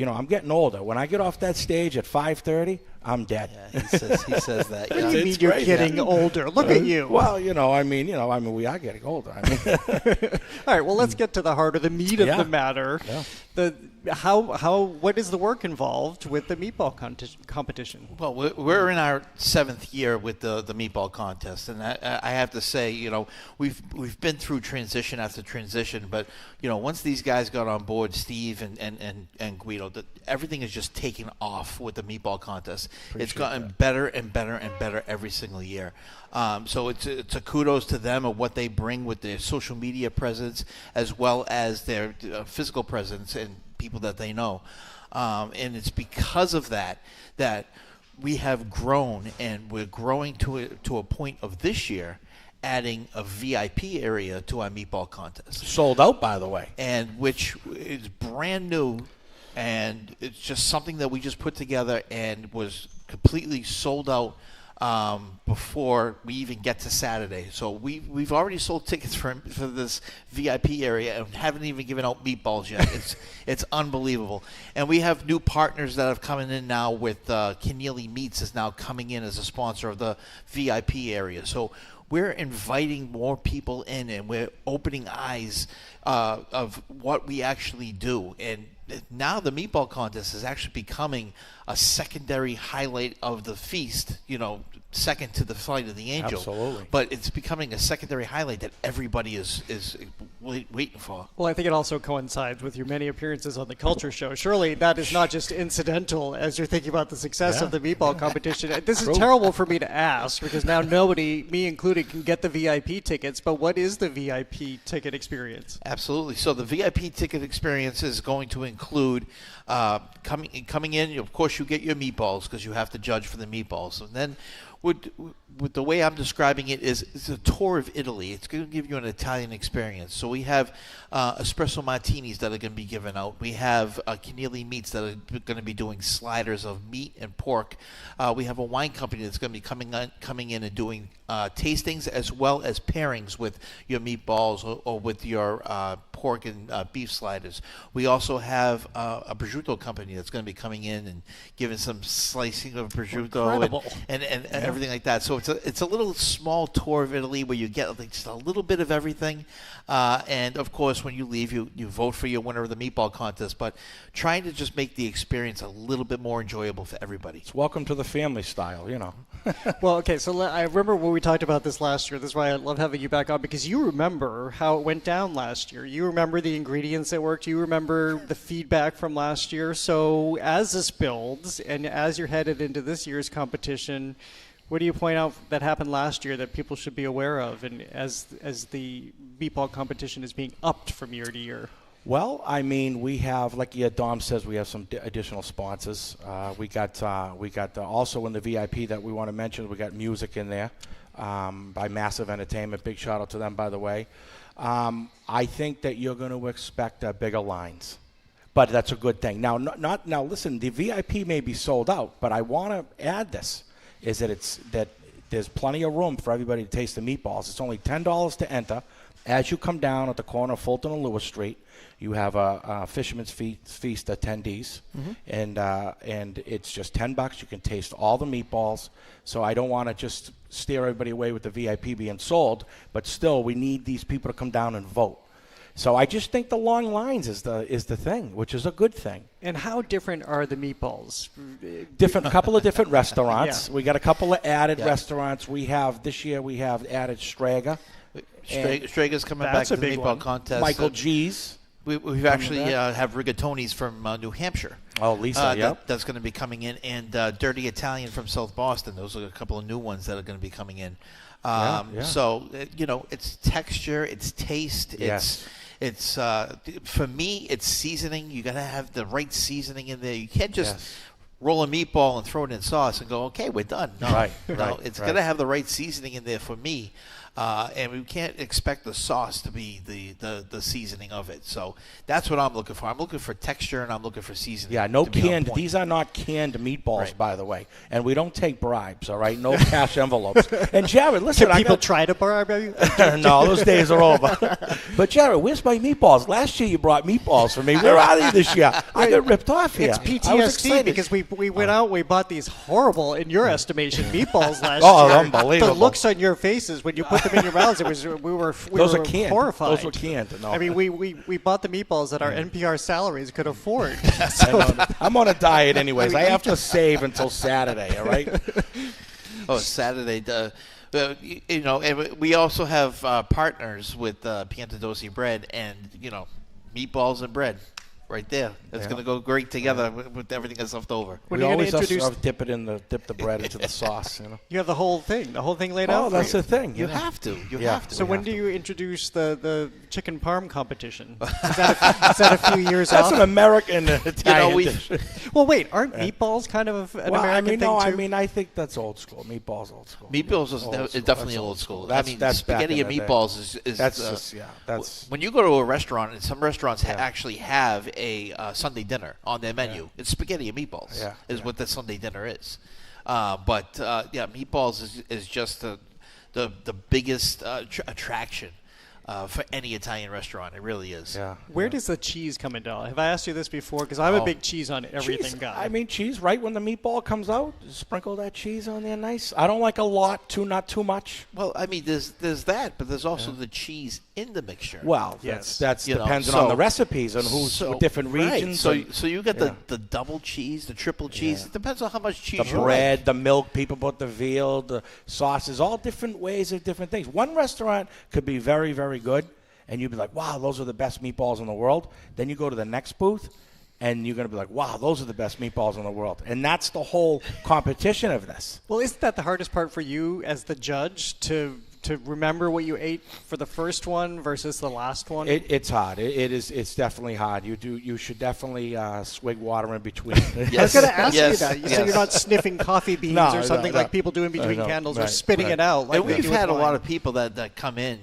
I'm getting older. When I get off that stage at 5:30, I'm dead. Yeah, he says that. What do you mean you're getting older? Look at you. Well, I mean, we are getting older. I mean. All right. Well, let's get to the heart of the meat of the matter. Yeah. What is the work involved with the meatball competition? Well, we're in our 7th year with the meatball contest, and I have to say, we've been through transition after transition, but once these guys got on board, Steve and Guido, everything is just taking off with the meatball contest. It's Appreciate gotten that. better and better and better every single year. So it's a kudos to them of what they bring with their social media presence as well as their physical presence and people that they know. And it's because of that we have grown, and we're growing to a point of this year adding a VIP area to our meatball contest. Sold out, by the way. And which is brand new, and it's just something that we just put together and was completely sold out before we even get to Saturday. So we've already sold tickets for this VIP area and haven't even given out meatballs yet. It's unbelievable. And we have new partners that have coming in now with Keneally Meats is now coming in as a sponsor of the VIP area. So we're inviting more people in, and we're opening eyes of what we actually do. And now the meatball contest is actually becoming a secondary highlight of the feast, second to the Flight of the Angel. Absolutely. But it's becoming a secondary highlight that everybody is waiting for. Well, I think it also coincides with your many appearances on the Culture Show. Surely that is not just incidental as you're thinking about the success of the meatball competition. This is terrible for me to ask because now nobody, me included, can get the VIP tickets. But what is the VIP ticket experience? Absolutely. So the VIP ticket experience is going to include coming in. Of course, you get your meatballs because you have to judge for the meatballs, and then with the way I'm describing it is it's a tour of Italy. It's going to give you an Italian experience. So we have espresso martinis that are going to be given out. We have Keneally Meats that are going to be doing sliders of meat and pork. We have a wine company that's going to be coming in and doing tastings as well as pairings with your meatballs or with your pork and beef sliders. We also have a prosciutto company that's going to be coming in and giving some slicing of prosciutto and everything like that. So it's a little small tour of Italy where you get just a little bit of everything. And of course, when you leave, you vote for your winner of the meatball contest. But trying to just make the experience a little bit more enjoyable for everybody. It's welcome to the family style, Well, okay, so I remember when we talked about this last year. This is why I love having you back on, because you remember how it went down last year. You remember the ingredients that worked. You remember the feedback from last year. So as this builds and as you're headed into this year's competition, what do you point out that happened last year that people should be aware of, and as the meatball competition is being upped from year to year? Well, I mean, we have, like Dom says, we have some additional sponsors. We got also in the VIP that we want to mention, we got music in there by Massive Entertainment. Big shout out to them, by the way. I think that you're going to expect bigger lines, but that's a good thing. Now, now. Listen, the VIP may be sold out, but I want to add this: is that there's plenty of room for everybody to taste the meatballs. It's only $10 to enter. As you come down at the corner of Fulton and Lewis Street, you have a Fisherman's Feast attendees, and it's just $10. You can taste all the meatballs. So I don't want to just steer everybody away with the VIP being sold, but still we need these people to come down and vote. So I just think the long lines is the thing, which is a good thing. And how different are the meatballs? A couple of different restaurants. Yeah. We got a couple of added restaurants. This year we have added Strega. Strega's coming back to the meatball contest. Michael G's. We've actually have Rigatoni's from New Hampshire. Oh, Lisa, that's going to be coming in, and Dirty Italian from South Boston. Those are a couple of new ones that are going to be coming in. So it's texture, it's taste, it's for me, it's seasoning. You got to have the right seasoning in there. You can't just roll a meatball and throw it in sauce and go, okay, we're done. No, it's got to have the right seasoning in there for me. And we can't expect the sauce to be the seasoning of it. So that's what I'm looking for. I'm looking for texture, and I'm looking for seasoning. Yeah, no canned. These are not canned meatballs, by the way. And we don't take bribes, all right? No cash envelopes. And Jared, listen. Can people try to bribe you? No, those days are over. But Jared, where's my meatballs? Last year you brought meatballs for me. Where are they this year? I got ripped off here. It's PTSD because we went out and we bought these horrible, in your estimation, meatballs last year. Oh, unbelievable. The looks on your faces when you put them in your mouths, we were horrified. Those were canned. No. I mean, we bought the meatballs that our NPR salaries could afford. I'm on a diet anyways. I have to save until Saturday, all right? Oh, Saturday. And we also have partners with Piantadosi Bread and, meatballs and bread. right there. It's going to go great together with everything that's left over. We always dip the bread into the sauce. You know. You have the whole thing laid out. Oh, that's the thing. You have to. You have to. So when do you introduce the chicken parm competition? Is that a few years That's off? an American Italian dish. Well, wait, aren't meatballs kind of an American thing too? I think that's old school. Meatballs old school. Meatballs is definitely old school. That's spaghetti and meatballs is that's when you go to a restaurant, and some restaurants actually have a Sunday dinner on their menu. It's spaghetti and meatballs is what the Sunday dinner is. But meatballs is just the biggest attraction for any Italian restaurant. It really is. Yeah. Where does the cheese come into? Have I asked you this before? Because I'm a big cheese on everything cheese, guy. I mean, cheese right when the meatball comes out. Sprinkle that cheese on there nice. I don't like a lot, not too much. Well, I mean, there's that, but there's also the cheese in the mixture. Well, that's depends on the recipes and different regions. Right. So you got the double cheese, the triple cheese. It depends on how much cheese the bread, the milk. People put the veal, the sauces, all different ways of different things. One restaurant could be very, very good, and you'd be like, wow, those are the best meatballs in the world. Then you go to the next booth, and you're going to be like, wow, those are the best meatballs in the world. And that's the whole competition of this. Well, isn't that the hardest part for you as the judge to remember what you ate for the first one versus the last one? It's hard. It's definitely hard. You should definitely swig water in between. I was going to ask you that. So you're not sniffing coffee beans or something like people do in between candles or spitting it out. Like and we've had a lot of people that come in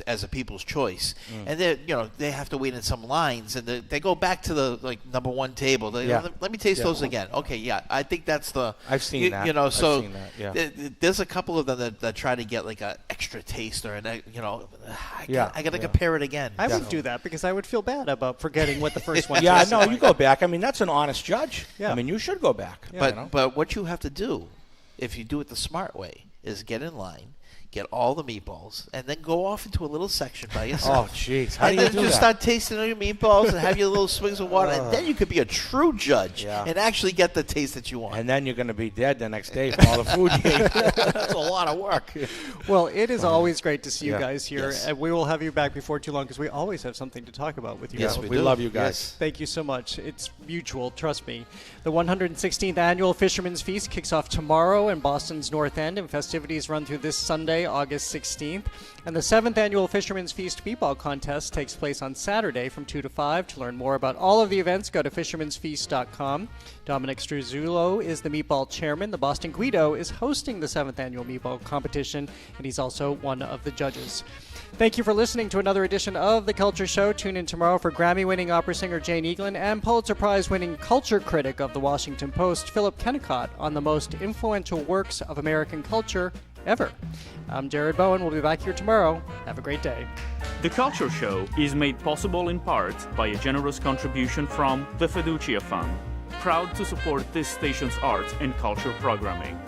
as a people's choice, and they have to wait in some lines, and they go back to the number one table. Let me taste those again. Okay, I think that's the. I've seen that. I've seen that, there's a couple of them that try to get like a extra taster, and I got to compare it again. I would do that because I would feel bad about forgetting what the first one. You go back. I mean, that's an honest judge. Yeah. I mean, you should go back. But what you have to do, if you do it the smart way, is get in line, get all the meatballs, and then go off into a little section by yourself. Oh, jeez. How do you do that? And then just start tasting all your meatballs and have your little swigs of water, and then you could be a true judge and actually get the taste that you want. And then you're going to be dead the next day from all the food you ate. That's a lot of work. Well, it is always great to see you guys here, and we will have you back before too long because we always have something to talk about with you. Yes, we love you guys. Yes. Thank you so much. It's mutual, trust me. The 116th Annual Fisherman's Feast kicks off tomorrow in Boston's North End, and festivities run through this Sunday, August 16th. And the 7th Annual Fisherman's Feast Meatball Contest takes place on Saturday from 2 to 5. To learn more about all of the events, go to fishermansfeast.com. Domenic Strazzullo is the Meatball Chairman. The Boston Guido is hosting the 7th Annual Meatball Competition, and he's also one of the judges. Thank you for listening to another edition of The Culture Show. Tune in tomorrow for Grammy-winning opera singer Jane Eaglin and Pulitzer Prize-winning culture critic of The Washington Post, Philip Kennicott, on the most influential works of American culture ever. I'm Jared Bowen. We'll be back here tomorrow. Have a great day. The Culture Show is made possible in part by a generous contribution from the Fiducia Fund, proud to support this station's arts and culture programming.